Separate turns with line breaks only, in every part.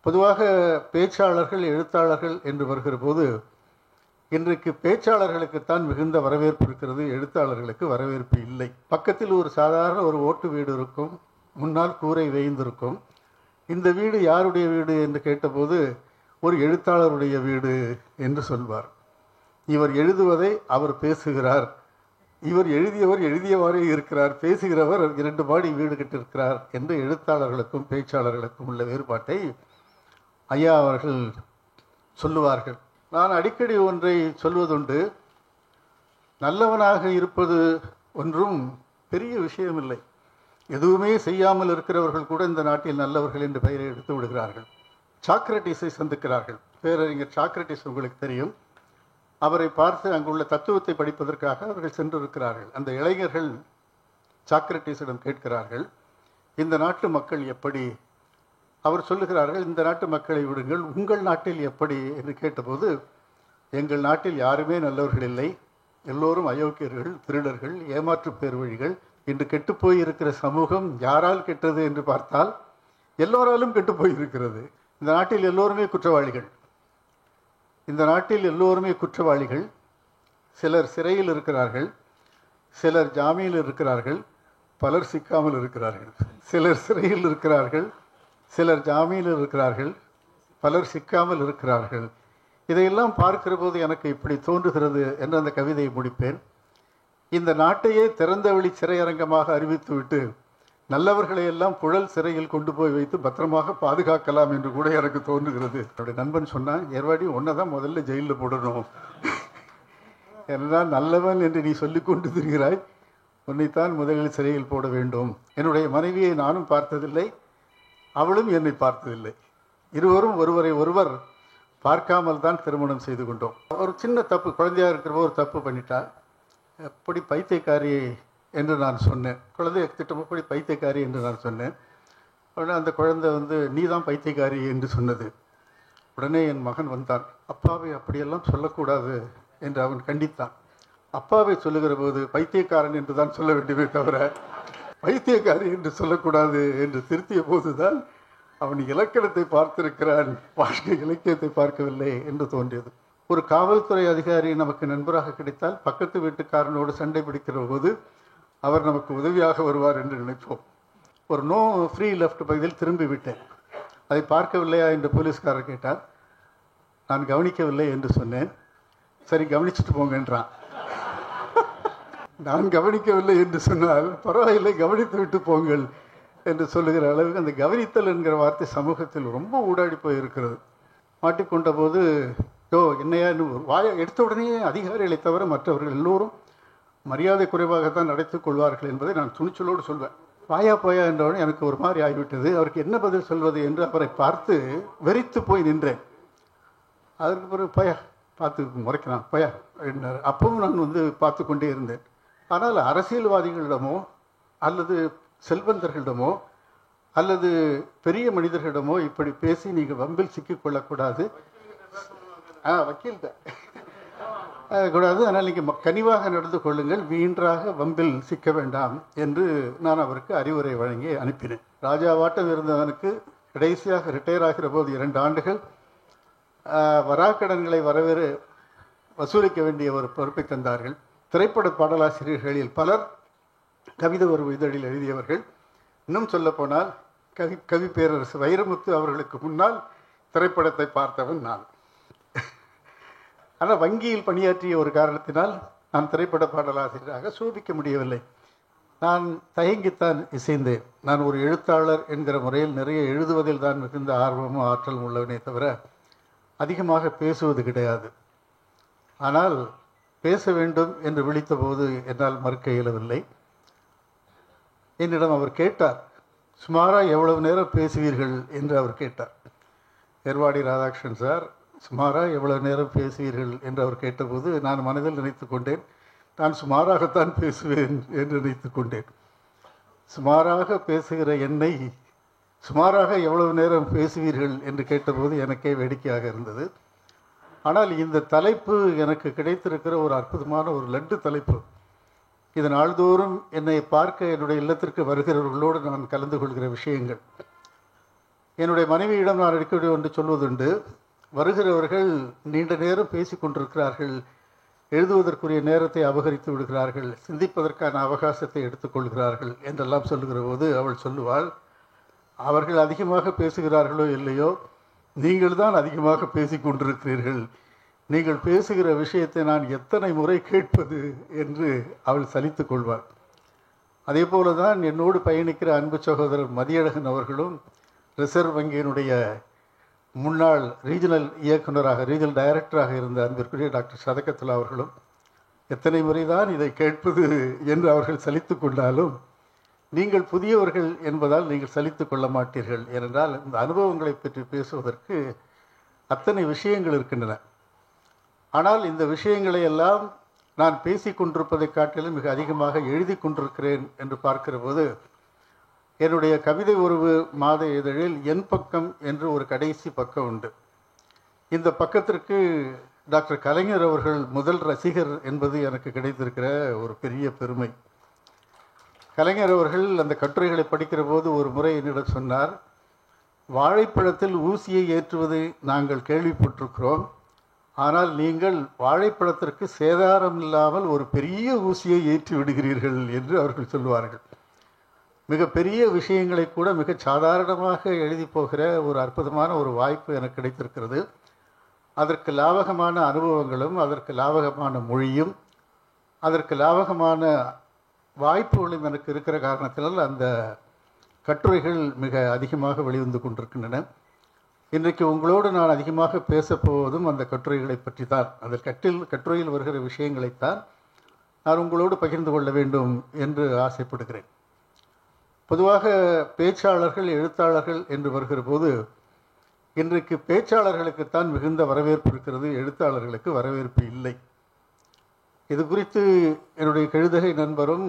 பொதுவாக பேச்சாளர்கள் எழுத்தாளர்கள் என்று வருகிற போது இன்றைக்கு பேச்சாளர்களுக்குத்தான் மிகுந்த வரவேற்பு இருக்கிறது, எழுத்தாளர்களுக்கு வரவேற்பு இல்லை. பக்கத்தில் ஒரு சாதாரண ஒரு ஓட்டு வீடு இருக்கும், முன்னால் கூரை வேய்ந்திருக்கும். இந்த வீடு யாருடைய வீடு என்று கேட்டபோது ஒரு எழுத்தாளருடைய வீடு என்று சொல்வார். இவர் எழுதுவதை அவர் பேசுகிறார், இவர் எழுதியவர் எழுதியவாறே இருக்கிறார், பேசுகிறவர் 2 மாடி வீடு கட்டிருக்கிறார் என்று எழுத்தாளர்களுக்கும் பேச்சாளர்களுக்கும் உள்ள வேறுபாட்டை ஐயா அவர்கள் சொல்லுவார்கள். நான் அடிக்கடி ஒன்றை சொல்வதுண்டு, நல்லவனாக இருப்பது ஒன்றும் பெரிய விஷயமில்லை. எதுவுமே செய்யாமல் இருக்கிறவர்கள் கூட இந்த நாட்டில் நல்லவர்கள் என்று பெயரை எடுத்து விடுகிறார்கள். சாக்ரட்டிஸை சந்திக்கிறார்கள். பேரறிஞர் சாக்ரட்டிஸ் உங்களுக்கு தெரியும். அவரை பார்த்து அங்குள்ள தத்துவத்தை படிப்பதற்காக அவர்கள் சென்றிருக்கிறார்கள். அந்த இளைஞர்கள் சாக்ரட்டிஸிடம் கேட்கிறார்கள், இந்த நாட்டு மக்கள் எப்படி? அவர் சொல்லுகிறார்கள், இந்த நாட்டு மக்களை விடுங்கள், உங்கள் நாட்டில் எப்படி என்று கேட்டபோது, எங்கள் நாட்டில் யாருமே நல்லவர்கள் இல்லை, எல்லோரும் அயோக்கியர்கள், திருடர்கள், ஏமாற்று பேர் வழிகள். இன்று கெட்டுப்போய் இருக்கிற சமூகம் யாரால் கெட்டது என்று பார்த்தால் எல்லோராலும் கெட்டுப்போய் இருக்கிறது. இந்த நாட்டில் எல்லோருமே குற்றவாளிகள், இந்த நாட்டில் எல்லோருமே குற்றவாளிகள். சிலர் சிறையில் இருக்கிறார்கள், சிலர் ஜாமீனில் இருக்கிறார்கள், பலர் சிக்காமல் இருக்கிறார்கள். சிலர் சிறையில் இருக்கிறார்கள், சிலர் ஜாமீனில் இருக்கிறார்கள், பலர் சிக்காமல் இருக்கிறார்கள். இதையெல்லாம் பார்க்கிற போது எனக்கு இப்படி தோன்றுகிறது என்று அந்த கவிதையை முடிப்பேன். இந்த நாட்டையே திறந்தவெளி சிறையரங்கமாக அறிவித்துவிட்டு நல்லவர்களை எல்லாம் புழல் சிறையில் கொண்டு போய் வைத்து பத்திரமாக பாதுகாக்கலாம் என்று கூட எனக்கு தோன்றுகிறது. என்னுடைய நண்பன் சொன்னான், ஏர்வாடி ஒன்றை தான் முதல்ல ஜெயிலில் போடணும், ஏனென்றால் நல்லவன் என்று நீ சொல்லிக் கொண்டு திரிகிறாய், உன்னைத்தான் முதலில் சிறையில் போட வேண்டும். என்னுடைய மனைவியை நானும் பார்த்ததில்லை, அவளும் என்னை பார்த்ததில்லை. இருவரும் ஒருவரை ஒருவர் பார்க்காமல் தான் திருமணம் செய்து கொண்டோம். ஒரு சின்ன தப்பு, குழந்தையாக இருக்கிறவோ ஒரு தப்பு பண்ணிட்டா, எப்படி பைத்தியக்காரி என்று நான் சொன்னேன். குழந்தைய திட்டப்படி பைத்தியக்காரி என்று நான் சொன்னேன். உடனே அந்த குழந்தை நீ தான் பைத்தியக்காரி என்று சொன்னது. உடனே என் மகன் வந்தான், அப்பாவை அப்படியெல்லாம் சொல்லக்கூடாது என்று அவன் கண்டித்தான். அப்பாவை சொல்லுகிற போது பைத்தியக்காரன் என்று தான் சொல்ல வேண்டுமே தவிர பைத்தியக்காரி என்று சொல்லக்கூடாது என்று திருத்திய போதுதான் அவன் இலக்கணத்தை பார்த்திருக்கிறான், வாழ்க்கை இலக்கியத்தை பார்க்கவில்லை என்று தோன்றியது. ஒரு காவல்துறை அதிகாரி நமக்கு நண்பராக கிடைத்தால் பக்கத்து வீட்டுக்காரனோடு சண்டை பிடிக்கிற போது அவர் நமக்கு உதவியாக வருவார் என்று நினைப்போம். ஒரு நோ ஃப்ரீ லெஃப்ட் பகுதியில் திரும்பி விட்டேன். அதை பார்க்கவில்லையா என்று போலீஸ்காரர் கேட்டார். நான் கவனிக்கவில்லை என்று சொன்னேன். சரி கவனிச்சுட்டு போங்கன்றான். நான் கவனிக்கவில்லை என்று சொன்னால் பரவாயில்லை, கவனித்து விட்டு போங்கள் என்று சொல்லுகிற அளவுக்கு அந்த கவனித்தல் என்கிற வார்த்தை சமூகத்தில் ரொம்ப ஊடாடி போயிருக்கிறது. மாட்டிக்கொண்ட போது என்னையா வாயை எடுத்த உடனே அதிகாரிகளை தவிர மற்றவர்கள் எல்லோரும் மரியாதை குறைவாகத்தான் நடத்திக் கொள்வார்கள் என்பதை நான் துணிச்சலோடு சொல்வேன். வாயா போயா என்றவுடன் எனக்கு ஒரு மாதிரி ஆகிவிட்டது. அவருக்கு என்ன பதில் சொல்வது என்று அவரை பார்த்து வெறித்து போய் நின்றேன். அதற்கு பிறகு பயா பார்த்து முறைக்கிறான், பயா என்றார். அப்பவும் நான் பார்த்து கொண்டே இருந்தேன். ஆனால் அரசியல்வாதிகளிடமோ அல்லது செல்வந்தர்களிடமோ அல்லது பெரிய மனிதர்களிடமோ இப்படி பேசி நீங்கள் வம்பில் சிக்கிக்கொள்ளக்கூடாது, வக்கீல்கிட்ட கூடாது, ஆனால் நீங்கள் கனிவாக நடந்து கொள்ளுங்கள், வீணாக வம்பில் சிக்க வேண்டாம் என்று நான் அவருக்கு அறிவுரை வழங்கி அனுப்பினேன். ராஜாவாட்டம் இருந்தவனுக்கு கடைசியாக ரிட்டையர் ஆகிற போது 2 ஆண்டுகள் வராக்கடன்களை வசூலிக்க வேண்டிய ஒரு பொறுப்பை தந்தார்கள். திரைப்பட பாடலாசிரியர்களில் பலர் கவிதை ஒரு இதழில் எழுதியவர்கள். இன்னும் சொல்லப்போனால் கவி பேரரசு வைரமுத்து அவர்களுக்கு முன்னால் திரைப்படத்தை பார்த்தவன் நான். ஆனால் வங்கியில் பணியாற்றிய ஒரு காரணத்தினால் நான் திரைப்பட பாடலாசிரியராக சோபிக்க முடியவில்லை. நான் தயங்கித்தான் இசைந்தேன். நான் ஒரு எழுத்தாளர் என்கிற முறையில் நிறைய எழுதுவதில் தான் மிகுந்த ஆர்வமும் ஆற்றலும் உள்ளவனே தவிர அதிகமாக பேசுவது கிடையாது. ஆனால் பேச வேண்டும் என்று விழித்த போது என்னால் மறுக்க இயலவில்லை. என்னிடம் அவர் கேட்டார், சுமாராக எவ்வளவு நேரம் பேசுவீர்கள் என்று அவர் கேட்டார். எர்வாடி ராதாகிருஷ்ணன் சார், சுமாராக எவ்வளவு நேரம் பேசுவீர்கள் என்று அவர் கேட்டபோது நான் மனதில் நினைத்து கொண்டேன், நான் சுமாராகத்தான் பேசுவேன் என்று நினைத்து கொண்டேன். சுமாராக பேசுகிற என்னை சுமாராக எவ்வளவு நேரம் பேசுவீர்கள் என்று கேட்டபோது எனக்கே வேடிக்கையாக இருந்தது. ஆனால் இந்த தலைப்பு எனக்கு கிடைத்திருக்கிற ஒரு அற்புதமான ஒரு லட்டு தலைப்பு. இது நாள்தோறும் என்னை பார்க்க என்னுடைய இல்லத்திற்கு வருகிறவர்களோடு நான் கலந்து கொள்கிற விஷயங்கள். என்னுடைய மனைவியிடம் நான் அடிக்கடி ஒன்று சொல்வதுண்டு, வருகிறவர்கள் நீண்ட நேரம் பேசி கொண்டிருக்கிறார்கள், எழுதுவதற்குரிய நேரத்தை அபகரித்து விடுகிறார்கள், சிந்திப்பதற்கான அவகாசத்தை எடுத்துக்கொள்கிறார்கள் என்றெல்லாம் சொல்லுகிற போது அவள் சொல்லுவாள், அவர்கள் அதிகமாக பேசுகிறார்களோ இல்லையோ, நீங்கள் தான் அதிகமாக பேசி கொண்டிருக்கிறீர்கள், நீங்கள் பேசுகிற விஷயத்தை நான் எத்தனை முறை கேட்பது என்று அவள் சலித்து கொள்வாள். அதே போல தான் என்னோடு பயணிக்கிற அன்பு சகோதரர் மதியழகன் அவர்களும் ரிசர்வ் வங்கியினுடைய முன்னாள் ரீஜனல் டைரக்டராக இருந்த அன்பிற்குரிய டாக்டர் சதகத்துல்லா அவர்களும் எத்தனை முறைதான் இதை கேட்பது என்று அவர்கள் சலித்து கொண்டாலும், நீங்கள் புதியவர்கள் என்பதால் நீங்கள் சலித்து கொள்ள மாட்டீர்கள். ஏனென்றால் இந்த அனுபவங்களை பற்றி பேசுவதற்கு அத்தனை விஷயங்கள் இருக்கின்றன. ஆனால் இந்த விஷயங்களை எல்லாம் நான் பேசி கொண்டிருப்பதை காட்டிலும் மிக அதிகமாக எழுதி கொண்டிருக்கிறேன் என்று பார்க்கிற போது, என்னுடைய கவிதை உறவு மாத இதழில் என் பக்கம் என்று ஒரு கடைசி பக்கம் உண்டு. இந்த பக்கத்திற்கு டாக்டர் கலைஞர் அவர்கள் முதல் ரசிகர் என்பது எனக்கு கிடைத்திருக்கிற ஒரு பெரிய பெருமை. கலைஞர் அவர்கள் அந்த கட்டுரைகளை படிக்கிற போது ஒரு முறை என்னிடம் சொன்னார், வாழைப்பழத்தில் ஊசியை ஏற்றுவதை நாங்கள் கேள்விப்பட்டிருக்கிறோம், ஆனால் நீங்கள் வாழைப்பழத்திற்கு சேதாரம் இல்லாமல் ஒரு பெரிய ஊசியை ஏற்றி விடுகிறீர்கள் என்று அவர்கள் சொல்லுவார்கள். மிக பெரிய விஷயங்களை கூட மிக சாதாரணமாக எழுதி போகிற ஒரு அற்புதமான ஒரு வாய்ப்பு எனக்கு கிடைத்திருக்கிறது. அதற்கு லாபகமான அனுபவங்களும், அதற்கு லாபகமான மொழியும், அதற்கு லாபகமான வாய்ப்புகளும் எனக்கு இருக்கிற காரணத்தினால் அந்த கட்டுரைகள் மிக அதிகமாக வெளிவந்து கொண்டிருக்கின்றன. இன்றைக்கு உங்களோடு நான் அதிகமாக பேசப்போவதும் அந்த கட்டுரைகளை பற்றி தான். அந்த கட்டுரையில் வருகிற விஷயங்களைத்தான் நான் உங்களோடு பகிர்ந்து கொள்ள வேண்டும் என்று ஆசைப்படுகிறேன். பொதுவாக பேச்சாளர்கள், எழுத்தாளர்கள் என்று வருகிற போது இன்றைக்கு பேச்சாளர்களுக்குத்தான் மிகுந்த வரவேற்பு இருக்கிறது, எழுத்தாளர்களுக்கு வரவேற்பு இல்லை. இது குறித்து என்னுடைய கெழுதகை நண்பரும்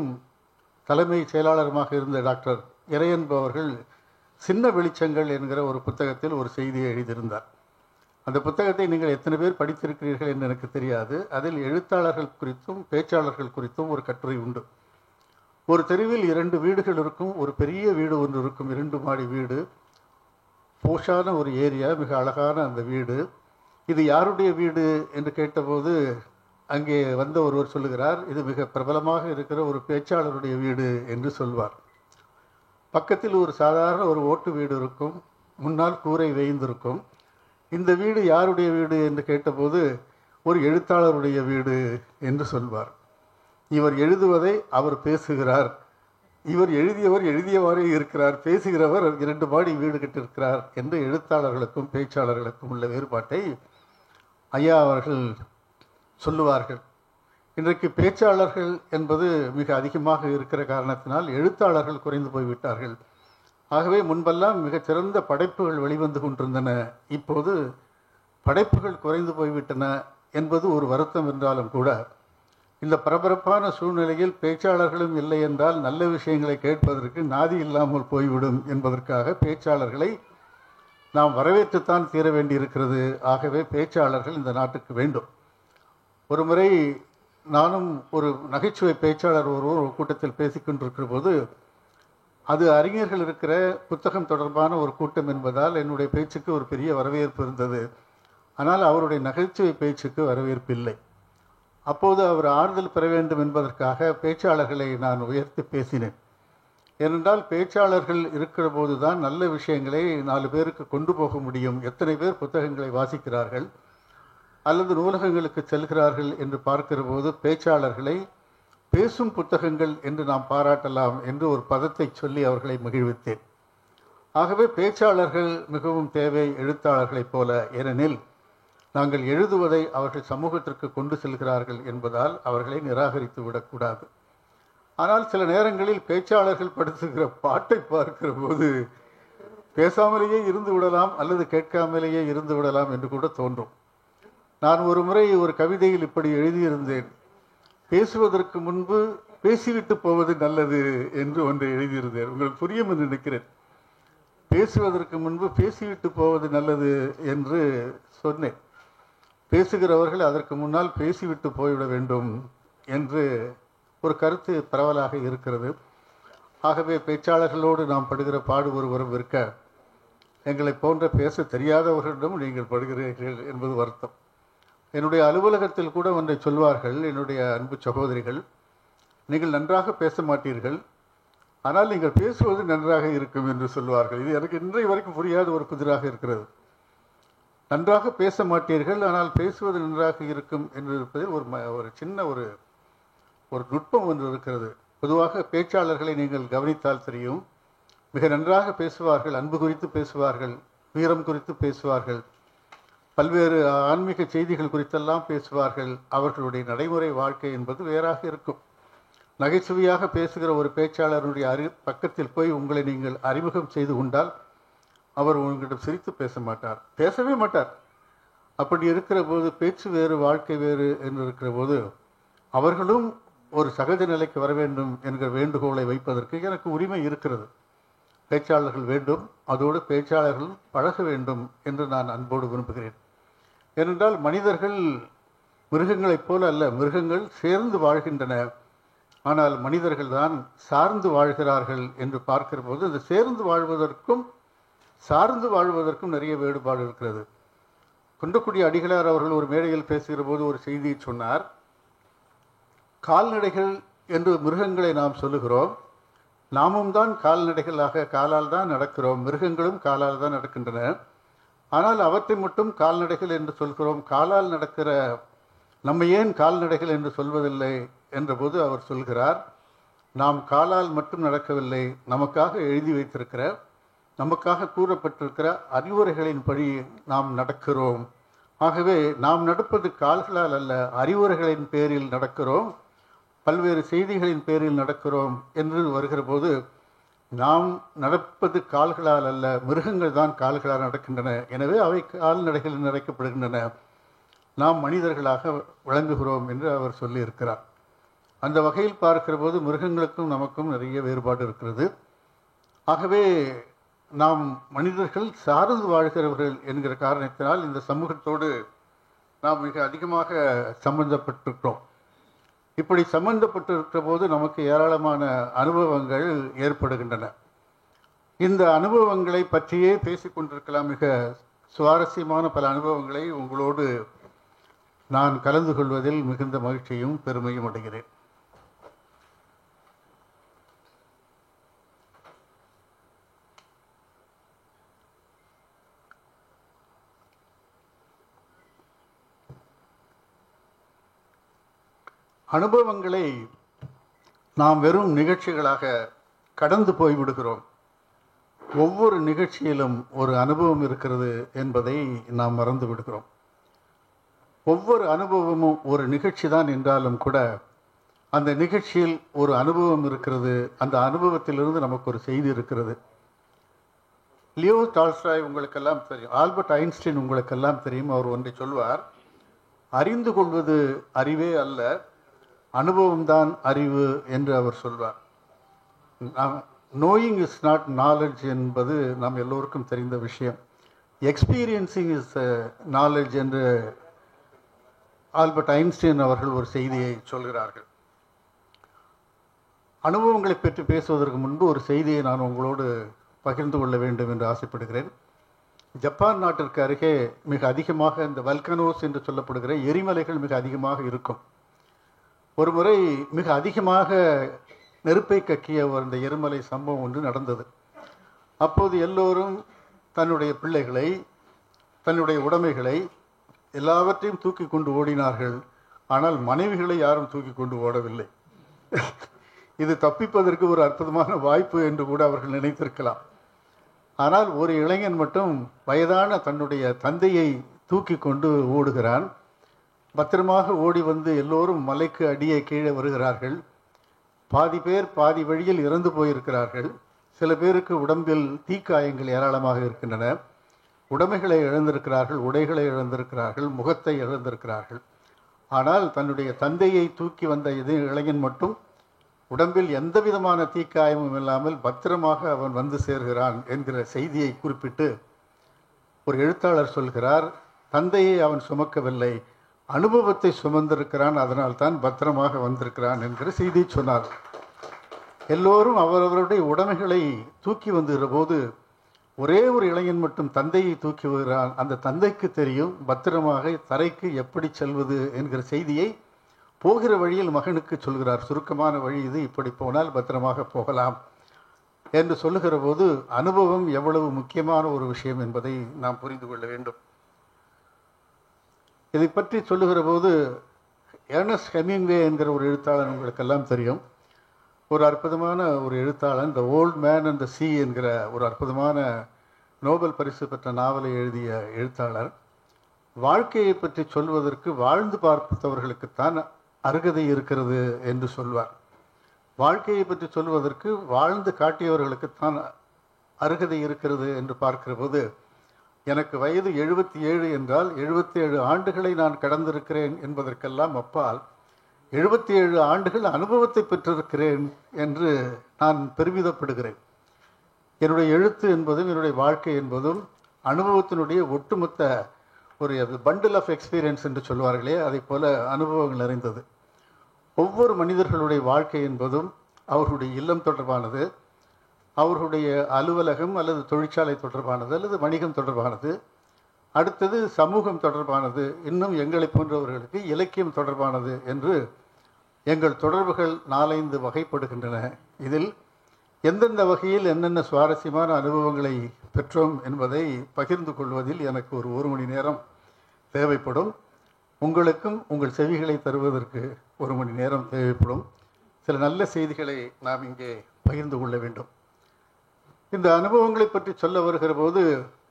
தலைமை செயலாளருமாக இருந்த டாக்டர் இறையன்பு அவர்கள் சின்ன வெளிச்சங்கள் என்கிற ஒரு புத்தகத்தில் ஒரு செய்தியை எழுதியிருந்தார். அந்த புத்தகத்தை நீங்கள் எத்தனை பேர் படித்திருக்கிறீர்கள் என்று எனக்கு தெரியாது. அதில் எழுத்தாளர்கள் குறித்தும் பேச்சாளர்கள் குறித்தும் ஒரு கட்டுரை உண்டு. ஒரு தெருவில் 2 வீடுகள் இருக்கும், ஒரு பெரிய வீடு ஒன்று இருக்கும், 2 மாடி வீடு, போஷான ஒரு ஏரியா, மிக அழகான அந்த வீடு. இது யாருடைய வீடு என்று கேட்டபோது அங்கே வந்த ஒருவர் சொல்லுகிறார், இது மிக பிரபலமாக இருக்கிற ஒரு பேச்சாளருடைய வீடு என்று சொல்வார். பக்கத்தில் ஒரு சாதாரண ஒரு ஓட்டு வீடு இருக்கும், முன்னால் கூரை வேய்ந்திருக்கும். இந்த வீடு யாருடைய வீடு என்று கேட்டபோது ஒரு எழுத்தாளருடைய வீடு என்று சொல்வார். இவர் எழுதுவதை அவர் பேசுகிறார், இவர் எழுதியவாறே இருக்கிறார், பேசுகிறவர் 2 மாடி வீடு கட்டிருக்கிறார் என்று எழுத்தாளர்களுக்கும் பேச்சாளர்களுக்கும் உள்ள வேறுபாட்டை ஐயா அவர்கள் சொல்லுவார்கள். இன்றைக்கு பேச்சாளர்கள் என்பது மிக அதிகமாக இருக்கிற காரணத்தினால் எழுத்தாளர்கள் குறைந்து போய்விட்டார்கள். ஆகவே முன்பெல்லாம் மிகச்சிறந்த படைப்புகள் வெளிவந்து கொண்டிருந்தன, இப்போது படைப்புகள் குறைந்து போய்விட்டன என்பது ஒரு வருத்தம் என்றாலும் கூட, இந்த பரபரப்பான சூழ்நிலையில் பேச்சாளர்களும் இல்லை என்றால் நல்ல விஷயங்களை கேட்பதற்கு நாதி இல்லாமல் போய்விடும் என்பதற்காக பேச்சாளர்களை நாம் வரவேற்றுத்தான் தீர வேண்டியிருக்கிறது. ஆகவே பேச்சாளர்கள் இந்த நாட்டுக்கு வேண்டும். ஒரு முறை நானும் ஒரு நகைச்சுவை பேச்சாளர் ஒரு கூட்டத்தில் பேசிக்கொண்டிருக்கிற போது, அது அறிஞர்கள் இருக்கிற புத்தகம் தொடர்பான ஒரு கூட்டம் என்பதால் என்னுடைய பேச்சுக்கு ஒரு பெரிய வரவேற்பு இருந்தது. ஆனால் அவருடைய நகைச்சுவை பேச்சுக்கு வரவேற்பு இல்லை. அப்போது அவர் ஆறுதல் பெற வேண்டும் என்பதற்காக பேச்சாளர்களை நான் உயர்த்தி பேசினேன். ஏனென்றால் பேச்சாளர்கள் இருக்கிற போது தான் நல்ல விஷயங்களை 4 பேருக்கு கொண்டு போக முடியும். எத்தனை பேர் புத்தகங்களை வாசிக்கிறார்கள் அல்லது நூலகங்களுக்கு செல்கிறார்கள் என்று பார்க்கிற போது பேச்சாளர்களை பேசும் புத்தகங்கள் என்று நாம் பாராட்டலாம் என்று ஒரு பதத்தை சொல்லி அவர்களை மகிழ்வித்தேன். ஆகவே பேச்சாளர்கள் மிகவும் தேவை எழுத்தாளர்களைப் போல. ஏனெனில் நாங்கள் எழுதுவதை அவர்கள் சமூகத்திற்கு கொண்டு செல்கிறார்கள் என்பதால் அவர்களை நிராகரித்து விடக்கூடாது. ஆனால் சில நேரங்களில் பேச்சாளர்கள் படுத்துகிற பாட்டை பார்க்கிற போது பேசாமலேயே இருந்து விடலாம் அல்லது கேட்காமலேயே இருந்து விடலாம் என்று கூட தோன்றும். நான் ஒரு முறை ஒரு கவிதையில் இப்படி எழுதியிருந்தேன், பேசுவதற்கு முன்பு பேசிவிட்டு போவது நல்லது என்று ஒன்று எழுதியிருந்தேன். உங்களுக்கு புரியும் என்று நினைக்கிறேன். பேசுவதற்கு முன்பு பேசிவிட்டு போவது நல்லது என்று சொன்னேன். பேசுகிறவர்கள் அதற்கு முன்னால் பேசிவிட்டு போய்விட வேண்டும் என்று ஒரு கருத்து பரவலாக இருக்கிறது. ஆகவே பேச்சாளர்களோடு நாம் படுகிற பாடு ஒருவரும் இருக்க, எங்களை போன்ற பேச தெரியாதவர்களிடம் நீங்கள் படுகிறீர்கள் என்பது வருத்தம். என்னுடைய அலுவலகத்தில் கூட ஒன்றை சொல்வார்கள் என்னுடைய அன்பு சகோதரிகள், நீங்கள் நன்றாக பேச மாட்டீர்கள், ஆனால் நீங்கள் பேசுவது நன்றாக இருக்கும் என்று சொல்வார்கள். இது எனக்கு இன்றைய வரைக்கும் புரியாத ஒரு புதிராக இருக்கிறது. நன்றாக பேச மாட்டீர்கள், ஆனால் பேசுவது நன்றாக இருக்கும் என்று இருப்பதில் ஒரு சின்ன ஒரு நுட்பம் ஒன்று இருக்கிறது. பொதுவாக பேச்சாளர்களை நீங்கள் கவனித்தால் தெரியும், மிக நன்றாக பேசுவார்கள், அன்பு குறித்து பேசுவார்கள், வீரம் குறித்து பேசுவார்கள், பல்வேறு ஆன்மீக செய்திகள் குறித்தெல்லாம் பேசுவார்கள். அவர்களுடைய நடைமுறை வாழ்க்கை என்பது வேறாக இருக்கும். நகைச்சுவையாக பேசுகிற ஒரு பேச்சாளருடைய பக்கத்தில் போய் உங்களை நீங்கள் அறிமுகம் செய்து கொண்டால் அவர் உங்களிடம் சிரித்து பேச மாட்டார், பேசவே மாட்டார். அப்படி இருக்கிற போது பேச்சு வேறு வாழ்க்கை வேறு என்று இருக்கிற போது அவர்களும் ஒரு சகஜ நிலைக்கு வர வேண்டும் என்கிற வேண்டுகோளை வைப்பதற்கு எனக்கு உரிமை இருக்கிறது. பேச்சாளர்கள் வேண்டும், அதோடு பேச்சாளர்கள் பழக வேண்டும் என்று நான் அன்போடு விரும்புகிறேன். ஏனென்றால் மனிதர்கள் மிருகங்களைப் போல அல்ல, மிருகங்கள் சேர்ந்து வாழ்கின்றன, ஆனால் மனிதர்கள் தான் சார்ந்து வாழ்கிறார்கள் என்று பார்க்கிற போது அந்த சேர்ந்து வாழ்வதற்கும் சார்ந்து வாழ்வதற்கும் நிறைய வேறுபாடு இருக்கிறது. குன்றக்குடி அடிகளார் அவர்கள் ஒரு மேடையில் பேசுகிற போது ஒரு செய்தியை சொன்னார். கால்நடைகள் என்று மிருகங்களை நாம் சொல்லுகிறோம், நாமும் தான் கால்நடைகளாக காலால் தான் நடக்கிறோம், மிருகங்களும் காலால் தான் நடக்கின்றன. ஆனால் அவற்றை மட்டும் கால்நடைகள் என்று சொல்கிறோம், காலால் நடக்கிற நம்ம ஏன் கால்நடைகள் என்று சொல்வதில்லை என்றபோது அவர் சொல்கிறார், நாம் காலால் மட்டும் நடக்கவில்லை, நமக்காக எழுதி வைத்திருக்கிற, நமக்காக கூறப்பட்டிருக்கிற அறிவுரைகளின்படி நாம் நடக்கிறோம். ஆகவே நாம் நடப்பது கால்களால் அல்ல, அறிவுரைகளின் பேரில் நடக்கிறோம், பல்வேறு செய்திகளின் பேரில் நடக்கிறோம் என்று வருகிற போது நாம் நடப்பது கால்களால் அல்ல, மிருகங்கள் தான் கால்களால் நடக்கின்றன. எனவே அவை கால்நடைகளில் நடக்கப்படுகின்றன, நாம் மனிதர்களாக விளங்குகிறோம் என்று அவர் சொல்லியிருக்கிறார். அந்த வகையில் பார்க்கிற போது மிருகங்களுக்கும் நமக்கும் நிறைய வேறுபாடு இருக்கிறது. ஆகவே நாம் மனிதர்கள் சார்ந்து வாழ்கிறவர்கள் என்கிற காரணத்தினால் இந்த சமூகத்தோடு நாம் மிக அதிகமாக சம்பந்தப்பட்டிருக்கிறோம். இப்படி சம்பந்தப்பட்டிருக்கிற போது நமக்கு ஏராளமான அனுபவங்கள் ஏற்படுகின்றன. இந்த அனுபவங்களை பற்றியே பேசிக்கொண்டிருக்கலாம். மிக சுவாரஸ்யமான பல அனுபவங்களை உங்களோடு நான் கலந்து கொள்வதில் மிகுந்த மகிழ்ச்சியும் பெருமையும் அடைகிறேன். அனுபவங்களை நாம் வெறும் நிகழ்ச்சிகளாக கடந்து போய்விடுகிறோம். ஒவ்வொரு நிகழ்ச்சியிலும் ஒரு அனுபவம் இருக்கிறது என்பதை நாம் மறந்து விடுகிறோம். ஒவ்வொரு அனுபவமும் ஒரு நிகழ்ச்சி தான் என்றாலும் கூட அந்த நிகழ்ச்சியில் ஒரு அனுபவம் இருக்கிறது, அந்த அனுபவத்திலிருந்து நமக்கு ஒரு செய்தி இருக்கிறது. லியோ டால்ஸ்டாய் உங்களுக்கெல்லாம் தெரியும், ஆல்பர்ட் ஐன்ஸ்டீன் உங்களுக்கெல்லாம் தெரியும். அவர் ஒன்றை சொல்வார், அறிந்து கொள்வது அறிவே அல்ல, அனுபவம்தான் அறிவு என்று அவர் சொல்வார். நோயிங் இஸ் நாட் நாலெட்ஜ் என்பது நாம் எல்லோருக்கும் தெரிந்த விஷயம். எக்ஸ்பீரியன்சிங் இஸ் நாலெட்ஜ் என்று ஆல்பர்ட் ஐன்ஸ்டீன் அவர்கள் ஒரு செய்தியை சொல்கிறார்கள். அனுபவங்களை பற்றி பேசுவதற்கு முன்பு ஒரு செய்தியை நான் உங்களோடு பகிர்ந்து கொள்ள வேண்டும் என்று ஆசைப்படுகிறேன். ஜப்பான் நாட்டிற்கு அருகே மிக அதிகமாக இந்த வல்கனோஸ் என்று சொல்லப்படுகிற எரிமலைகள் மிக அதிகமாக இருக்கும். ஒரு முறை மிக அதிகமாக நெருப்பை கக்கிய அந்த எரிமலை சம்பவம் ஒன்று நடந்தது. அப்போது எல்லோரும் தன்னுடைய பிள்ளைகளை, தன்னுடைய உடைமைகளை எல்லாவற்றையும் தூக்கி கொண்டு ஓடினார்கள். ஆனால் மனைவிகளை யாரும் தூக்கி கொண்டு ஓடவில்லை. இது தப்பிப்பதற்கு ஒரு அற்புதமான வாய்ப்பு என்று கூட அவர்கள் நினைத்திருக்கலாம். ஆனால் ஒரு இளைஞன் மட்டும் வயதான தன்னுடைய தந்தையை தூக்கி கொண்டு ஓடுகிறான். பத்திரமாக ஓடி வந்து எல்லோரும் மலைக்கு அடியே கீழே வருகிறார்கள். பாதி பேர் பாதி வழியில் இறந்து போயிருக்கிறார்கள். சில பேருக்கு உடம்பில் தீக்காயங்கள் ஏராளமாக இருக்கின்றன. உடைமைகளை இழந்திருக்கிறார்கள், உடைகளை இழந்திருக்கிறார்கள், முகத்தை இழந்திருக்கிறார்கள். ஆனால் தன்னுடைய தந்தையை தூக்கி வந்த இளைஞன் மட்டும் உடம்பில் எந்த விதமான தீக்காயமும் இல்லாமல் பத்திரமாக அவன் வந்து சேர்கிறான் என்கிற செய்தியை குறிப்பிட்டு ஒரு எழுத்தாளர் சொல்கிறார், தந்தையை அவன் சுமக்கவில்லை, அனுபவத்தை சுமந்திருக்கிறான், அதனால் தான் பத்திரமாக வந்திருக்கிறான் என்கிற செய்தி சொன்னார். எல்லோரும் அவரவருடைய உடைமைகளை தூக்கி வந்துகிற போது ஒரே ஒரு இளைஞன் மட்டும் தந்தையை தூக்கி வருகிறான். அந்த தந்தைக்கு தெரியும் பத்திரமாக தரைக்கு எப்படி செல்வது என்கிற செய்தியை போகிற வழியில் மகனுக்கு சொல்கிறார். சுருக்கமான வழி இது, இப்படி போனால் பத்திரமாக போகலாம் என்று சொல்லுகிற போது அனுபவம் எவ்வளவு முக்கியமான ஒரு விஷயம் என்பதை நாம் புரிந்து கொள்ள வேண்டும். இதை பற்றி சொல்லுகிற போது எர்னஸ்ட் ஹெமிங்வே என்கிற ஒரு எழுத்தாளர் உங்களுக்கெல்லாம் தெரியும். ஒரு அற்புதமான ஒரு எழுத்தாளன், the old man and the சீ என்கிற ஒரு அற்புதமான நோபல் பரிசு பெற்ற நாவலை எழுதிய எழுத்தாளர். வாழ்க்கையை பற்றி சொல்வதற்கு வாழ்ந்து பார்ப்பவர்களுக்குத்தான் அருகதை இருக்கிறது என்று சொல்வார். வாழ்க்கையை பற்றி சொல்வதற்கு வாழ்ந்து காட்டியவர்களுக்குத்தான் அருகதை இருக்கிறது என்று பார்க்கிற போது, எனக்கு வயது 77 என்றால் 77 ஆண்டுகளை நான் கடந்திருக்கிறேன் என்பதற்கெல்லாம் அப்பால் 77 ஆண்டுகள் அனுபவத்தை பெற்றிருக்கிறேன் என்று நான் பெருமிதப்படுகிறேன். என்னுடைய எழுத்து என்பதும் என்னுடைய வாழ்க்கை என்பதும் அனுபவத்தினுடைய ஒட்டுமொத்த ஒரு பண்டில் ஆஃப் எக்ஸ்பீரியன்ஸ் என்று சொல்வார்களே, அதை போல அனுபவங்கள் நிறைந்தது. ஒவ்வொரு மனிதர்களுடைய வாழ்க்கை என்பதும் அவர்களுடைய இல்லம் தொடர்பானது, அவர்களுடைய அலுவலகம் அல்லது தொழிற்சாலை தொடர்பானது, அல்லது வணிகம் தொடர்பானது, அடுத்தது சமூகம் தொடர்பானது, இன்னும் எங்களை போன்றவர்களுக்கு இலக்கியம் தொடர்பானது என்று எங்கள் தொடர்புகள் 4-5 வகைப்படுகின்றன. இதில் எந்தெந்த வகையில் என்னென்ன சுவாரஸ்யமான அனுபவங்களை பெற்றோம் என்பதை பகிர்ந்து கொள்வதில் எனக்கு ஒரு மணி நேரம் தேவைப்படும். உங்களுக்கும் உங்கள் செவிகளை தருவதற்கு 1 மணி நேரம் தேவைப்படும். சில நல்ல செய்திகளை நாம் இங்கே பகிர்ந்து கொள்ள வேண்டும். இந்த அனுபவங்களை பற்றி சொல்ல வருகிற போது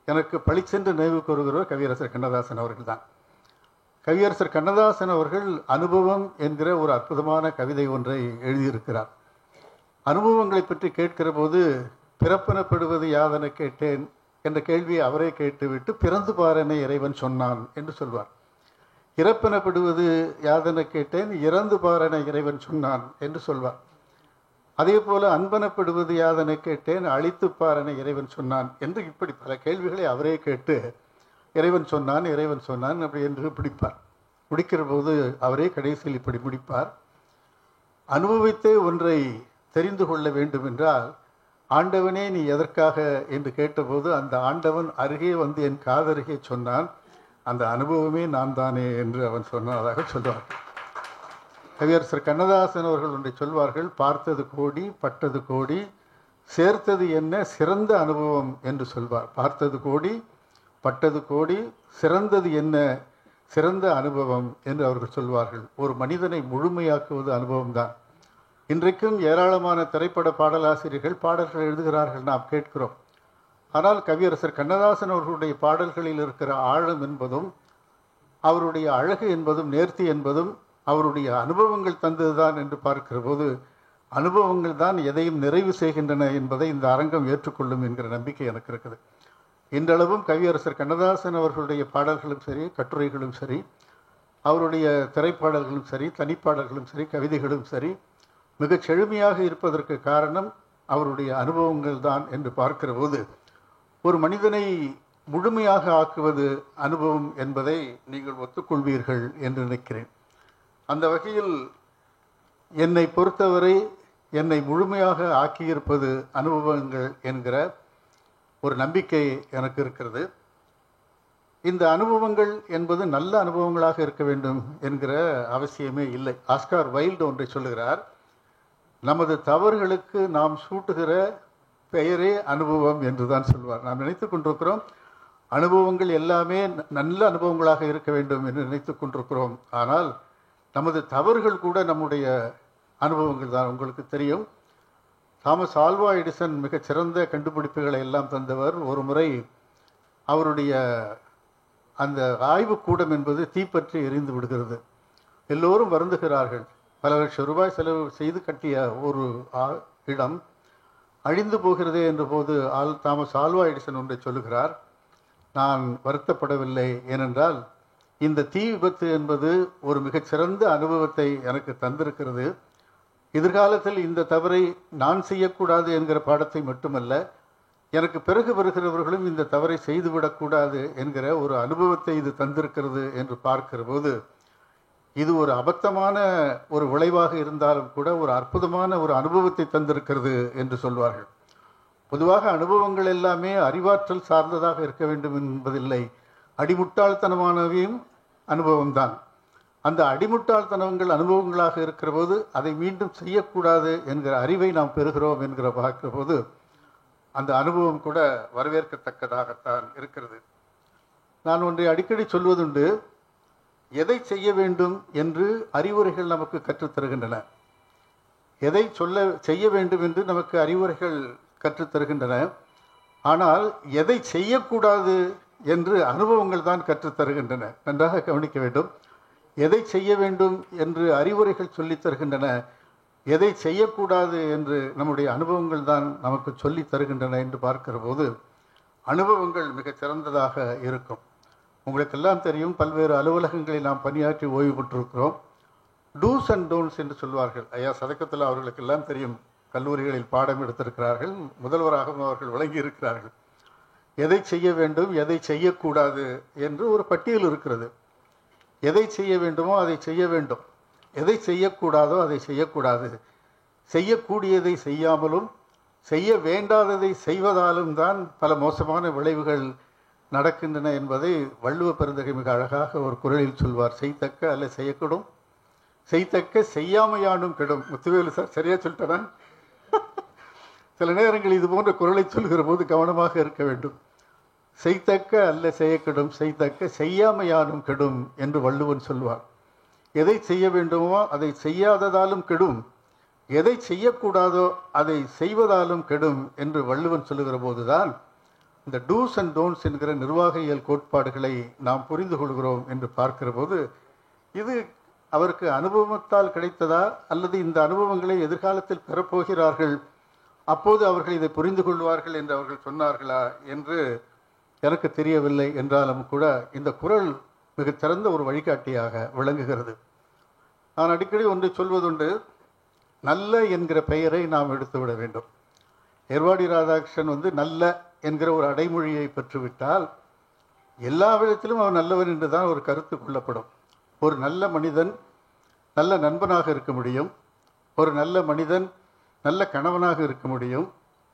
எனக்கு பளிச்சென்று நினைவுக்கு வருகிறவர் கவியரசர் கண்ணதாசன் அவர்கள் தான். கவியரசர் கண்ணதாசன் அவர்கள் அனுபவம் என்கிற ஒரு அற்புதமான கவிதை ஒன்றை எழுதியிருக்கிறார். அனுபவங்களை பற்றி கேட்கிற போது, பிறப்பெனப்படுவது யாதென கேட்டேன் என்ற கேள்வியை அவரே கேட்டுவிட்டு பிறந்து பாரென இறைவன் சொன்னான் என்று சொல்வார். இறப்பெனப்படுவது யாதென கேட்டேன், இறந்து பாரென இறைவன் சொன்னான் என்று சொல்வார். அதே போல அன்பனப்படுவது யாதென கேட்டேன், அழித்து பாரென இறைவன் சொன்னான் என்று இப்படி பல கேள்விகளை அவரே கேட்டு இறைவன் சொன்னான் இறைவன் சொன்னான் அப்படி என்று பிடிப்பார். முடிக்கிற போது அவரே கடைசியில் இப்படி முடிப்பார்: அனுபவித்தே ஒன்றை தெரிந்து கொள்ள வேண்டும் என்றால், ஆண்டவனே நீ எதற்காக என்று கேட்டபோது அந்த ஆண்டவன் அருகே வந்து என் காதருகே சொன்னான், அந்த அனுபவமே நான் தானே என்று அவன் சொன்னதாக சொல்வார். கவியரசர் கண்ணதாசன் அவர்கள் ஒன்றை சொல்வார்கள்: பார்த்தது கோடி பட்டது கோடி, சேர்த்தது என்ன சிறந்த அனுபவம் என்று சொல்வார். பார்த்தது கோடி பட்டது கோடி, சிறந்தது என்ன சிறந்த அனுபவம் என்று அவர்கள் சொல்வார்கள். ஒரு மனிதனை முழுமையாக்குவது அனுபவம் தான். இன்றைக்கும் ஏராளமான திரைப்பட பாடலாசிரியர்கள் பாடல்கள் எழுதுகிறார்கள், நாம் கேட்கிறோம். ஆனால் கவியரசர் கண்ணதாசன் அவர்களுடைய பாடல்களில் இருக்கிற ஆழம் என்பதும் அவருடைய அழகு என்பதும் நேர்த்தி என்பதும் அவருடைய அனுபவங்கள் தந்ததுதான் என்று பார்க்கிற போது, அனுபவங்கள் தான் எதையும் நிறைவு செய்கின்றன என்பதை இந்த அரங்கம் ஏற்றுக்கொள்ளும் என்கிற நம்பிக்கை எனக்கு இருக்குது. இன்றளவும் கவியரசர் கண்ணதாசன் அவர்களுடைய பாடல்களும் சரி, கட்டுரைகளும் சரி, அவருடைய திரைப்பாடல்களும் சரி, தனிப்பாடல்களும் சரி, கவிதைகளும் சரி, மிகச் செழுமையாக இருப்பதற்கு காரணம் அவருடைய அனுபவங்கள் தான் என்று பார்க்கிற போது, ஒரு மனிதனை முழுமையாக ஆக்குவது அனுபவம் என்பதை நீங்கள் ஒத்துக்கொள்வீர்கள் என்று நினைக்கிறேன். அந்த வகையில் என்னை பொறுத்தவரை என்னை முழுமையாக ஆக்கியிருப்பது அனுபவங்கள் என்கிற ஒரு நம்பிக்கை எனக்கு இருக்கிறது. இந்த அனுபவங்கள் என்பது நல்ல அனுபவங்களாக இருக்க வேண்டும் என்கிற அவசியமே இல்லை. ஆஸ்கார் வைல்டு ஒன்றை சொல்லுகிறார்: நமது தவறுகளுக்கு நாம் சூட்டுகிற பெயரே அனுபவம் என்று தான் சொல்வார். நாம் நினைத்து கொண்டிருக்கிறோம் அனுபவங்கள் எல்லாமே நல்ல அனுபவங்களாக இருக்க வேண்டும் என்று நினைத்து கொண்டிருக்கிறோம். ஆனால் நமது தவறுகள் கூட நம்முடைய அனுபவங்கள் தான். உங்களுக்கு தெரியும், தாமஸ் ஆல்வா எடிசன் மிகச் சிறந்த கண்டுபிடிப்புகளை எல்லாம் தந்தவர். ஒரு முறை அவருடைய அந்த ஆய்வுக்கூடம் என்பது தீப்பற்றி எரிந்து விடுகிறது. எல்லோரும் வருந்துகிறார்கள். பல லட்சம் ரூபாய் செலவு செய்து கட்டிய ஒரு இடம் அழிந்து போகிறதே என்ற போது தாமஸ் ஆல்வா எடிசன் ஒன்றை சொல்லுகிறார்: நான் வருத்தப்படவில்லை, ஏனென்றால் இந்த தீ விபத்து என்பது ஒரு மிகச்சிறந்த அனுபவத்தை எனக்கு தந்திருக்கிறது. எதிர்காலத்தில் இந்த தவறை நான் செய்யக்கூடாது என்கிற பாடத்தை மட்டுமல்ல, எனக்கு பிறகு வருகிறவர்களும் இந்த தவறை செய்துவிடக்கூடாது என்கிற ஒரு அனுபவத்தை இது தந்திருக்கிறது என்று பார்க்கிற போது, இது ஒரு அபத்தமான ஒரு விளைவாக இருந்தாலும் கூட ஒரு அற்புதமான ஒரு அனுபவத்தை தந்திருக்கிறது என்று சொல்வார்கள். பொதுவாக அனுபவங்கள் எல்லாமே அறிவாற்றல் சார்ந்ததாக இருக்க வேண்டும் என்பதில்லை. அடிமுட்டாள்தனமானவையும் அனுபவம்தான். அந்த அடிமுட்டாள்தனங்கள் அனுபவங்களாக இருக்கிற போது அதை மீண்டும் செய்யக்கூடாது என்கிற அறிவை நாம் பெறுகிறோம் என்கிற பார்க்கிற போது அந்த அனுபவம் கூட வரவேற்கத்தக்கதாகத்தான் இருக்கிறது. நான் ஒன்றை அடிக்கடி சொல்வதுண்டு, எதை செய்ய வேண்டும் என்று அறிவுரைகள் நமக்கு கற்றுத்தருகின்றன, எதை செய்ய வேண்டும் என்று நமக்கு அறிவுரைகள் கற்றுத்தருகின்றன. ஆனால் எதை செய்யக்கூடாது என்று அனுபவங்கள் தான் கற்றுத்தருகின்றன. நன்றாக கவனிக்க வேண்டும். எதை செய்ய வேண்டும் என்று அறிவுரைகள் சொல்லித் தருகின்றன, எதை செய்யக்கூடாது என்று நம்முடைய அனுபவங்கள் தான் நமக்கு சொல்லித் தருகின்றன என்று பார்க்கிற போது அனுபவங்கள் மிகச் சிறந்ததாக இருக்கும். உங்களுக்கெல்லாம் தெரியும், பல்வேறு அலுவலகங்களில் நாம் பணியாற்றி ஓய்வு பெற்றிருக்கிறோம். டூஸ் அண்ட் டோன்ட்ஸ் என்று சொல்வார்கள். ஐயா சதக்கத்தில் அவர்களுக்கெல்லாம் தெரியும், கல்லூரிகளில் பாடம் எடுத்திருக்கிறார்கள், முதல்வராகவும் அவர்கள் விளங்கி இருக்கிறார்கள். எதை செய்ய வேண்டும், எதை செய்யக்கூடாது என்று ஒரு பட்டியல் இருக்கிறது. எதை செய்ய வேண்டுமோ அதை செய்ய வேண்டும், எதை செய்யக்கூடாதோ அதை செய்யக்கூடாது. செய்யக்கூடியதை செய்யாமலும் செய்ய வேண்டாததை செய்வதாலும் தான் பல மோசமான விளைவுகள் நடக்கின்றன என்பதை வள்ளுவ பெருந்தகை மிக அழகாக ஒரு குறளில் சொல்வார். செய்தக்க அல்ல செய்யக்கூடும், செய்தக்க செய்யாமையானும் கெடும். முத்துவேலு சார் சரியா சொல்லிட்டனா? சில நேரங்கள் இது போன்ற குறளை சொல்கிற போது கவனமாக இருக்க வேண்டும். செய்தக்க அல்ல செய்யக்கெடும், செய்தக்க செய்யாமையானும் கெடும் என்று வள்ளுவன் சொல்வார். எதை செய்ய வேண்டுமோ அதை செய்யாததாலும் கெடும், எதை செய்யக்கூடாதோ அதை செய்வதாலும் கெடும் என்று வள்ளுவன் சொல்லுகிற போதுதான் இந்த டூஸ் அண்ட் டோன்ட்ஸ் என்கிற நிர்வாகியல் கோட்பாடுகளை நாம் புரிந்து கொள்கிறோம் என்று பார்க்கிற போது, இது அவருக்கு அனுபவத்தால் கிடைத்ததா அல்லது இந்த அனுபவங்களை எதிர்காலத்தில் பெறப்போகிறார்கள், அப்போது அவர்கள் இதை புரிந்து கொள்வார்கள் என்று அவர்கள் சொன்னார்களா என்று எனக்கு தெரியவில்லை. என்றாலும் கூட இந்த குறள் மிகச் சிறந்த ஒரு வழிகாட்டியாக விளங்குகிறது. நான் அடிக்கடி ஒன்றை சொல்வதுண்டு, நல்ல என்கிற பெயரை நாம் எடுத்துவிட வேண்டும். எர்வாடி ராதாகிருஷ்ணன் நல்ல என்கிற ஒரு அடைமொழியை பெற்றுவிட்டால் எல்லா விதத்திலும் அவன் நல்லவன் என்று தான் ஒரு கருத்து கொள்ளப்படும். ஒரு நல்ல மனிதன் நல்ல நண்பனாக இருக்க முடியும், ஒரு நல்ல மனிதன் நல்ல கணவனாக இருக்க முடியும்,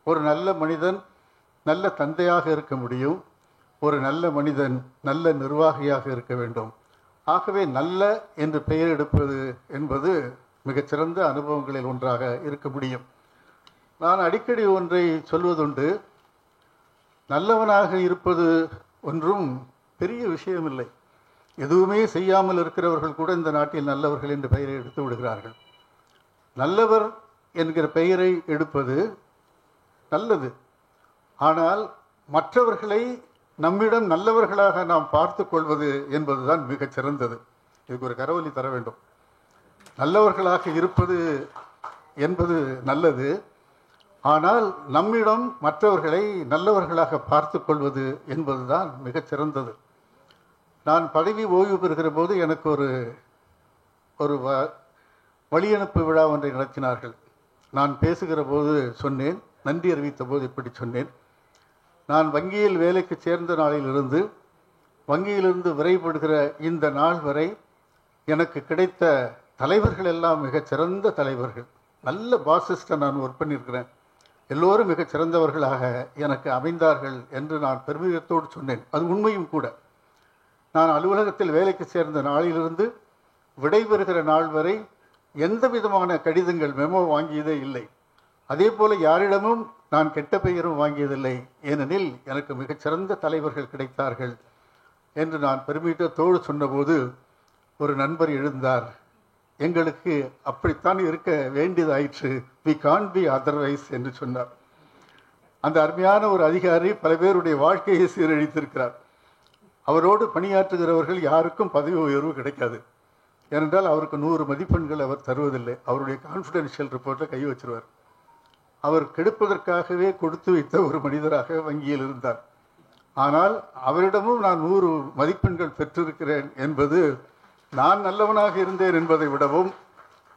ஒரு நல்ல மனிதன் நல்ல தந்தையாக இருக்க முடியும், ஒரு நல்ல மனிதன் நல்ல நிர்வாகியாக இருக்க வேண்டும். ஆகவே நல்ல என்று பெயர் எடுப்பது என்பது மிகச்சிறந்த அனுபவங்களில் ஒன்றாக இருக்க முடியும். நான் அடிக்கடி ஒன்றை சொல்வதுண்டு, நல்லவனாக இருப்பது ஒன்றும் பெரிய விஷயமில்லை. எதுவுமே செய்யாமல் இருக்கிறவர்கள் கூட இந்த நாட்டில் நல்லவர்கள் என்று பெயரை எடுத்து விடுகிறார்கள். நல்லவர் என்கிற பெயரை எடுப்பது நல்லது. ஆனால் மற்றவர்களை நம்மிடம் நல்லவர்களாக நாம் பார்த்து கொள்வது என்பதுதான் மிகச் சிறந்தது. இதுக்கு ஒரு கரவொலி தர வேண்டும். நல்லவர்களாக இருப்பது என்பது நல்லது, ஆனால் நம்மிடம் மற்றவர்களை நல்லவர்களாக பார்த்து கொள்வது என்பதுதான் மிகச் சிறந்தது. நான் பதவி ஓய்வு பெறுகிற போது எனக்கு ஒரு வழியனுப்பு விழா ஒன்றை நடத்தினார்கள். நான் பேசுகிற போது சொன்னேன், நன்றி அறிவித்த போது இப்படி சொன்னேன், நான் வங்கியில் வேலைக்கு சேர்ந்த நாளிலிருந்து வங்கியிலிருந்து விரைப்படுகிற இந்த நாள் வரை எனக்கு கிடைத்த தலைவர்கள் எல்லாம் மிகச் சிறந்த தலைவர்கள். நல்ல பாசிஸ்ட்டை நான் ஒர்க் பண்ணியிருக்கிறேன், எல்லோரும் மிகச் சிறந்தவர்களாக எனக்கு அமைந்தார்கள் என்று நான் பெருமிதத்தோடு சொன்னேன். அது உண்மையும் கூட. நான் அலுவலகத்தில் வேலைக்கு சேர்ந்த நாளிலிருந்து விடைபெறுகிற நாள் வரை எந்த விதமான கடிதங்கள் மெமோ வாங்கியதே இல்லை. அதே போல யாரிடமும் நான் கெட்ட பெயரும் வாங்கியதில்லை. ஏனெனில் எனக்கு மிகச்சிறந்த தலைவர்கள் கிடைத்தார்கள் என்று நான் பெருமிதத்தோடு சொன்னபோது ஒரு நண்பர் எழுந்தார், எங்களுக்கு அப்படித்தான் இருக்க வேண்டியதாயிற்று, வி கான்ட் பி அதர்வைஸ் என்று சொன்னார். அந்த அருமையான ஒரு அதிகாரி பல பேருடைய வாழ்க்கையை சீரழித்திருக்கிறார். அவரோடு பணியாற்றுகிறவர்கள் யாருக்கும் பதவி உயர்வு கிடைக்காது. ஏனென்றால் அவருக்கு 100 மதிப்பெண்கள் அவர் தருவதில்லை. அவருடைய கான்ஃபிடென்ஷியல் ரிப்போர்ட்டில் கை வச்சிருவார். அவர் கெடுப்பதற்காகவே கொடுத்து வைத்த ஒரு மனிதராக வங்கியில் இருந்தார். ஆனால் அவரிடமும் நான் 100 மதிப்பெண்கள் பெற்றிருக்கிறேன் என்பது நான் நல்லவனாக இருந்தேன் என்பதை விடவும்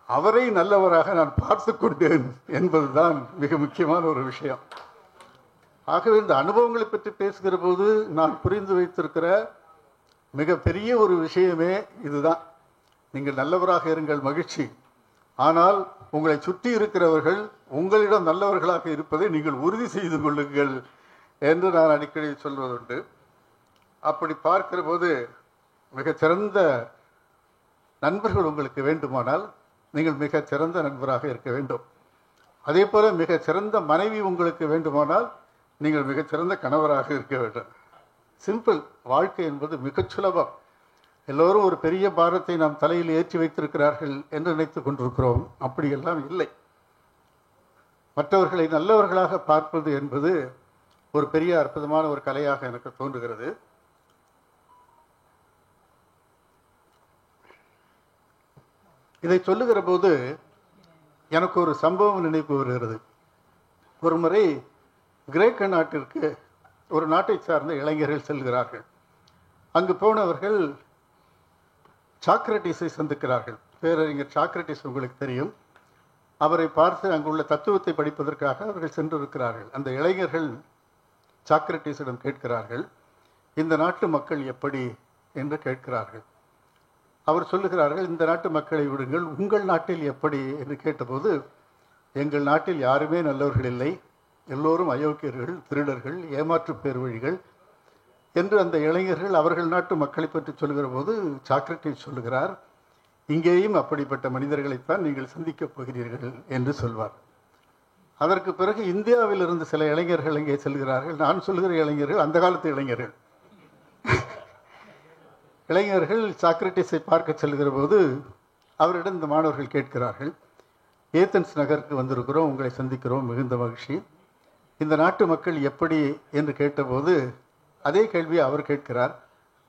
அவரை நல்லவராக நான் பார்த்து கொண்டேன் என்பதுதான் மிக முக்கியமான ஒரு விஷயம். ஆகவே இந்த அனுபவங்களை பற்றி பேசுகிற போது நான் புரிந்து வைத்திருக்கிற மிகப்பெரிய ஒரு விஷயமே இதுதான். நீங்கள் நல்லவராக இருங்கள், மகிழ்ச்சி. ஆனால் உங்களை சுற்றி இருக்கிறவர்கள் உங்களிடம் நல்லவர்களாக இருப்பதை நீங்கள் உறுதி செய்து கொள்ளுங்கள் என்று நான் அடிக்கடி சொல்வதுண்டு. அப்படி பார்க்கிற போது மிகச்சிறந்த நண்பர்கள் உங்களுக்கு வேண்டுமானால் நீங்கள் மிகச்சிறந்த நண்பராக இருக்க வேண்டும். அதே போல மிகச்சிறந்த மனைவி உங்களுக்கு வேண்டுமானால் நீங்கள் மிகச்சிறந்த கணவராக இருக்க வேண்டும். சிம்பிள். வாழ்க்கை என்பது மிகச் சுலபம். எல்லோரும் ஒரு பெரிய பாரத்தை நாம் தலையில் ஏற்றி வைத்திருக்கிறார்கள் என்று நினைத்துக் கொண்டிருக்கிறோம். அப்படியெல்லாம் இல்லை. மற்றவர்களை நல்லவர்களாக பார்ப்பது என்பது ஒரு பெரிய அற்புதமான ஒரு கலையாக எனக்கு தோன்றுகிறது. இதை சொல்லுகிற போது எனக்கு ஒரு சம்பவம் நினைப்பு வருகிறது. ஒரு முறை கிரேக்க நாட்டிற்கு ஒரு நாட்டை சார்ந்த இளைஞர்கள் செல்கிறார்கள். அங்கு போனவர்கள் சாக்ரட்டிஸை சந்திக்கிறார்கள். பேரறிஞர் சாக்ரட்டிஸ் உங்களுக்கு தெரியும். அவரை பார்த்து அங்குள்ள தத்துவத்தை படிப்பதற்காக அவர்கள் சென்றிருக்கிறார்கள். அந்த இளைஞர்கள் சாக்ரட்டிஸிடம் கேட்கிறார்கள், இந்த நாட்டு மக்கள் எப்படி என்று கேட்கிறார்கள். அவர் சொல்லுகிறார்கள், இந்த நாட்டு மக்களை விடுங்கள், உங்கள் நாட்டில் எப்படி என்று கேட்டபோது, எங்கள் நாட்டில் யாருமே நல்லவர்கள் இல்லை, எல்லோரும் அயோக்கியர்கள், திருடர்கள், ஏமாற்று பேர்வழிகள் என்று அந்த இளைஞர்கள் அவர்கள் நாட்டு மக்களை பற்றி சொல்லுகிற போது சாக்ரட்டிஸ் சொல்லுகிறார், இங்கேயும் அப்படிப்பட்ட மனிதர்களைத்தான் நீங்கள் சந்திக்கப் போகிறீர்கள் என்று சொல்வார். அதற்கு பிறகு இந்தியாவிலிருந்து சில இளைஞர்கள் இங்கே செல்கிறார்கள். நான் சொல்லுகிற இளைஞர்கள் அந்த காலத்து இளைஞர்கள். இளைஞர்கள் சாக்ரட்டிஸை பார்க்க செல்கிற போது அவரிடம் இந்த மாணவர்கள் கேட்கிறார்கள், ஏதென்ஸ் நகருக்கு வந்திருக்கிறோம், உங்களை சந்திக்கிறோம், மிகுந்த மகிழ்ச்சி. இந்த நாட்டு மக்கள் எப்படி என்று கேட்டபோது அதே கேள்வியை அவர் கேட்கிறார்,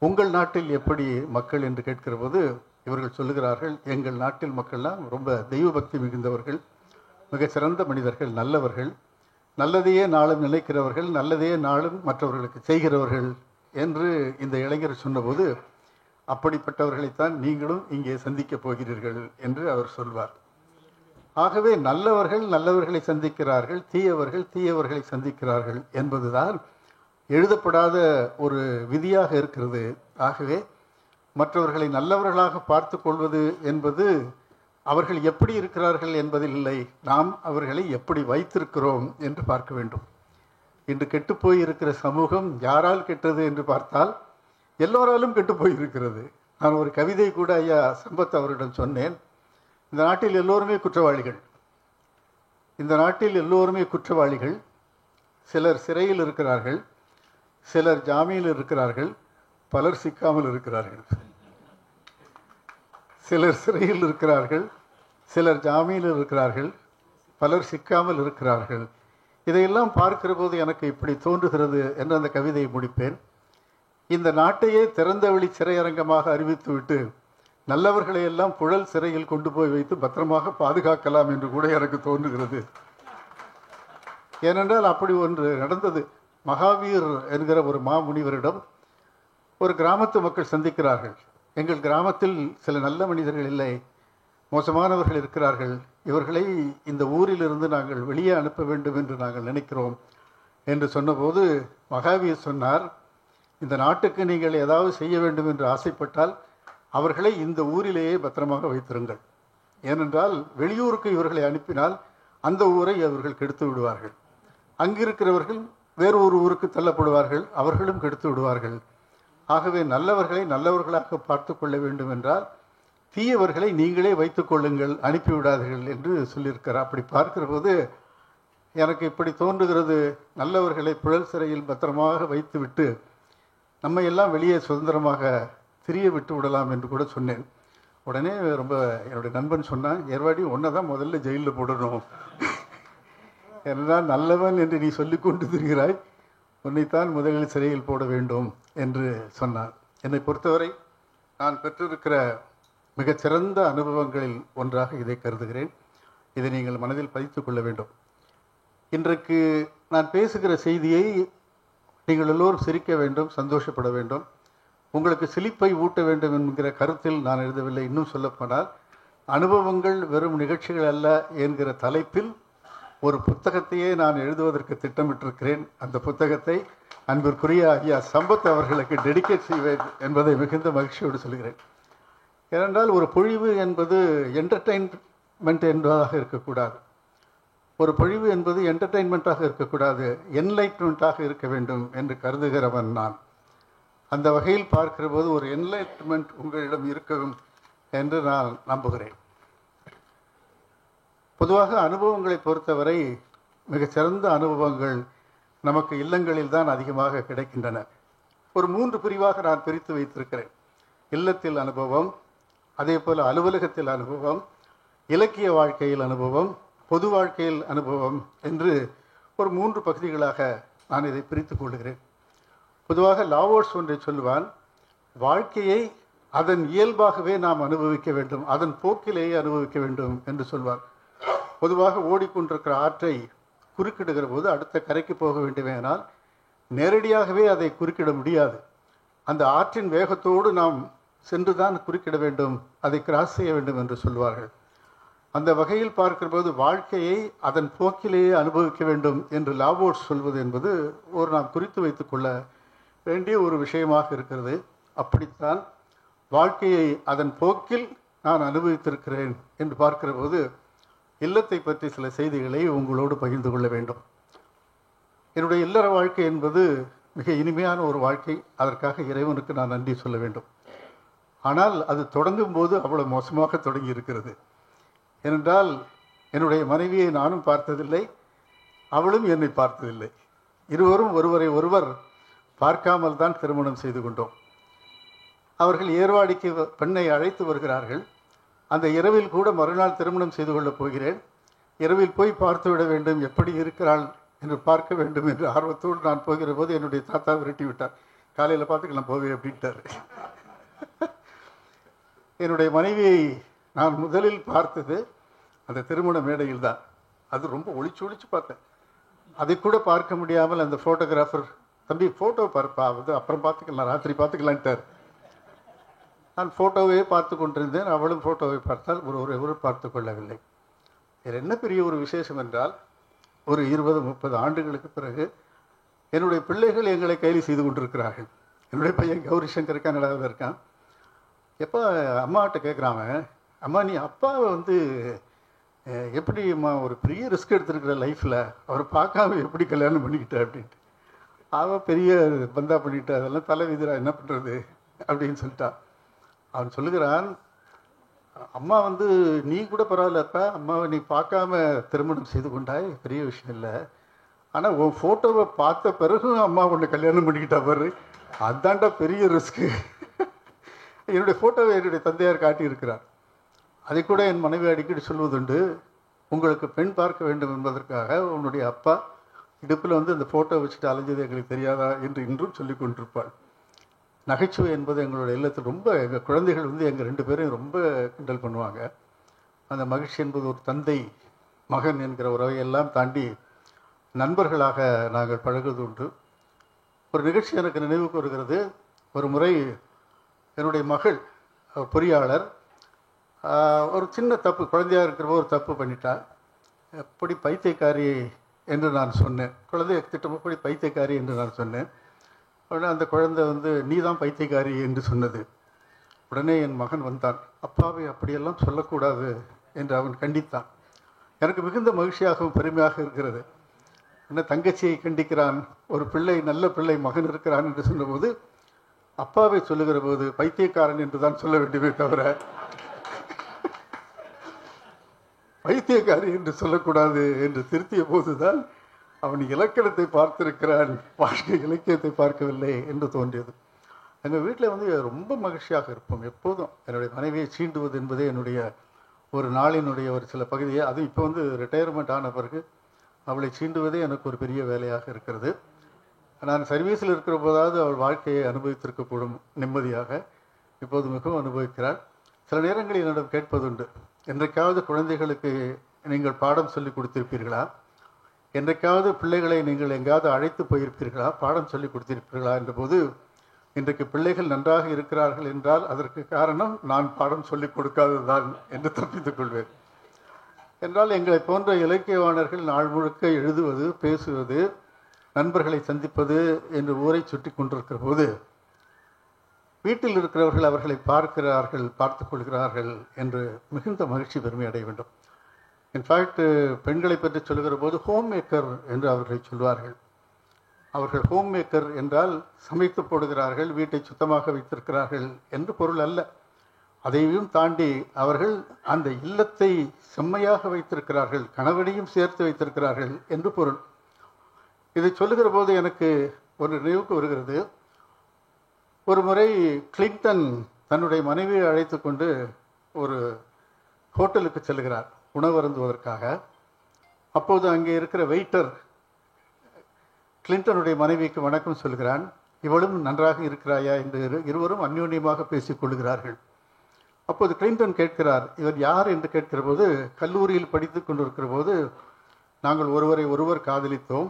உங்கள் நாட்டில் எப்படி மக்கள் என்று கேட்கிற போது இவர்கள் சொல்லுகிறார்கள், எங்கள் நாட்டில் மக்கள்லாம் ரொம்ப தெய்வ பக்தி மிகுந்தவர்கள், மிகச்சிறந்த மனிதர்கள், நல்லவர்கள், நல்லதையே நாளும் நினைக்கிறவர்கள், நல்லதையே நாளும் மற்றவர்களுக்கு செய்கிறவர்கள் என்று இந்த இளைஞர் சொன்னபோது, அப்படிப்பட்டவர்களைத்தான் நீங்களும் இங்கே சந்திக்கப் போகிறீர்கள் என்று அவர் சொல்வார். ஆகவே நல்லவர்கள் நல்லவர்களை சந்திக்கிறார்கள், தீயவர்கள் தீயவர்களை சந்திக்கிறார்கள் என்பதுதான் எழுதப்படாத ஒரு விதியாக இருக்கிறது. ஆகவே மற்றவர்களை நல்லவர்களாக பார்த்து கொள்வது என்பது அவர்கள் எப்படி இருக்கிறார்கள் என்பதில் இல்லை, நாம் அவர்களை எப்படி வைத்திருக்கிறோம் என்று பார்க்க வேண்டும். இன்று கெட்டுப்போய் இருக்கிற சமூகம் யாரால் கெட்டது என்று பார்த்தால் எல்லோராலும் கெட்டுப்போய் இருக்கிறது. நான் ஒரு கவிதை கூட ஐயா சம்பத் அவரிடம் சொன்னேன், இந்த நாட்டில் எல்லோருமே குற்றவாளிகள், இந்த நாட்டில் எல்லோருமே குற்றவாளிகள். சிலர் சிறையில் இருக்கிறார்கள், சிலர் ஜாமீனில் இருக்கிறார்கள், பலர் சிக்காமல் இருக்கிறார்கள். சிலர் சிறையில் இருக்கிறார்கள், சிலர் ஜாமீனில் இருக்கிறார்கள், பலர் சிக்காமல் இருக்கிறார்கள். இதையெல்லாம் பார்க்கிற போது எனக்கு இப்படி தோன்றுகிறது என்று அந்த கவிதையை முடிப்பேன். இந்த நாட்டையே திறந்த வெளி சிறையரங்கமாக அறிவித்துவிட்டு நல்லவர்களை எல்லாம் புழல் சிறையில் கொண்டு போய் வைத்து பத்திரமாக பாதுகாக்கலாம் என்று கூட எனக்கு தோன்றுகிறது. ஏனென்றால் அப்படி ஒன்று நடந்தது. மகாவீர் என்கிற ஒரு மாமுனிவரிடம் ஒரு கிராமத்து மக்கள் சந்திக்கிறார்கள். எங்கள் கிராமத்தில் சில நல்ல மனிதர்கள் இல்லை, மோசமானவர்கள் இருக்கிறார்கள், இவர்களை இந்த ஊரிலிருந்து நாங்கள் வெளியே அனுப்ப வேண்டும் என்று நாங்கள் நினைக்கிறோம் என்று சொன்னபோது மகாவீர் சொன்னார், இந்த நாட்டுக்கு நீங்கள் ஏதாவது செய்ய வேண்டும் என்று ஆசைப்பட்டால் அவர்களை இந்த ஊரிலேயே பத்திரமாக வைத்திருங்கள். ஏனென்றால் வெளியூருக்கு இவர்களை அனுப்பினால் அந்த ஊரை அவர்கள் கெடுத்து விடுவார்கள், அங்கிருக்கிறவர்கள் வேறு ஒரு ஊருக்கு தள்ளப்படுவார்கள், அவர்களும் கெடுத்து விடுவார்கள். ஆகவே நல்லவர்களை நல்லவர்களாக பார்த்து கொள்ள வேண்டும் என்றால் தீயவர்களை நீங்களே வைத்துக் கொள்ளுங்கள், அனுப்பிவிடாதீர்கள் என்று சொல்லியிருக்கிறார். அப்படி பார்க்கிற போது எனக்கு இப்படி தோன்றுகிறது, நல்லவர்களை புழல் சிறையில் பத்திரமாக வைத்துவிட்டு நம்ம எல்லாம் வெளியே சுதந்திரமாக திரிய விட்டு விடலாம் என்று கூட சொன்னேன். உடனே ரொம்ப என்னுடைய நண்பன் சொன்னான், ஏர்வாடி ஒன்றை தான் முதல்ல ஜெயிலில் போடணும், ஏனென்றால் நல்லவன் என்று நீ சொல்லிக்கொண்டு திரிகிறாய், உன்னைத்தான் முதலில் சிறையில் போட வேண்டும் என்று சொன்னார். என்னை பொறுத்தவரை நான் பெற்றிருக்கிற மிகச்சிறந்த அனுபவங்களில் ஒன்றாக இதை கருதுகிறேன். இதை நீங்கள் மனதில் பதித்துக் கொள்ள வேண்டும். இன்றைக்கு நான் பேசுகிற செய்தியை நீங்கள் எல்லோரும் சிரிக்க வேண்டும், சந்தோஷப்பட வேண்டும், உங்களுக்கு சிலிப்பை ஊட்ட வேண்டும் என்கிற கருத்தில் நான் எழுதவில்லை. இன்னும் சொல்லப்போனால் அனுபவங்கள் வெறும் நிகழ்ச்சிகள் அல்ல என்கிற தலைப்பில் ஒரு புத்தகத்தையே நான் எழுதுவதற்கு திட்டமிட்டிருக்கிறேன். அந்த புத்தகத்தை அன்பிற்குரிய ஐயா சம்பத் அவர்களுக்கு டெடிகேட் செய்வேன் என்பதை மிகுந்த மகிழ்ச்சியோடு சொல்கிறேன். ஏனென்றால் ஒரு பொழிவு என்பது என்டர்டெயின்மெண்ட் என்பதாக இருக்கக்கூடாது. ஒரு பொழிவு என்பது என்டர்டெயின்மெண்ட்டாக இருக்கக்கூடாது, என்லைட்மெண்ட்டாக இருக்க வேண்டும் என்று கருதுகிறவன் நான். அந்த வகையில் பார்க்கிற போது ஒரு என்லைட்மெண்ட் உங்களிடம் இருக்கும் என்று நான் நம்புகிறேன். பொதுவாக அனுபவங்களை பொறுத்தவரை மிகச்சிறந்த அனுபவங்கள் நமக்கு இல்லங்களில் தான் அதிகமாக கிடைக்கின்றன. ஒரு 3 பிரிவாக நான் பிரித்து வைத்திருக்கிறேன். இல்லத்தில் அனுபவம், அதே போல் அலுவலகத்தில் அனுபவம், இலக்கிய வாழ்க்கையில் அனுபவம், பொது வாழ்க்கையில் அனுபவம் என்று ஒரு 3 பகுதிகளாக நான் இதை பிரித்து கொள்கிறேன். பொதுவாக லாவோட்ஸ் ஒன்றை சொல்லுவான், வாழ்க்கையை அதன் இயல்பாகவே நாம் அனுபவிக்க வேண்டும், அதன் போக்கிலேயே அனுபவிக்க வேண்டும் என்று சொல்வார். பொதுவாக ஓடிக்கொண்டிருக்கிற ஆற்றை குறுக்கிடுகிற போது அடுத்த கரைக்கு போக வேண்டுமேனால் நேரடியாகவே அதை குறுக்கிட முடியாது. அந்த ஆற்றின் வேகத்தோடு நாம் சென்றுதான் குறுக்கிட வேண்டும், அதை கிராஸ் செய்ய வேண்டும் என்று சொல்வார்கள். அந்த வகையில் பார்க்கிற போது வாழ்க்கையை அதன் போக்கிலேயே அனுபவிக்க வேண்டும் என்று லாவோட்ஸ் சொல்வது என்பது ஒரு நாம் குறித்து வைத்துக் கொள்ள வேண்டிய ஒரு விஷயமாக இருக்கிறது. அப்படித்தான் வாழ்க்கையை அதன் போக்கில் நான் அனுபவித்திருக்கிறேன் என்று பார்க்கிற போது இல்லத்தை பற்றி சில செய்திகளை உங்களோடு பகிர்ந்து கொள்ள வேண்டும். என்னுடைய இல்லற வாழ்க்கை என்பது மிக இனிமையான ஒரு வாழ்க்கை. அதற்காக இறைவனுக்கு நான் நன்றி சொல்ல வேண்டும். ஆனால் அது தொடங்கும் போது அவ்வளவு மோசமாக தொடங்கி இருக்கிறது. ஏனென்றால் என்னுடைய மனைவியை நானும் பார்த்ததில்லை, அவளும் என்னை பார்த்ததில்லை. இருவரும் ஒருவரை ஒருவர் பார்க்காமல் தான் திருமணம் செய்து கொண்டோம். அவர்கள் ஏர்வாடிக்கு பெண்ணை அழைத்து வருகிறார்கள். அந்த இரவில் கூட மறுநாள் திருமணம் செய்து கொள்ளப் போகிறேன், இரவில் போய் பார்த்து விட வேண்டும், எப்படி இருக்கிறாள் என்று பார்க்க வேண்டும் என்று ஆர்வத்தோடு நான் போகிற போது என்னுடைய தாத்தா விரட்டி விட்டார். காலையில் பார்த்துக்கலாம் போவேன் அப்படின்ட்டார். என்னுடைய மனைவியை நான் முதலில் பார்த்தது அந்த திருமண மேடையில் தான். அது ரொம்ப ஒளிச்சு ஒளிச்சு பார்த்தேன். அதை கூட பார்க்க முடியாமல் அந்த ஃபோட்டோகிராஃபர், தம்பி ஃபோட்டோ பார்ப்பா, அது அப்புறம் பார்த்துக்கலாம், ராத்திரி பார்த்துக்கலான்ட்டார். நான் ஃபோட்டோவே பார்த்து கொண்டிருந்தேன், அவளும் ஃபோட்டோவை பார்த்தால் ஒருவர் பார்த்து கொள்ளவில்லை. இது என்ன பெரிய ஒரு விசேஷம் என்றால், ஒரு 20-30 ஆண்டுகளுக்கு பிறகு என்னுடைய பிள்ளைகள் எங்களை கைது செய்து கொண்டிருக்கிறார்கள். என்னுடைய பையன் கௌரி சங்கர் கனடாவில் இருக்கான். எப்போ அம்மாட்ட கேட்குறாங்க, அம்மா நீ அப்பாவை எப்படிம்மா ஒரு பெரிய ரிஸ்க் எடுத்துருக்கிற லைஃப்பில், அவர் பார்க்காம எப்படி கல்யாணம் பண்ணிக்கிட்ட அப்படின்ட்டு. அவன் பெரிய பந்தா பண்ணிட்டு அதெல்லாம் தலை விதிரா, என்ன பண்ணுறது அப்படின்னு சொல்லிட்டான். அவன் சொல்லுகிறான், அம்மா நீ கூட பரவாயில்லப்பா, அம்மாவை நீ பார்க்காம திருமணம் செய்து கொண்டாய், பெரிய விஷயம் இல்லை. ஆனால் உன் ஃபோட்டோவை பார்த்த பிறகும் அம்மா உன்னை கல்யாணம் பண்ணிக்கிட்டா பாரு, அதான்டா பெரிய ரிஸ்க்கு. என்னுடைய ஃபோட்டோவை என்னுடைய தந்தையார் காட்டியிருக்கிறார். அதை கூட என் மனைவி அடிக்கடி சொல்வதுண்டு, உங்களுக்கு பெண் பார்க்க வேண்டும் என்பதற்காக உன்னுடைய அப்பா இடுப்பில் அந்த ஃபோட்டோ வச்சுட்டு அலைஞ்சது எங்களுக்கு தெரியாதா என்று இன்றும் சொல்லி கொண்டிருப்பாள். நகைச்சுவை என்பது எங்களுடைய இல்லத்தில் ரொம்ப, எங்கள் குழந்தைகள் எங்கள் 2 பேரையும் ரொம்ப கிண்டல் பண்ணுவாங்க. அந்த மகிழ்ச்சி என்பது ஒரு தந்தை மகன் என்கிற உறவையெல்லாம் தாண்டி நண்பர்களாக நாங்கள் பழகுவது உண்டு. ஒரு நிகழ்ச்சி எனக்கு நினைவுக்கு வருகிறது. ஒரு முறை என்னுடைய மகள் பொறியாளர் ஒரு சின்ன தப்பு, குழந்தையாக இருக்கிறப்போ ஒரு தப்பு பண்ணிட்டா. எப்படி பைத்தியக்காரி என்று நான் சொன்னேன். குழந்தைய திட்டப்படி பைத்தியக்காரி என்று நான் சொன்னேன். உடனே அந்த குழந்தை நீ தான் பைத்தியக்காரி என்று சொன்னது. உடனே என் மகன் வந்தான். அப்பாவை அப்படியெல்லாம் சொல்லக்கூடாது என்று அவன் கண்டித்தான். எனக்கு மிகுந்த மகிழ்ச்சியாகவும் பெருமையாக இருக்கிறது. என்ன தங்கச்சியை கண்டிக்கிறான், ஒரு பிள்ளை, நல்ல பிள்ளை மகன் இருக்கிறான் என்று சொன்னபோது அப்பாவை சொல்லுகிற போது பைத்தியக்காரன் என்று தான் சொல்ல வேண்டுமே தவிர பைத்தியக்காரி என்று சொல்லக்கூடாது என்று திருத்திய போதுதான் அவன் இலக்கணத்தை பார்த்திருக்கிறான், வாழ்க்கை இலக்கியத்தை பார்க்கவில்லை என்று தோன்றியது. எங்கள் வீட்டில் ரொம்ப மகிழ்ச்சியாக இருப்போம் எப்போதும். என்னுடைய மனைவியை சீண்டுவது என்பதே என்னுடைய ஒரு நாளினுடைய ஒரு சில பகுதியை, அது இப்போ ரிட்டையர்மெண்ட் ஆன பிறகு அவளை சீண்டுவதே எனக்கு ஒரு பெரிய வேலையாக இருக்கிறது. நான் சர்வீஸில் இருக்கிற போதாவது அவள் வாழ்க்கையை அனுபவித்திருக்கக்கூடும் நிம்மதியாக. இப்போது மிகவும் அனுபவிக்கிறாள். சில நேரங்களில் என்னிடம் கேட்பதுண்டு, என்றைக்காவது குழந்தைகளுக்கு நீங்கள் பாடம் சொல்லி கொடுத்திருப்பீர்களா, என்றைக்காவது பிள்ளைகளை நீங்கள் எங்காவது அழைத்து போயிருப்பீர்களா, பாடம் சொல்லி கொடுத்திருப்பீர்களா என்ற போது, இன்றைக்கு பிள்ளைகள் நன்றாக இருக்கிறார்கள் என்றால் அதற்கு காரணம் நான் பாடம் சொல்லிக் கொடுக்காததுதான் என்று தப்பித்துக் கொள்வேன். என்றால் எங்களை போன்ற இலக்கியவாணர்கள் நாள் முழுக்க எழுதுவது, பேசுவது, நண்பர்களை சந்திப்பது என்று ஊரை சுற்றி கொண்டிருக்கிற போது வீட்டில் இருக்கிறவர்கள் அவர்களை பார்க்கிறார்கள், பார்த்து கொள்கிறார்கள் என்று மிகுந்த மகிழ்ச்சி பெருமை அடைய வேண்டும். இன்ஃபேக்ட் பெண்களை பற்றி சொல்லுகிற போது ஹோம் மேக்கர் என்று அவர்கள் சொல்வார்கள். அவர்கள் ஹோம் மேக்கர் என்றால் சமைத்து போடுகிறார்கள், வீட்டை சுத்தமாக வைத்திருக்கிறார்கள் என்று பொருள் அல்ல. அதையும் தாண்டி அவர்கள் அந்த இல்லத்தை செம்மையாக வைத்திருக்கிறார்கள், கணவனையும் சேர்த்து வைத்திருக்கிறார்கள் என்று பொருள். இதை சொல்லுகிற போது எனக்கு ஒரு நினைவுக்கு வருகிறது. ஒரு முறை கிளின்டன் தன்னுடைய மனைவியை அழைத்து கொண்டு ஒரு ஹோட்டலுக்கு செல்கிறார் உணவு அருந்துவதற்காக. அப்போது அங்கே இருக்கிற வெயிட்டர் கிளின்டனுடைய மனைவிக்கு வணக்கம் சொல்கிறான். இவளும் நன்றாக இருக்கிறாயா என்று இருவரும் அந்யோன்யமாக பேசிக் கொள்கிறார்கள். அப்போது கிளின்டன் கேட்கிறார், இவர் யார் என்று கேட்கிற போது, கல்லூரியில் படித்து கொண்டிருக்கிற போது நாங்கள் ஒருவரை ஒருவர் காதலித்தோம்,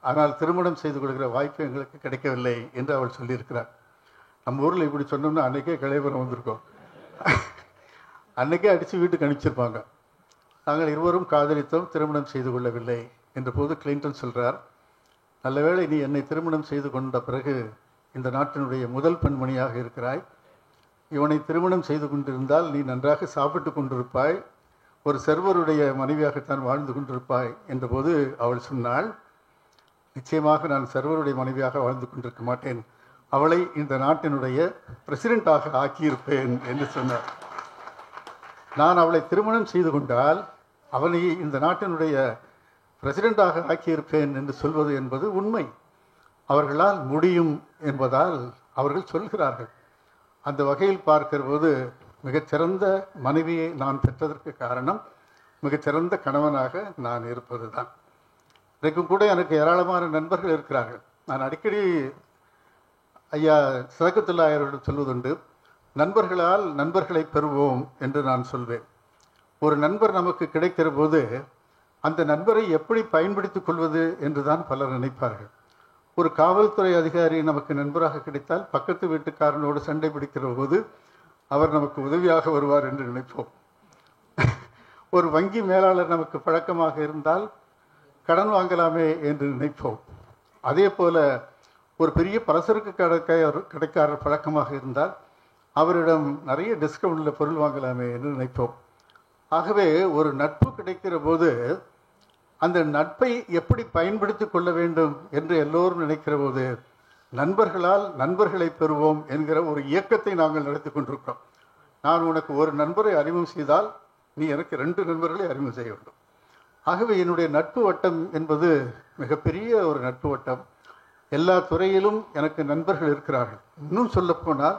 ஆனால் திருமணம் செய்து கொள்கிற வாய்ப்பு எங்களுக்கு கிடைக்கவில்லை என்று அவள் சொல்லியிருக்கிறார். நம்ம ஊரில் இப்படி சொன்னோம்னா அன்றைக்கே கலைவரம் வந்திருக்கோம், அன்றைக்கே அடித்து வீட்டுக்கு அனுப்பிச்சிருப்பாங்க. நாங்கள் இருவரும் காதலித்தோம், திருமணம் செய்து கொள்ளவில்லை என்ற போது கிளின்டன் சொல்கிறார், நல்லவேளை நீ என்னை திருமணம் செய்து கொண்ட பிறகு இந்த நாட்டினுடைய முதல் பெண்மணியாக இருக்கிறாய். இவனை திருமணம் செய்து கொண்டிருந்தால் நீ நன்றாக சாப்பிட்டு கொண்டிருப்பாய், ஒரு செர்வருடைய மனைவியாகத்தான் வாழ்ந்து கொண்டிருப்பாய் என்றபோது அவள் சொன்னாள், நிச்சயமாக நான் செர்வருடைய மனைவியாக வாழ்ந்து கொண்டிருக்க மாட்டேன், அவளை இந்த நாட்டினுடைய பிரசிடென்டாக ஆக்கியிருப்பேன் என்று சொன்னார். நான் அவளை திருமணம் செய்து கொண்டால் அவனை இந்த நாட்டினுடைய பிரசிடென்டாக ஆக்கியிருப்பேன் என்று சொல்வது என்பது உண்மை. அவர்களால் முடியும் என்பதால் அவர்கள் சொல்கிறார்கள். அந்த வகையில் பார்க்கிற போது மிகச்சிறந்த மனைவியை நான் பெற்றதற்கு காரணம் மிகச்சிறந்த கணவனாக நான் இருப்பது தான். இன்றைக்கும் கூட எனக்கு ஏராளமான நண்பர்கள் இருக்கிறார்கள். நான் அடிக்கடி ஐயா சதகத்துல்லா அவர்களிடம் சொல்வதுண்டு, நண்பர்களால் நண்பர்களை பெறுவோம் என்று நான் சொல்வேன். ஒரு நண்பர் நமக்கு கிடைக்கிற போது அந்த நண்பரை எப்படி பயன்படுத்திக் கொள்வது என்று தான் பலர் நினைப்பார்கள். ஒரு காவல்துறை அதிகாரி நமக்கு நண்பராக கிடைத்தால் பக்கத்து வீட்டுக்காரனோடு சண்டை பிடிக்கிற போது அவர் நமக்கு உதவியாக வருவார் என்று நினைப்போம். ஒரு வங்கி மேலாளர் நமக்கு பழக்கமாக இருந்தால் கடன் வாங்கலாமே என்று நினைப்போம். அதே போல ஒரு பெரிய பலசரக்கு கடைக்காரர் பழக்கமாக இருந்தால் அவரிடம் நிறைய டிஸ்கவுண்டில் பொருள் வாங்கலாமே என்று நினைப்போம். ஆகவே ஒரு நட்பு கிடைக்கிற போது அந்த நட்பை எப்படி பயன்படுத்தி கொள்ள வேண்டும் என்று எல்லோரும் நினைக்கிற போது நண்பர்களால் நண்பர்களை பெறுவோம் என்கிற ஒரு இயக்கத்தை நாங்கள் நடத்தி கொண்டிருக்கிறோம். நான் உனக்கு ஒரு நண்பரை அறிமுகம் செய்தால் நீ எனக்கு 2 நண்பர்களை அறிமுகம் செய்ய வேண்டும். ஆகவே என்னுடைய நட்பு வட்டம் என்பது மிகப்பெரிய ஒரு நட்பு வட்டம். எல்லா துறையிலும் எனக்கு நண்பர்கள் இருக்கிறார்கள். இன்னும் சொல்லப்போனால்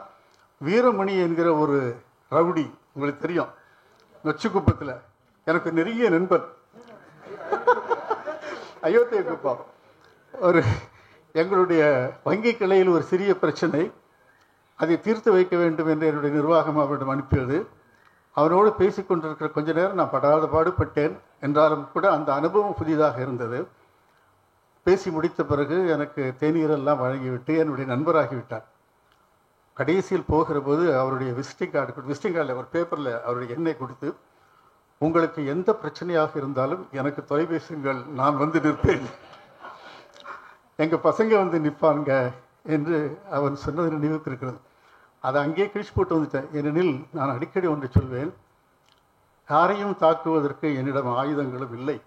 வீரமணி என்கிற ஒரு ரவுடி உங்களுக்கு தெரியும், நொச்சிக்குப்பத்தில் எனக்கு நெருங்கிய நண்பர். அயோத்திய குப்பம் ஒரு எங்களுடைய வங்கி கிளையில் ஒரு சிறிய பிரச்சனை, அதை தீர்த்து வைக்க வேண்டும் என்று என்னுடைய நிர்வாகம் அவரிடம் அனுப்பியது. அவனோடு பேசிக்கொண்டிருக்கிற கொஞ்ச நேரம் நான் படாத பாடுபட்டேன். என்றாலும் கூட அந்த அனுபவம் புதிதாக இருந்தது. பேசி முடித்த பிறகு எனக்கு தேநீரெல்லாம் வழங்கிவிட்டு என்னுடைய நண்பராகிவிட்டார். கடைசியில் போகிற போது அவருடைய விசிட்டிங் கார்டில் ஒரு பேப்பரில் அவருடைய எண்ணை கொடுத்து, உங்களுக்கு எந்த பிரச்சனையாக இருந்தாலும் எனக்கு தொலைபேசிகள், நான் வந்து நிற்பேன், எங்கள் பசங்க வந்து நிற்பாங்க என்று அவன் சொன்னது நினைவுக்கு இருக்கிறது. அதை அங்கேயே கிழிச்சு போட்டு வந்துட்டேன். ஏனெனில் நான் அடிக்கடி ஒன்று சொல்வேன், யாரையும் தாக்குவதற்கு என்னிடம் ஆயுதங்களும் இல்லை,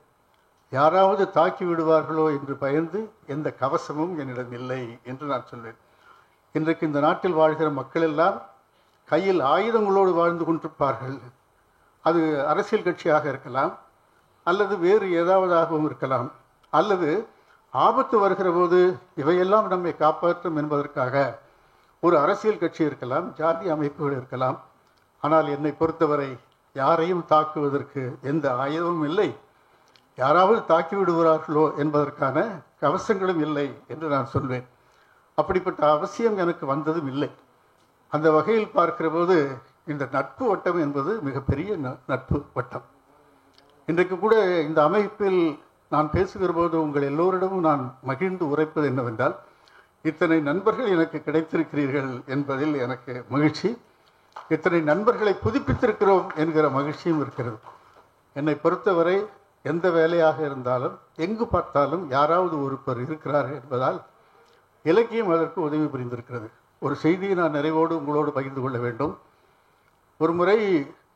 யாராவது தாக்கி விடுவார்களோ என்று பயந்து எந்த கவசமும் என்னிடம் இல்லை என்று நான் சொல்வேன். இன்றைக்கு இந்த நாட்டில் வாழ்கிற மக்கள் எல்லாம் கையில் ஆயுதங்களோடு வாழ்ந்து கொண்டிருப்பார்கள். அது அரசியல் கட்சியாக இருக்கலாம், அல்லது வேறு ஏதாவதாகவும் இருக்கலாம், அல்லது ஆபத்து வருகிற போது இவையெல்லாம் நம்மை காப்பாற்றும் என்பதற்காக ஒரு அரசியல் கட்சி இருக்கலாம், ஜாதி அமைப்புகள் இருக்கலாம். ஆனால் என்னை பொறுத்தவரை யாரையும் தாக்குவதற்கு எந்த ஆயுதமும் இல்லை, யாராவது தாக்கி விடுகிறார்களோ என்பதற்கான கவசங்களும் இல்லை என்று நான் சொல்வேன். அப்படிப்பட்ட அவசியம் எனக்கு வந்ததும் இல்லை. அந்த வகையில் பார்க்கிற போது இந்த நட்பு வட்டம் என்பது மிகப்பெரிய நட்பு வட்டம். இன்றைக்கு கூட இந்த அமைப்பில் நான் பேசுகிற போது உங்கள் எல்லோரிடமும் நான் மகிழ்ந்து உரைப்பது என்னவென்றால், இத்தனை நண்பர்கள் எனக்கு கிடைத்திருக்கிறீர்கள் என்பதில் எனக்கு மகிழ்ச்சி. இத்தனை நண்பர்களை புதுப்பித்திருக்கிறோம் என்கிற மகிழ்ச்சியும் இருக்கிறது. என்னை பொறுத்தவரை எந்த வேலையாக இருந்தாலும் எங்கு பார்த்தாலும் யாராவது ஒருவர் இருக்கிறார்கள் என்பதால் இலக்கியம் அதற்கு உதவி புரிந்திருக்கிறது. ஒரு செய்தியை நான் நிறைவோடு உங்களோடு பகிர்ந்து கொள்ள வேண்டும். ஒரு முறை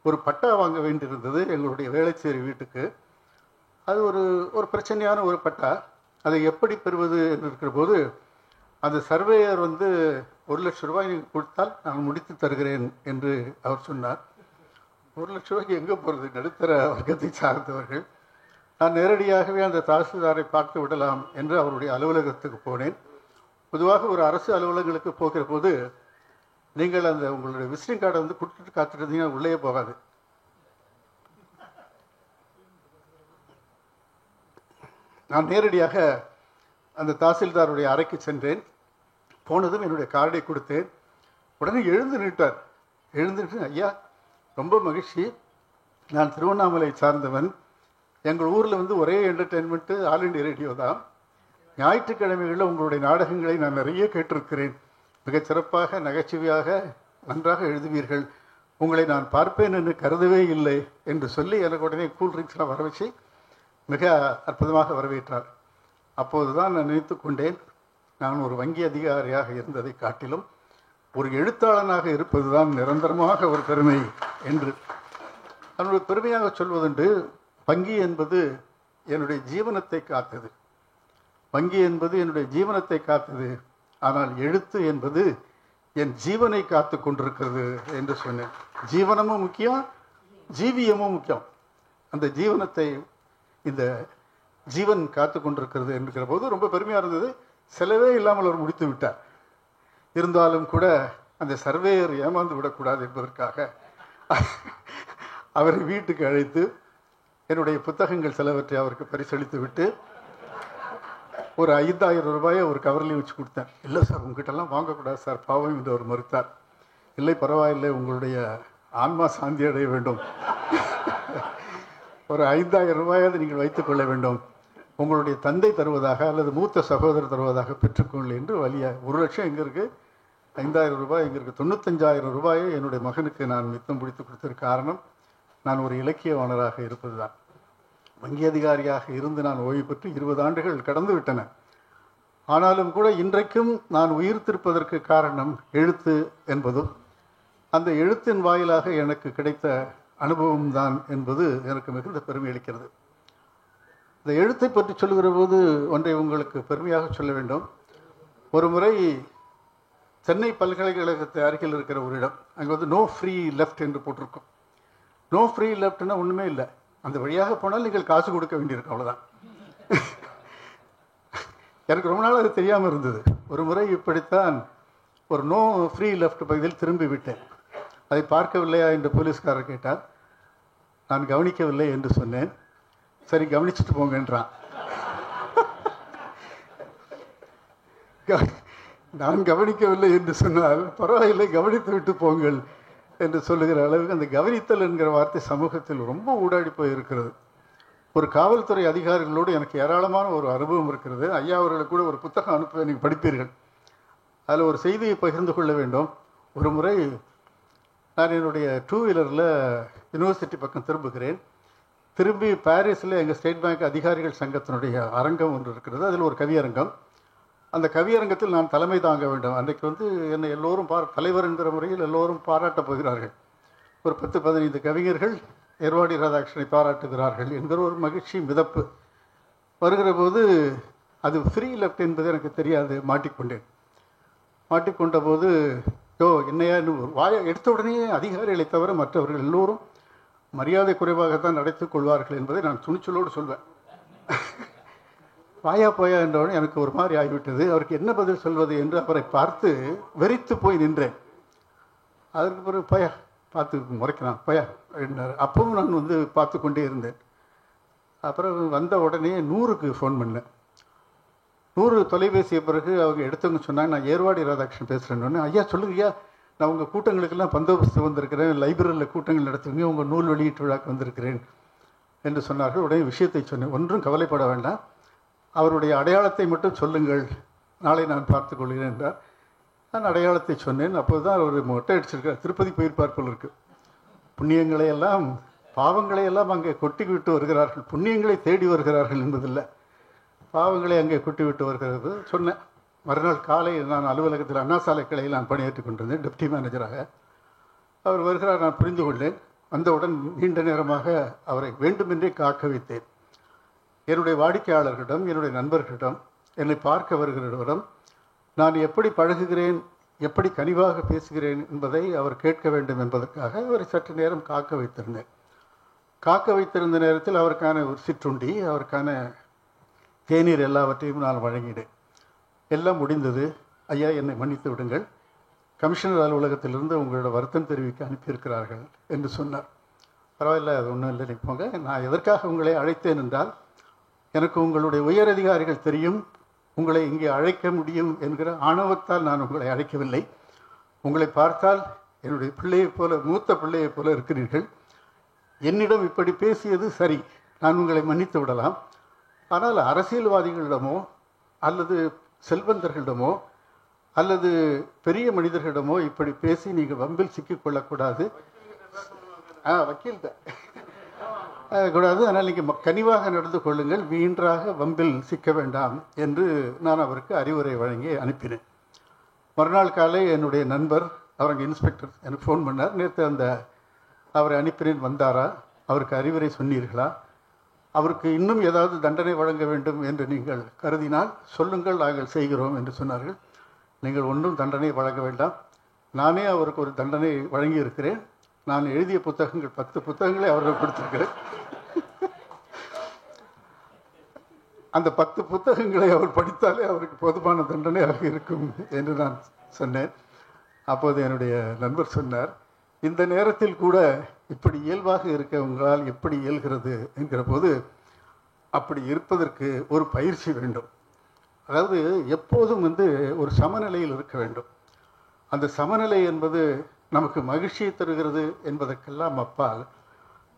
ஒரு பட்டா வாங்க வேண்டியிருந்தது எங்களுடைய வேளச்சேரி வீட்டுக்கு. அது ஒரு ஒரு பிரச்சனையான ஒரு பட்டா. அதை எப்படி பெறுவது என்று இருக்கிற போது அந்த சர்வேயர் வந்து 1,00,000 ரூபாய் நீங்கள் கொடுத்தால் நான் முடித்து தருகிறேன் என்று அவர் சொன்னார். 1,00,000 ரூபாய்க்கு எங்கே போகிறது? நடுத்தர வர்க்கத்தை சார்ந்தவர்கள். நான் நேரடியாகவே அந்த தாசில்தாரை பார்த்து விடலாம் என்று அவருடைய அலுவலகத்துக்கு போனேன். பொதுவாக ஒரு அரசு அலுவலகங்களுக்கு போகிற போது நீங்கள் அந்த உங்களுடைய விசிட்டிங் கார்டை வந்து கொடுத்துட்டு காத்துட்டு இருந்தீங்கன்னா உள்ளே போகாது. நான் நேரடியாக அந்த தாசில்தாருடைய அறைக்கு சென்றேன். போனதும் என்னுடைய கார்டை கொடுத்தேன். உடனே எழுந்து நின்றார். எழுந்துட்டு, ஐயா ரொம்ப மகிழ்ச்சி, நான் திருவண்ணாமலை சார்ந்தவன், எங்கள் ஊரில் வந்து ஒரே என்டர்டெயின்மெண்ட்டு ஆல் இண்டியா ரேடியோ தான். ஞாயிற்றுக்கிழமைகளில் உங்களுடைய நாடகங்களை நான் நிறைய கேட்டிருக்கிறேன். மிகச் சிறப்பாக நகைச்சுவையாக நன்றாக எழுதுவீர்கள். உங்களை நான் பார்ப்பேன் என்று கருதவே இல்லை என்று சொல்லி எனக்கு உடனே கூல்ட்ரிங்க்ஸ்லாம் வர வச்சு மிக அற்புதமாக வரவேற்றார். அப்போது தான் நான் நினைத்து கொண்டேன், நான் ஒரு வங்கி அதிகாரியாக இருந்ததை காட்டிலும் ஒரு எழுத்தாளனாக இருப்பது தான் நிரந்தரமாக ஒரு பெருமை என்று. அதனுடைய பெருமையாக சொல்வதுண்டு, வங்கி என்பது என்னுடைய ஜீவனத்தை காத்தது. வங்கி என்பது என்னுடைய ஜீவனத்தை காத்தது. ஆனால் எழுத்து என்பது என் ஜீவனை காத்து கொண்டிருக்கிறது என்று சொன்னேன். ஜீவனமும் முக்கியம், ஜீவியமும் முக்கியம். அந்த ஜீவனத்தை இந்த ஜீவன் காத்து கொண்டிருக்கிறது என்கிற போது ரொம்ப பெருமையாக இருந்தது. செலவே இல்லாமல் அவர் முடித்து விட்டார். இருந்தாலும் கூட அந்த சர்வேயர் ஏமாந்து விடக்கூடாது என்பதற்காக அவரை வீட்டுக்கு அழைத்து என்னுடைய புத்தகங்கள் சிலவற்றை அவருக்கு பரிசளித்து விட்டு ஒரு 5,000 ரூபாயை ஒரு கவர்லையும் வச்சு கொடுத்தேன். இல்லை சார், உங்ககிட்டலாம் வாங்கக்கூடாது சார், பாவம் என்று அவர் மறுத்தார். இல்லை பரவாயில்லை, உங்களுடைய ஆன்மா சாந்தி அடைய வேண்டும், ஒரு 5,000 ரூபாயாவது நீங்கள் வைத்துக் கொள்ள வேண்டும், உங்களுடைய தந்தை தருவதாக அல்லது மூத்த சகோதரர் தருவதாக பெற்றுக்கொள்ள என்று வலிய. 1,00,000 எங்கே இருக்குது, 5,000 ரூபாய் எங்கே இருக்குது? 95,000 ரூபாயை என்னுடைய மகனுக்கு நான் மித்தம் பிடித்து கொடுத்ததற்கு காரணம் நான் ஒரு இலக்கியவாணராக இருப்பது தான். வங்கி அதிகாரியாக இருந்து நான் ஓய்வு பெற்று 20 ஆண்டுகள் கடந்து விட்டன. ஆனாலும் கூட இன்றைக்கும் நான் உயிர்த்திருப்பதற்கு காரணம் எழுத்து என்பதும் அந்த எழுத்தின் வாயிலாக எனக்கு கிடைத்த அனுபவம் தான் என்பது எனக்கு மிகுந்த பெருமை அளிக்கிறது. இந்த எழுத்தை பற்றி சொல்லுகிற போது ஒன்றை உங்களுக்கு பெருமையாக சொல்ல வேண்டும். ஒரு முறை சென்னை பல்கலைக்கழகத்து அருகில் இருக்கிற ஒரு இடம், அங்கே வந்து நோ ஃப்ரீ லெஃப்ட் என்று போட்டிருக்கும். நோ ஃப்ரீ லெஃப்ட்னா ஒன்றுமே இல்லை, அந்த வழியாக போனால் நீங்கள் காசு கொடுக்க வேண்டியிருக்கும், அவ்வளோதான். எனக்கு ரொம்ப நாள் அது தெரியாமல் இருந்தது. ஒரு முறை இப்படித்தான் ஒரு நோ ஃப்ரீ லெஃப்ட் பகுதியில் திரும்பி விட்டேன். அதை பார்க்கவில்லையா என்று போலீஸ்காரர் கேட்டார். நான் கவனிக்கவில்லை என்று சொன்னேன். சரி, கவனிச்சுட்டு போங்கன்றான். நான் கவனிக்கவில்லை என்று சொன்னால் பரவாயில்லை, கவனித்து விட்டு போங்கள் என்று சொல்லுகிற அளவுக்கு அந்த கவனித்தல் என்கிற வார்த்தை சமூகத்தில் ரொம்ப ஊடாடி போயிருக்கிறது. ஒரு காவல்துறை அதிகாரிகளோடு எனக்கு ஏராளமான ஒரு அனுபவம் இருக்கிறது. ஐயா அவர்களுக்கு கூட ஒரு புத்தகம் அனுப்ப நீங்கள் படிப்பீர்கள். அதில் ஒரு செய்தியை பகிர்ந்து கொள்ள வேண்டும். ஒரு முறை நான் என்னுடைய 2 வீலரில் யூனிவர்சிட்டி பக்கம் திரும்புகிறேன். திரும்பி பாரிஸில் எங்கள் ஸ்டேட் பேங்க் அதிகாரிகள் சங்கத்தினுடைய அரங்கம் ஒன்று இருக்கிறது. அதில் ஒரு கவியரங்கம். அந்த கவியரங்கத்தில் நான் தலைமை தாங்க வேண்டும். அன்றைக்கு வந்து என்னை எல்லோரும் தலைவர் என்கிற முறையில் எல்லோரும் பாராட்டப் போகிறார்கள். ஒரு 10-15 கவிஞர்கள் ஏர்வாடி ராதாகிருஷ்ணனை பாராட்டுகிறார்கள் என்கிற ஒரு மகிழ்ச்சி மிதப்பு வருகிற போது அது ஃப்ரீ லெஃப்ட் என்பது எனக்கு தெரியாது. மாட்டிக்கொண்ட போது என்னையா வாயை எடுத்த உடனே அதிகாரிகளை தவிர மற்றவர்கள் எல்லோரும் மரியாதை குறைவாகத்தான் நடத்திக் கொள்வார்கள் என்பதை நான் துணிச்சலோடு சொல்வேன். வாயா போயா என்றவுடன் எனக்கு ஒரு மாதிரி ஆகிவிட்டது. அவருக்கு என்ன பதில் சொல்வது என்று அவரை பார்த்து வெறித்து போய் நின்றேன். அதற்கு பிறகு பயா பார்த்து முறைக்கிறான், பயா என்றார். அப்பவும் நான் வந்து பார்த்து கொண்டே இருந்தேன். அப்புறம் வந்த உடனே 100க்கு ஃபோன் பண்ணேன். 100 தொலைபேசிய பிறகு அவங்க எடுத்தவங்க சொன்னாங்க, நான் ஏர்வாடி ராதாகிருஷ்ணன் பேசுகிறேன்னு. ஐயா சொல்லுங்க ஐயா, நான் உங்கள் கூட்டங்களுக்கெல்லாம் பந்தோபஸ்து வந்திருக்கிறேன், லைப்ரரியில் கூட்டங்கள் நடத்துவீங்க, உங்கள் நூல் வெளியீட்டு விழாக்கு வந்திருக்கிறேன் என்று சொன்னார்கள். உடனே விஷயத்தை சொன்னேன். ஒன்றும் கவலைப்பட வேண்டாம், அவருடைய அடையாளத்தை மட்டும் சொல்லுங்கள், நாளை நான் பார்த்துக் கொள்கிறேன் என்றார். நான் அடையாளத்தை சொன்னேன். அப்போது தான் அவர் மொட்டை அடிச்சிருக்கார். திருப்பதி போயிருப்பார் போல் இருக்கு. புண்ணியங்களை எல்லாம் பாவங்களை எல்லாம் அங்கே கொட்டி விட்டு வருகிறார்கள், புண்ணியங்களை தேடி வருகிறார்கள் என்பதில்லை, பாவங்களை அங்கே கொட்டி விட்டு வருகிறது சொன்னேன். மறுநாள் காலை நான் அலுவலகத்தில் அண்ணா சாலை கிளையில் நான் பணியாற்றிக் கொண்டிருந்தேன் டெப்டி மேனேஜராக. அவர் வருகிறார், நான் புரிந்து கொண்டேன். வந்தவுடன் நீண்ட நேரமாக அவரை வேண்டுமென்றே காக்க வைத்தேன். என்னுடைய வாடிக்கையாளர்களிடம், என்னுடைய நண்பர்களிடம், என்னை பார்க்க வருகிறவரிடம் நான் எப்படி பழகுகிறேன், எப்படி கனிவாக பேசுகிறேன் என்பதை அவர் கேட்க வேண்டும் என்பதற்காக அவரை சற்று நேரம் காக்க வைத்திருந்தேன். காக்க வைத்திருந்த நேரத்தில் அவருக்கான ஒரு சிற்றுண்டி, அவருக்கான தேநீர் எல்லாவற்றையும் நான் வழங்கினேன். எல்லாம் முடிந்தது. ஐயா, என்னை மன்னித்து விடுங்கள், கமிஷனர் அலுவலகத்திலிருந்து உங்களோட வருத்தம் தெரிவிக்க அனுப்பியிருக்கிறார்கள் என்று சொன்னார். பரவாயில்ல, அது ஒன்றும் இல்லை, நீ போங்க. நான் எதற்காக உங்களை அழைத்தேன் என்றால், எனக்கு உங்களுடைய உயர் அதிகாரிகள் தெரியும், உங்களை இங்கே அழைக்க முடியும் என்கிற ஆணவத்தால் நான் உங்களை அழைக்கவில்லை. உங்களை பார்த்தால் என்னுடைய பிள்ளையைப் போல, மூத்த பிள்ளையைப் போல இருக்கிறீர்கள். என்னிடம் இப்படி பேசியது சரி, நான் உங்களை மன்னித்து விடலாம். ஆனால் அரசியல்வாதிகளிடமோ அல்லது செல்வந்தர்களிடமோ அல்லது பெரிய மனிதர்களிடமோ இப்படி பேசி நீங்கள் வம்பில் சிக்கிக்கொள்ளக்கூடாது. வக்கீல் கூடாது. ஆனால் நீங்கள் கனிவாக நடந்து கொள்ளுங்கள், வீணாக வம்பில் சிக்க வேண்டாம் என்று நான் அவருக்கு அறிவுரை வழங்கி அனுப்பினேன். மறுநாள் காலை என்னுடைய நண்பர், அவருங்க இன்ஸ்பெக்டர், எனக்கு ஃபோன் பண்ணார். நேற்று அவரை அனுப்பினேன், வந்தாரா, அவருக்கு அறிவுரை சொன்னீர்களா, அவருக்கு இன்னும் ஏதாவது தண்டனை வழங்க வேண்டும் என்று நீங்கள் கருதினால் சொல்லுங்கள், நாங்கள் செய்கிறோம் என்று சொன்னார்கள். நீங்கள் ஒன்றும் தண்டனை வழங்க வேண்டாம், நானே அவருக்கு ஒரு தண்டனை வழங்கியிருக்கிறேன். நான் எழுதிய புத்தகங்கள் 10 புத்தகங்களை அவர்கள் கொடுத்திருக்கிறேன். அந்த 10 புத்தகங்களை அவர் படித்தாலே அவருக்கு போதுமான தண்டனையாக இருக்கும் என்று நான் சொன்னேன். அப்போது என்னுடைய நண்பர் சொன்னார், இந்த நேரத்தில் கூட இப்படி இயல்பாக இருக்க உங்களால் எப்படி இயல்கிறது என்கிற போது, அப்படி இருப்பதற்கு ஒரு பயிற்சி வேண்டும். அதாவது எப்போதும் ஒரு சமநிலையில் இருக்க வேண்டும். அந்த சமநிலை என்பது நமக்கு மகிழ்ச்சியை தருகிறது என்பதற்கெல்லாம் அப்பால்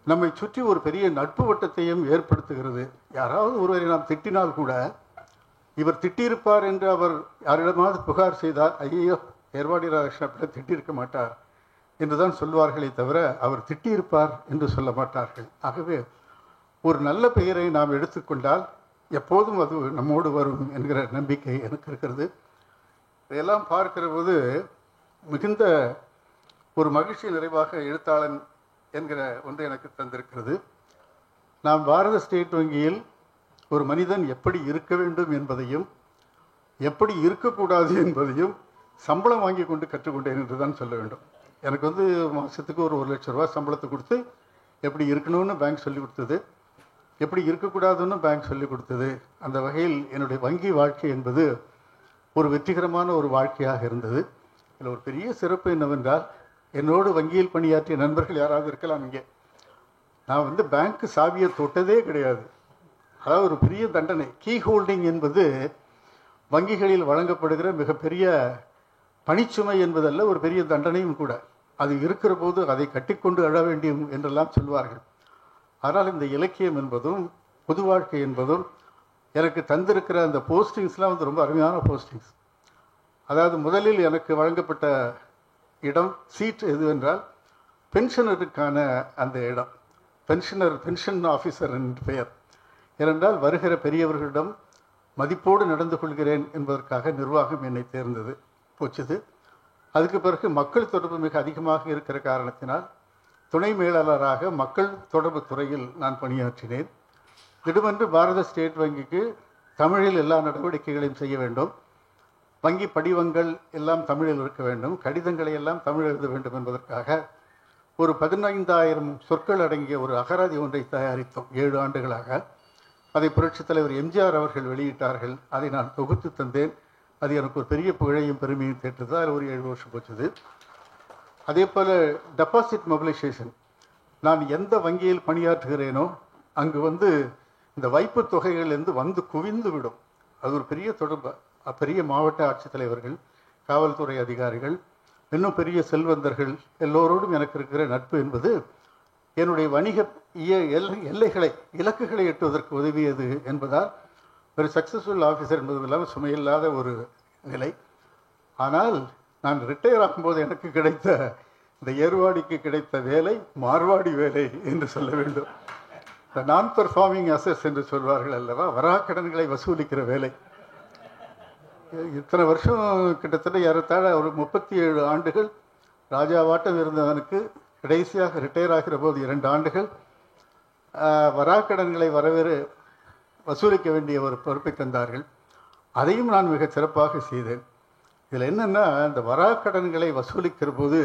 நம்மை சுற்றி ஒரு பெரிய நட்பு வட்டத்தையும் ஏற்படுத்துகிறது. யாராவது ஒருவரை நாம் திட்டினால் கூட, இவர் திட்டியிருப்பார் என்று அவர் யாரிடமாவது புகார் செய்தால், ஐயோ எர்வாடி ராதாகிருஷ்ணன் அப்படி திட்டியிருக்க மாட்டார் என்றுதான் சொல்வார்களே தவிர அவர் திட்டியிருப்பார் என்று சொல்ல மாட்டார்கள். ஆகவே ஒரு நல்ல பெயரை நாம் எடுத்துக்கொண்டால் எப்போதும் அது நம்மோடு வரும் என்கிற நம்பிக்கை எனக்கு இருக்கிறது. இதையெல்லாம் பார்க்கிற போது மிகுந்த ஒரு மகிழ்ச்சி நிறைவாக எழுத்தாளன் என்கிற ஒன்று எனக்கு தந்திருக்கிறது. நாம் பாரத ஸ்டேட் வங்கியில் ஒரு மனிதன் எப்படி இருக்க வேண்டும் என்பதையும் எப்படி இருக்கக்கூடாது என்பதையும் சம்பளம் வாங்கி கொண்டு கற்றுக்கொண்டேன் என்று தான் சொல்ல வேண்டும். எனக்கு மாதத்துக்கு ஒரு 1 லட்சம் ரூபாய் சம்பளத்தை கொடுத்து எப்படி இருக்கணும்னு பேங்க் சொல்லி கொடுத்தது, எப்படி இருக்கக்கூடாதுன்னு பேங்க் சொல்லி கொடுத்தது. அந்த வகையில் என்னுடைய வங்கி வாழ்க்கை என்பது ஒரு வெற்றிகரமான ஒரு வாழ்க்கையாக இருந்தது. இதில் ஒரு பெரிய சிறப்பு என்னவென்றால், என்னோடு வங்கியில் பணியாற்றிய நண்பர்கள் யாராவது இருக்கலாம் இங்கே. நான் பேங்க்கு சாவியை தொட்டதே கிடையாது. அதாவது ஒரு பெரிய தண்டனை. கீ ஹோல்டிங் என்பது வங்கிகளில் வழங்கப்படுகிற மிகப்பெரிய பணிச்சுமை என்பதல்ல, ஒரு பெரிய தண்டனையும் கூட. அது இருக்கிற போது அதை கட்டிக்கொண்டு அழ வேண்டும் என்றெல்லாம் சொல்வார்கள். ஆனால் இந்த இலக்கியம் என்பதும் பொது வாழ்க்கை என்பதும் எனக்கு தந்திருக்கிற அந்த போஸ்டிங்ஸ்லாம் ரொம்ப அருமையான போஸ்டிங்ஸ். அதாவது முதலில் எனக்கு வழங்கப்பட்ட இடம், சீட் எது என்றால் பென்ஷனருக்கான அந்த இடம். பென்ஷன் ஆஃபீஸர் என்று பெயர். ஏனென்றால் வருகிற பெரியவர்களிடம் மதிப்போடு நடந்து கொள்கிறேன் என்பதற்காக நிர்வாகம் என்னை தேர்ந்தது போச்சுது. அதுக்கு பிறகு மக்கள் தொடர்பு மிக அதிகமாக இருக்கிற காரணத்தினால் துணை மேலாளராக மக்கள் தொடர்பு துறையில் நான் பணியாற்றினேன். திடுமென்று பாரத ஸ்டேட் வங்கிக்கு தமிழில் எல்லா நடவடிக்கைகளையும் செய்ய வேண்டும், வங்கி படிவங்கள் எல்லாம் தமிழில் இருக்க வேண்டும், கடிதங்களை எல்லாம் தமிழ் எழுத வேண்டும் என்பதற்காக ஒரு 15,000 சொற்கள் அடங்கிய ஒரு அகராதி ஒன்றை தயாரித்தோம் 7 ஆண்டுகளாக. அதை புரட்சித் தலைவர் எம்ஜிஆர் அவர்கள் வெளியிட்டார்கள். அதை நான் தொகுத்து தந்தேன். அது எனக்கு ஒரு பெரிய புகழையும் பெருமையும் தேட்டது. அதில் ஒரு 7 வருஷம் போச்சுது. அதே போல் டெபாசிட் மொபிலைசேஷன், நான் எந்த வங்கியில் பணியாற்றுகிறேனோ அங்கு இந்த வைப்பு தொகைகள் குவிந்து விடும். அது ஒரு பெரிய தொடர்பு. பெரிய மாவட்ட ஆட்சித்தலைவர்கள், காவல்துறை அதிகாரிகள், இன்னும் பெரிய செல்வந்தர்கள் எல்லோரோடும் எனக்கு இருக்கிற நட்பு என்பது என்னுடைய வணிக எல்லைகளை, இலக்குகளை எட்டுவதற்கு உதவியது என்பதால் ஒரு சக்ஸஸ்ஃபுல் ஆஃபீஸர் என்பது இல்லாமல் சுமையில்லாத ஒரு நிலை. ஆனால் நான் ரிட்டையர் ஆகும்போது எனக்கு கிடைத்த இந்த ஏர்வாடிக்கு கிடைத்த வேலை மார்வாடி வேலை என்று சொல்ல வேண்டும். இந்த நான் பெர்ஃபார்மிங் அசஸ் என்று சொல்வார்கள் அல்லவா, வராக்கடன்களை வசூலிக்கிற வேலை. இத்தனை வருஷம் கிட்டத்தட்ட ஏறத்தாழ ஒரு 37 ஆண்டுகள் ராஜாவாட்டம் இருந்தவனுக்கு கடைசியாக ரிட்டையர் ஆகிற போது 2 ஆண்டுகள் வராக்கடன்களை வசூலிக்க வேண்டிய ஒரு பொறுப்பை தந்தார்கள். அதையும் நான் மிக சிறப்பாக செய்தேன். இதில் என்னென்னா, இந்த வராக்கடன்களை வசூலிக்கிற போது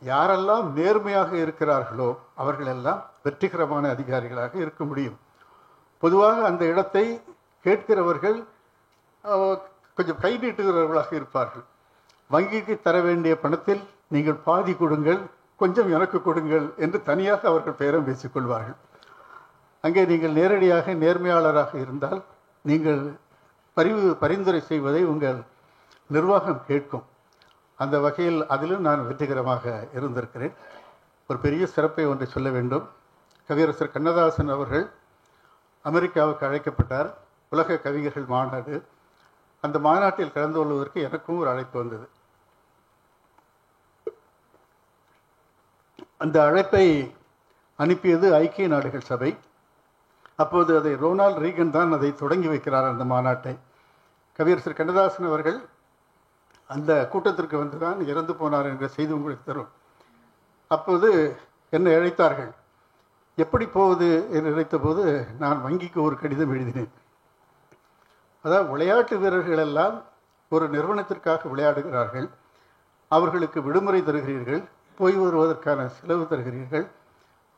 யாரெல்லாம் நேர்மையாக இருக்கிறார்களோ அவர்களெல்லாம் வெற்றிகரமான அதிகாரிகளாக இருக்க முடியும். பொதுவாக அந்த இடத்தை கேட்கிறவர்கள் கொஞ்சம் கை நீட்டுகிறவர்களாக இருப்பார்கள். வங்கிக்கு தர வேண்டிய பணத்தில் நீங்கள் பாதி கொடுங்கள், கொஞ்சம் எனக்கு கொடுங்கள் என்று தனியாக அவர்கள் பேரம் பேசிக்கொள்வார்கள். அங்கே நீங்கள் நேரடியாக நேர்மையாளராக இருந்தால் நீங்கள் பரிந்துரை செய்வதை உங்கள் நிர்வாகம் கேட்கும். அந்த வகையில் அதிலும் நான் வெற்றிகரமாக இருந்திருக்கிறேன். ஒரு பெரிய சிறப்பை ஒன்றை சொல்ல வேண்டும். கவியரசர் கண்ணதாசன் அவர்கள் அமெரிக்காவுக்கு அழைக்கப்பட்டார். உலக கவிஞர்கள் மாநாடு. அந்த மாநாட்டில் கலந்து கொள்வதற்கு எனக்கும் ஒரு அழைப்பு வந்தது. அந்த அழைப்பை அனுப்பியது ஐக்கிய நாடுகள் சபை. அப்போது அதை ரொனால்ட் ரீகன் தான் அதை தொடங்கி வைக்கிறார். அந்த மாநாட்டை கவியரசர் கண்ணதாசன் அவர்கள் அந்த கூட்டத்திற்கு வந்து தான் இறந்து போனார் என்ற செய்தி உங்களுக்கு தரும். அப்போது என்னை அழைத்தார்கள். எப்படி போவது என்று நினைத்த போது நான் வங்கிக்கு ஒரு கடிதம் எழுதினேன். அதாவது விளையாட்டு வீரர்கள் எல்லாம் ஒரு நிறுவனத்திற்காக விளையாடுகிறார்கள். அவர்களுக்கு விடுமுறை தருகிறீர்கள், போய் வருவதற்கான செலவு தருகிறீர்கள்,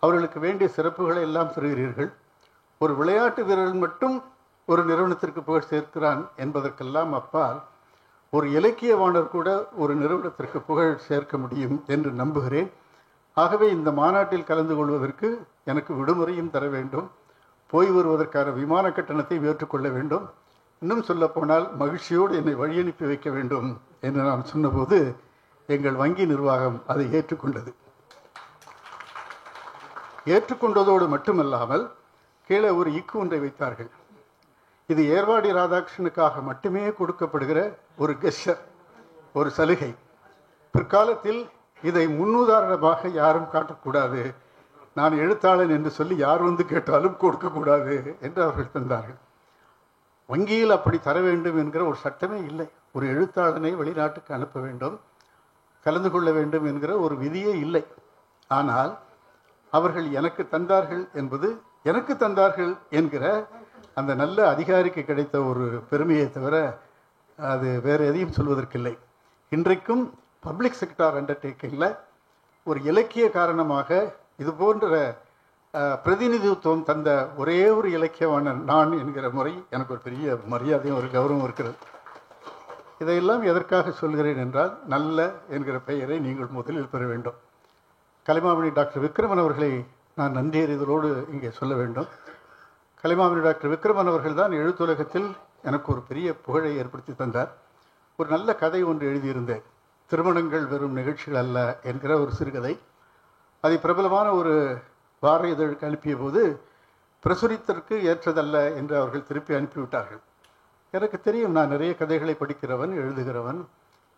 அவர்களுக்கு வேண்டிய சிறப்புகளை எல்லாம் தருகிறீர்கள். ஒரு விளையாட்டு வீரர்கள் மட்டும் ஒரு நிறுவனத்திற்கு புகழ் சேர்க்கிறான் என்பதற்கெல்லாம் அப்பால் ஒரு இலக்கியவாணர் கூட ஒரு நிறுவனத்திற்கு புகழ் சேர்க்க முடியும் என்று நம்புகிறேன். ஆகவே இந்த மாநாட்டில் கலந்து கொள்வதற்கு எனக்கு விடுமுறையும் தர வேண்டும், போய் வருவதற்கான விமான கட்டணத்தை ஏற்றுக்கொள்ள வேண்டும், இன்னும் சொல்லப்போனால் மகிழ்ச்சியோடு என்னை வழியனுப்பி வைக்க வேண்டும் என்று நான் சொன்னபோது எங்கள் வங்கி நிர்வாகம் அதை ஏற்றுக்கொண்டது. ஏற்றுக்கொண்டதோடு மட்டுமல்லாமல் கீழே ஒரு இக்கு ஒன்றை வைத்தார்கள். இது ஏர்வாடி ராதாகிருஷ்ணனுக்காக மட்டுமே கொடுக்கப்படுகிற ஒரு கெஸ்டர், ஒரு சலுகை. பிற்காலத்தில் இதை முன்னுதாரணமாக யாரும் காட்டக்கூடாது, நான் எழுத்தாளன் என்று சொல்லி யார் வந்து கேட்டாலும் கொடுக்கக்கூடாது என்று அவர்கள் தந்தார்கள். வங்கியில் அப்படி தர வேண்டும் என்கிற ஒரு சட்டமே இல்லை. ஒரு எழுத்தாளனை வெளிநாட்டுக்கு அனுப்ப வேண்டும், கலந்து கொள்ள வேண்டும் என்கிற ஒரு விதியே இல்லை. ஆனால் அவர்கள் எனக்கு தந்தார்கள் என்பது, எனக்கு தந்தார்கள் என்கிற அந்த நல்ல அதிகாரிக்கு கிடைத்த ஒரு பெருமையை தவிர அது வேறு எதையும் சொல்வதற்கில்லை. இன்றைக்கும் பப்ளிக் செக்டார் அண்டர்டேக்கிங்கில் ஒரு இலக்கிய காரணமாக இது போன்ற பிரதிநிதித்துவம் தந்த ஒரே ஒரு இலக்கியவான நான் என்கிற முறை எனக்கு ஒரு பெரிய மரியாதையும் ஒரு கௌரவம் இருக்கிறது. இதையெல்லாம் எதற்காக சொல்கிறேன் என்றால், நல்ல என்கிற பெயரை நீங்கள் முதலில் பெற வேண்டும். கலைமாமணி டாக்டர் விக்ரமன் அவர்களை நான் நன்றி அறிதலோடு இங்கே சொல்ல வேண்டும். கலைமாமணி டாக்டர் விக்ரமன் அவர்கள் தான் எழுத்துலகத்தில் எனக்கு ஒரு பெரிய புகழை ஏற்படுத்தி தந்தார். ஒரு நல்ல கதை ஒன்று எழுதியிருந்தேன், திருமணங்கள் வெறும் நிகழ்ச்சிகள் அல்ல என்கிற ஒரு சிறுகதை. அதை பிரபலமான ஒரு வார இதழுக்கு அனுப்பிய போது பிரசுரித்தற்கு ஏற்றதல்ல என்று அவர்கள் திருப்பி அனுப்பிவிட்டார்கள். எனக்கு தெரியும், நான் நிறைய கதைகளை படிக்கிறவன், எழுதுகிறவன்,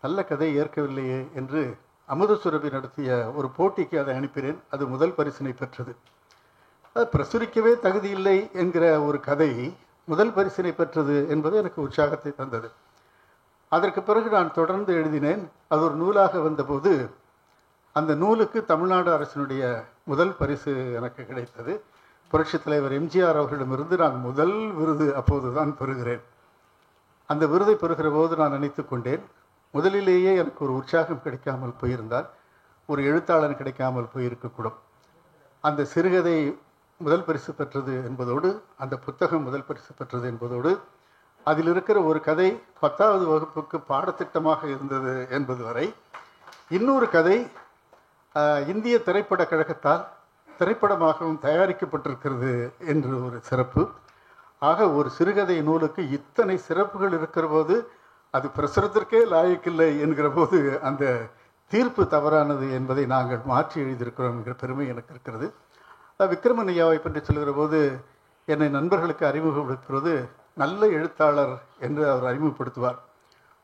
நல்ல கதை ஏற்கவில்லையே என்று அமுதசுரபி நடத்திய ஒரு போட்டிக்கு அதை அனுப்பினேன். அது முதல் பரிசினை பெற்றது. அது பிரசுரிக்கவே தகுதியில்லை என்கிற ஒரு கதை முதல் பரிசினை பெற்றது என்பது எனக்கு உற்சாகத்தை தந்தது. அதற்கு பிறகு நான் தொடர்ந்து எழுதினேன். அது ஒரு நூலாக வந்தபோது அந்த நூலுக்கு தமிழ்நாடு அரசினுடைய முதல் பரிசு எனக்கு கிடைத்தது. புரட்சித் தலைவர் எம்ஜிஆர் அவர்களிடமிருந்து நான் முதல் விருது அப்போது தான் பெறுகிறேன். அந்த விருதை பெறுகிற போது நான் நினைத்து கொண்டேன், முதலிலேயே எனக்கு ஒரு உற்சாகம் கிடைக்காமல் போயிருந்தால் ஒரு எழுத்தாளன் கிடைக்காமல் போயிருக்கக்கூடும். அந்த சிறுகதை முதல் பரிசு பெற்றது என்பதோடு, அந்த புத்தகம் முதல் பரிசு பெற்றது என்பதோடு, அதில் இருக்கிற ஒரு கதை 10வது வகுப்புக்கு பாடத்திட்டமாக இருந்தது என்பது வரை, இன்னொரு கதை இந்திய திரைப்பட கழகத்தால் திரைப்படமாகவும் தயாரிக்கப்பட்டிருக்கிறது என்று ஒரு சிறப்பு. ஆக ஒரு சிறுகதை நூலுக்கு இத்தனை சிறப்புகள் இருக்கிற போது அது பிரசுரத்திற்கே லாயக்கில்லை என்கிற போது அந்த தீர்ப்பு தவறானது என்பதை நாங்கள் மாற்றி எழுதியிருக்கிறோம் என்கிற பெருமை எனக்கு இருக்கிறது. விக்ரமன் ஐயாவை பற்றி சொல்கிற போது என்னை நண்பர்களுக்கு அறிமுகப்படுத்துவது நல்ல எழுத்தாளர் என்று அவர் அறிமுகப்படுத்துவார்.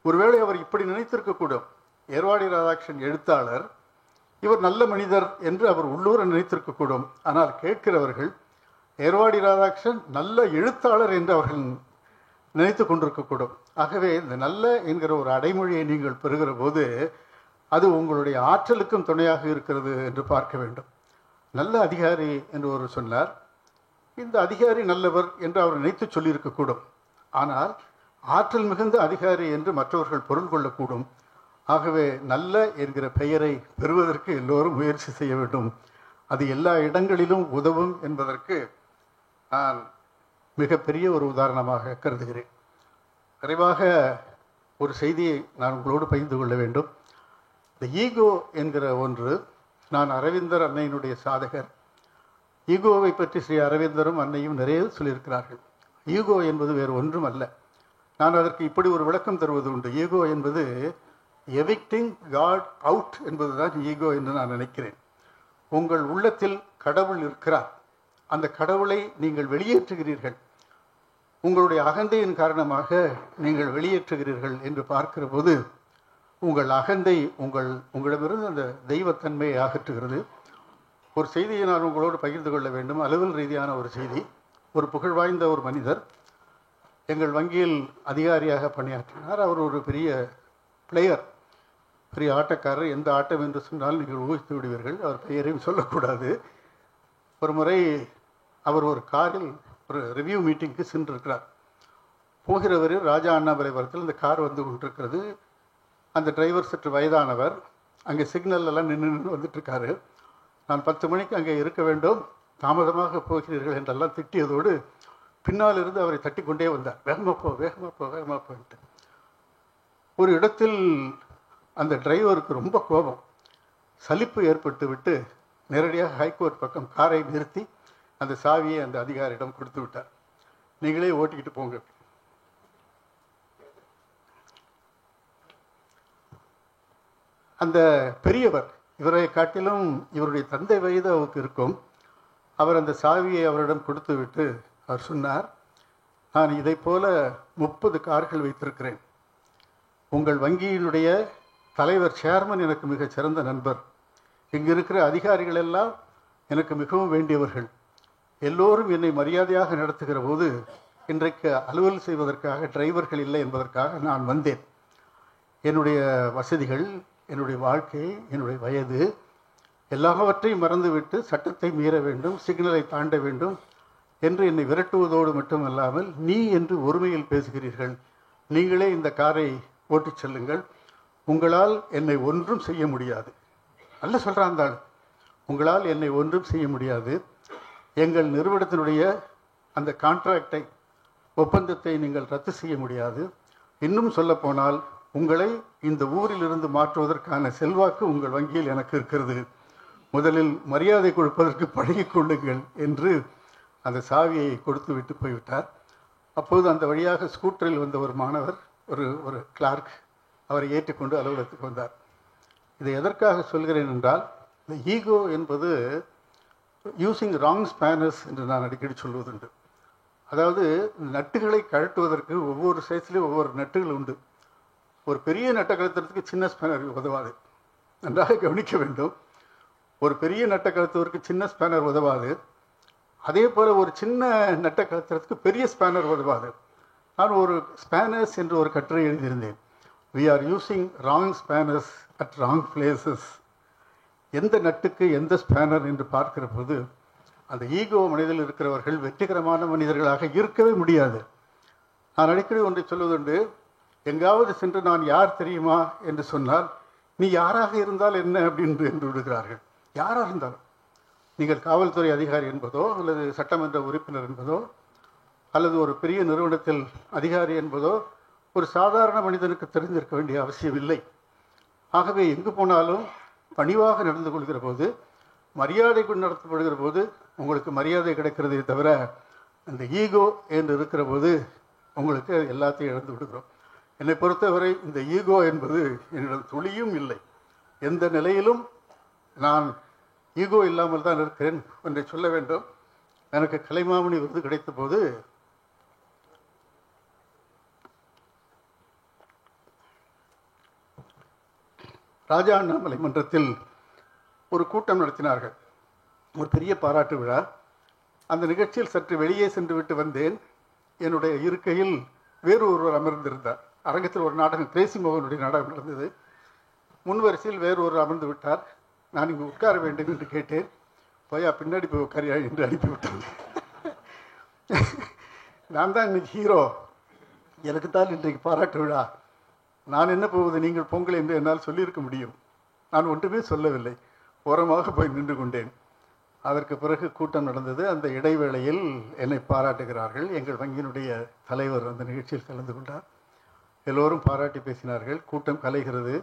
ஒருவேளை அவர் இப்படி நினைத்திருக்கக்கூடும், ஏர்வாடி ராதாகிருஷ்ணன் எழுத்தாளர், இவர் நல்ல மனிதர் என்று அவர் உள்ளூர நினைத்திருக்கக்கூடும். ஆனால் கேட்கிறவர்கள் ஏர்வாடி ராதாகிருஷ்ணன் நல்ல எழுத்தாளர் என்று அவர்கள் நினைத்து கொண்டிருக்கக்கூடும். ஆகவே இந்த நல்ல என்கிற ஒரு அடைமொழியை நீங்கள் பெறுகிற போது அது உங்களுடைய ஆற்றலுக்கும் துணையாக இருக்கிறது என்று பார்க்க வேண்டும். நல்ல அதிகாரி என்று ஒரு சொன்னார். இந்த அதிகாரி நல்லவர் என்று அவர் நினைத்து சொல்லியிருக்கக்கூடும். ஆனால் ஆற்றல் மிகுந்த அதிகாரி என்று மற்றவர்கள் பொருள் கொள்ளக்கூடும். ஆகவே நல்ல என்கிற பெயரை பெறுவதற்கு எல்லோரும் முயற்சி செய்ய வேண்டும். அது எல்லா இடங்களிலும் உதவும் என்பதற்கு நான் மிகப்பெரிய ஒரு உதாரணமாக கருதுகிறேன். நிறைவாக ஒரு செய்தியை நான் உங்களோடு பகிர்ந்து கொள்ள வேண்டும். இந்த ஈகோ என்கிற ஒன்று, நான் அரவிந்தர் அன்னையினுடைய சாதகர். ஈகோவை பற்றி ஸ்ரீ அரவிந்தரும் அன்னையும் நிறைய சொல்லியிருக்கிறார்கள். ஈகோ என்பது வேறு ஒன்றும் அல்ல. நான் அதற்கு இப்படி ஒரு விளக்கம் தருவது உண்டு. ஈகோ என்பது எவிக்டிங் காட் அவுட் என்பதுதான் ஈகோ என்று நான் நினைக்கிறேன். உங்கள் உள்ளத்தில் கடவுள் இருக்கிறார், அந்த கடவுளை நீங்கள் வெளியேற்றுகிறீர்கள், உங்களுடைய அகந்தையின் காரணமாக நீங்கள் வெளியேற்றுகிறீர்கள் என்று பார்க்கிற போது உங்கள் அகந்தை உங்களிடமிருந்து அந்த தெய்வத்தன்மையை அகற்றுகிறது. ஒரு செய்தியை நான் உங்களோடு பகிர்ந்து கொள்ள வேண்டும். அலுவல் ரீதியான ஒரு செய்தி. ஒரு புகழ்வாய்ந்த ஒரு மனிதர் எங்கள் வங்கியில் அதிகாரியாக பணியாற்றினார். அவர் ஒரு பெரிய பிளேயர், பெரிய ஆட்டக்காரர். எந்த ஆட்டம் என்று சொன்னால் நீங்கள் ஊகித்து விடுவீர்கள். அவர் பெயரையும் சொல்லக்கூடாது. ஒரு முறை அவர் ஒரு காரில் ஒரு ரிவ்யூ மீட்டிங்க்கு சென்றிருக்கிறார். போகிறவரில் ராஜா அண்ணாமலைபுரத்தில் இந்த கார் வந்து கொண்டிருக்கிறது. அந்த டிரைவர் சற்று வயதானவர். அங்கே சிக்னல் எல்லாம் நின்று வந்துட்டுருக்காரு. நான் 10 மணிக்கு அங்கே இருக்க வேண்டும், தாமதமாக போகிறீர்கள் என்றெல்லாம் திட்டியதோடு பின்னால் இருந்து அவரை தட்டி கொண்டே வந்தார். வேகமாக போ, வேகமாக போ, வேகமாக போன்ட்டு. ஒரு இடத்தில் அந்த டிரைவருக்கு ரொம்ப கோபம், சலிப்பு ஏற்பட்டு விட்டு நேரடியாக ஹைகோர்ட் பக்கம் காரை நிறுத்தி அந்த சாவியை அந்த அதிகாரியிடம் கொடுத்து விட்டார். நீங்களே ஓட்டிக்கிட்டு போங்க. அந்த பெரியவர், இவரை காட்டிலும் இவருடைய தந்தை வயது அவருக்கு இருக்கும். அவர் அந்த சாவியை அவரிடம் கொடுத்து விட்டு அவர் சொன்னார், நான் இதை போல 30 கார்கள் வைத்திருக்கிறேன். உங்கள் வங்கியினுடைய தலைவர் சேர்மன் எனக்கு மிகச் சிறந்த நண்பர். இங்கு இருக்கிற அதிகாரிகள் எல்லாம் எனக்கு மிகவும் வேண்டியவர்கள். எல்லோரும் என்னை மரியாதையாக நடத்துகிற போது இன்றைக்கு அலுவல் செய்வதற்காக டிரைவர்கள் இல்லை என்பதற்காக நான் வந்தேன். என்னுடைய வசதிகள், என்னுடைய வாழ்க்கை, என்னுடைய வயது எல்லாவற்றையும் மறந்துவிட்டு சட்டத்தை மீற வேண்டும், சிக்னலை தாண்ட வேண்டும் என்று என்னை விரட்டுவதோடு மட்டுமல்லாமல், நீ என்று ஒருமையில் பேசுகிறீர்கள், நீங்களே இந்த காரை ஓட்டிச் செல்லுங்கள், உங்களால் என்னை ஒன்றும் செய்ய முடியாது. நல்ல சொல்கிறான் தான், உங்களால் என்னை ஒன்றும் செய்ய முடியாது. எங்கள் நிறுவனத்தினுடைய அந்த கான்ட்ராக்டை, ஒப்பந்தத்தை நீங்கள் ரத்து செய்ய முடியாது. இன்னும் சொல்லப்போனால் உங்களை இந்த ஊரிலிருந்து மாற்றுவதற்கான செல்வாக்கு உங்கள் வங்கியில் எனக்கு இருக்கிறது. முதலில் மரியாதை கொடுப்பதற்கு பழகிக் கொள்ளுங்கள் என்று அந்த சாவியை கொடுத்து விட்டு போய்விட்டார். அப்போது அந்த வழியாக ஸ்கூட்டரில் வந்த ஒரு மாணவர், ஒரு கிளார்க், அவரை ஏற்றுக்கொண்டு அலுவலகத்துக்கு வந்தார். இதை எதற்காக சொல்கிறேன் என்றால், இந்த ஈகோ என்பது யூசிங் ராங் ஸ்பேனர்ஸ் என்று நான் அடிக்கடி சொல்வதுண்டு. அதாவது நட்டுகளை கழட்டுவதற்கு ஒவ்வொரு சைஸ்லேயும் ஒவ்வொரு நட்டுகள் உண்டு. ஒரு பெரிய நட்டை கழுத்துறதுக்கு சின்ன ஸ்பேனர் உதவாது. நன்றாக கவனிக்க வேண்டும். ஒரு பெரிய நட்டை கழுத்துவதற்கு சின்ன ஸ்பேனர் உதவாது. அதே போல் ஒரு சின்ன நட்டை கழுத்துறதுக்கு பெரிய ஸ்பேனர் உதவாது. நான் ஒரு ஸ்பேனர்ஸ் என்று ஒரு கட்டுரை எழுதியிருந்தேன். We are using wrong spanners at wrong places. எந்த நட்டுக்கு எந்த ஸ்பேனர் என்று பார்க்கிற போது அந்த ஈகோ மனிதர்கள் இருக்கிறவர்கள் வெற்றிகரமான மனிதர்களாக இருக்கவே முடியாது. நான் அடிக்கடி ஒன்றை சொல்வதுண்டு, எங்காவது சென்று நான் யார் தெரியுமா என்று சொன்னால், நீ யாராக இருந்தால் என்ன அப்படின்னு என்று விடுகிறார்கள். யாராக இருந்தாலும், நீங்கள் காவல்துறை அதிகாரி என்பதோ அல்லது சட்டமன்ற உறுப்பினர் என்பதோ அல்லது ஒரு பெரிய நிறுவனத்தில் அதிகாரி என்பதோ ஒரு சாதாரண மனிதனுக்கு தெரிந்திருக்க வேண்டிய அவசியம் இல்லை. ஆகவே எங்கு போனாலும் பணிவாக நடந்து கொள்கிற போது, மரியாதை கொண்டு நடத்தப்படுகிற போது உங்களுக்கு மரியாதை கிடைக்கிறதே தவிர, அந்த ஈகோ என்று இருக்கிற போது உங்களுக்கு எல்லாத்தையும் இழந்து விடுகிறோம். என்னை பொறுத்தவரை இந்த ஈகோ என்பது என்னிடம் துளியும் இல்லை. எந்த நிலையிலும் நான் ஈகோ இல்லாமல் தான் இருக்கிறேன் என்று சொல்ல வேண்டும். எனக்கு கலைமாமணி விருது கிடைத்த போது ராஜா அண்ணாமலை மன்றத்தில் ஒரு கூட்டம் நடத்தினார்கள், ஒரு பெரிய பாராட்டு விழா. அந்த நிகழ்ச்சியில் சற்று வெளியே சென்று விட்டு வந்தேன். என்னுடைய இருக்கையில் வேறு ஒருவர் அமர்ந்திருந்தார். அரங்கத்தில் ஒரு நாடகம், கிரேசி மோகனுடைய நாடகம் நடந்தது. முன்வரிசையில் வேறு ஒருவர் அமர்ந்து விட்டார். நான் இங்கு உட்கார வேண்டும் என்று கேட்டேன். போயா பின்னாடி போய் உட்காரியா என்று அனுப்பிவிட்டாங்க. நான் தான் இன்னைக்கு ஹீரோ, எனக்கு தான் இன்றைக்கு பாராட்டு விழா, நான் என்ன போவது, நீங்கள் பொங்கல் என்று என்னால் சொல்லியிருக்க முடியும். நான் ஒன்றுமே சொல்லவில்லை, ஓரமாக போய் நின்று கொண்டேன். அதற்கு பிறகு கூட்டம் நடந்தது. அந்த இடைவேளையில் என்னை பாராட்டுகிறார்கள். எங்கள் வங்கியினுடைய தலைவர் அந்த நிகழ்ச்சியில் கலந்து கொண்டார். எல்லோரும் பாராட்டி பேசினார்கள். கூட்டம் கலைகிறது.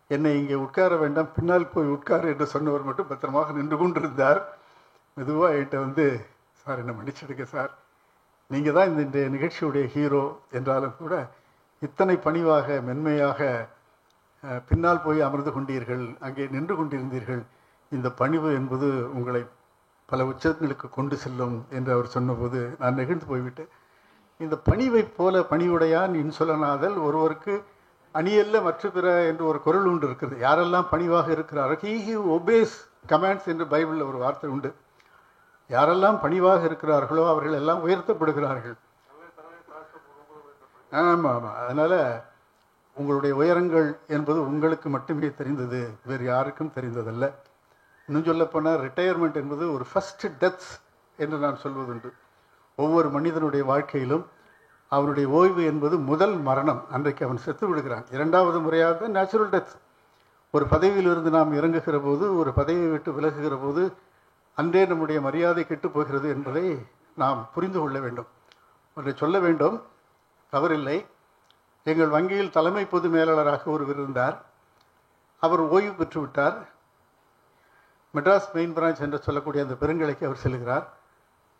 என்னை இங்கே உட்கார வேண்டாம், பின்னால் போய் உட்கார் என்று சொன்னவர் மட்டும் பத்திரமாக நின்று கொண்டிருந்தார். மெதுவாக என்கிட்ட வந்து, சார் என்னை மன்னிச்சிடுங்க சார், நீங்கள் தான் இந்த நிகழ்ச்சியுடைய ஹீரோ என்றாலும் கூட இத்தனை பணிவாக மென்மையாக பின்னால் போய் அமர்ந்து கொண்டீர்கள், அங்கே நின்று கொண்டிருந்தீர்கள். இந்த பணிவு என்பது உங்களை பல உச்சங்களுக்கு கொண்டு செல்லும் என்று அவர் சொன்னபோது நான் நெகிழ்ந்து போய்விட்டேன். இந்த பணிவை போல பணிவுடையான் இன்சொலனாதல் ஒருவருக்கு அணியல்ல மற்ற பிற என்று ஒரு குரல் உண்டு இருக்கிறது. யாரெல்லாம் பணிவாக இருக்கிறார்கள், ஹி ஒபேஸ் கமாண்ட்ஸ் என்று பைபிளில் ஒரு வார்த்தை உண்டு. யாரெல்லாம் பணிவாக இருக்கிறார்களோ அவர்கள் எல்லாம் உயர்த்தப்படுகிறார்கள். ஆமாம் ஆமாம். அதனால் உங்களுடைய உயரங்கள் என்பது உங்களுக்கு மட்டுமே தெரிந்தது, வேறு யாருக்கும் தெரிந்ததல்ல. இன்னும் சொல்லப்போனால் ரிட்டையர்மெண்ட் என்பது ஒரு ஃபஸ்ட்டு டெத்ஸ் என்று நான் சொல்வதுண்டு. ஒவ்வொரு மனிதனுடைய வாழ்க்கையிலும் அவனுடைய ஓய்வு என்பது முதல் மரணம். அன்றைக்கு அவன் செத்து விடுகிறான். இரண்டாவது முறையாக தான் நேச்சுரல் டெத். ஒரு பதவியிலிருந்து நாம் இறங்குகிற போது, ஒரு பதவியை விட்டு விலகுகிற போது அன்றே நம்முடைய மரியாதை கெட்டு போகிறது என்பதை நாம் புரிந்து கொள்ள வேண்டும். ஒன்றை சொல்ல வேண்டும், தவறில்லை. எங்கள் வங்கியில் தலைமை பொது மேலாளராக ஒருவர் இருந்தார். அவர் ஓய்வு பெற்று விட்டார். மெட்ராஸ் மெயின் பிரான்ச் என்று சொல்லக்கூடிய அந்த பெருங்கலைக்கு அவர் செல்கிறார்.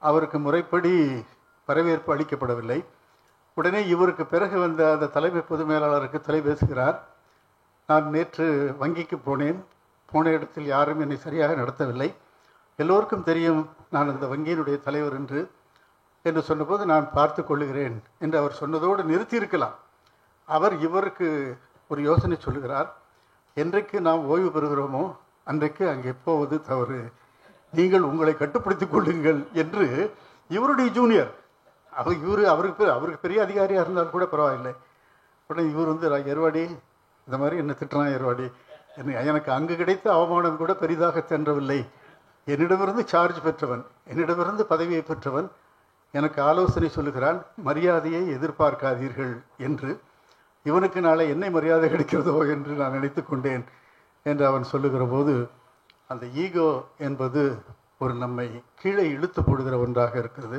அவருக்கு முறைப்படி வரவேற்பு அளிக்கப்படவில்லை. உடனே இவருக்கு பிறகு வந்த அந்த தலைமை பொது மேலாளருக்கு தொலைபேசுகிறார். நான் நேற்று வங்கிக்கு போனேன், போன இடத்தில் யாரும் என்னை சரியாக நடத்தவில்லை, எல்லோருக்கும் தெரியும் நான் அந்த வங்கியினுடைய தலைவர் என்று சொன்னபோது நான் பார்த்து கொள்ளுகிறேன் என்று அவர் சொன்னதோடு நிறுத்தியிருக்கலாம். அவர் இவருக்கு ஒரு யோசனை சொல்லுகிறார். என்றைக்கு நாம் ஓய்வு பெறுகிறோமோ அன்றைக்கு அங்கே போவது தவறு, நீங்கள் உங்களை கட்டுப்படுத்திக் கொள்ளுங்கள் என்று இவருடைய ஜூனியர், அவருக்கு பெரிய அதிகாரியாக இருந்தால் கூட பரவாயில்லை. உடனே இவர் வந்து, எருவாடி இந்த மாதிரி என்ன திட்டுறான் எருவாடி, எனக்கு அங்கு கிடைத்த அவமானம் கூட பெரிதாக தென்றவில்லை. என்னிடமிருந்து சார்ஜ் பெற்றவன், என்னிடமிருந்து பதவியை பெற்றவன் எனக்கு ஆலோசனை சொல்லுகிறான், மரியாதையை எதிர்பார்க்காதீர்கள் என்று. இவனுக்கு நாளை என்னை மரியாதை கிடைக்கிறதோ என்று நான் நினைத்து கொண்டேன் என்று அவன் சொல்லுகிற போது, அந்த ஈகோ என்பது ஒரு நம்மை கீழே இழுத்து போடுகிற ஒன்றாக இருக்கிறது.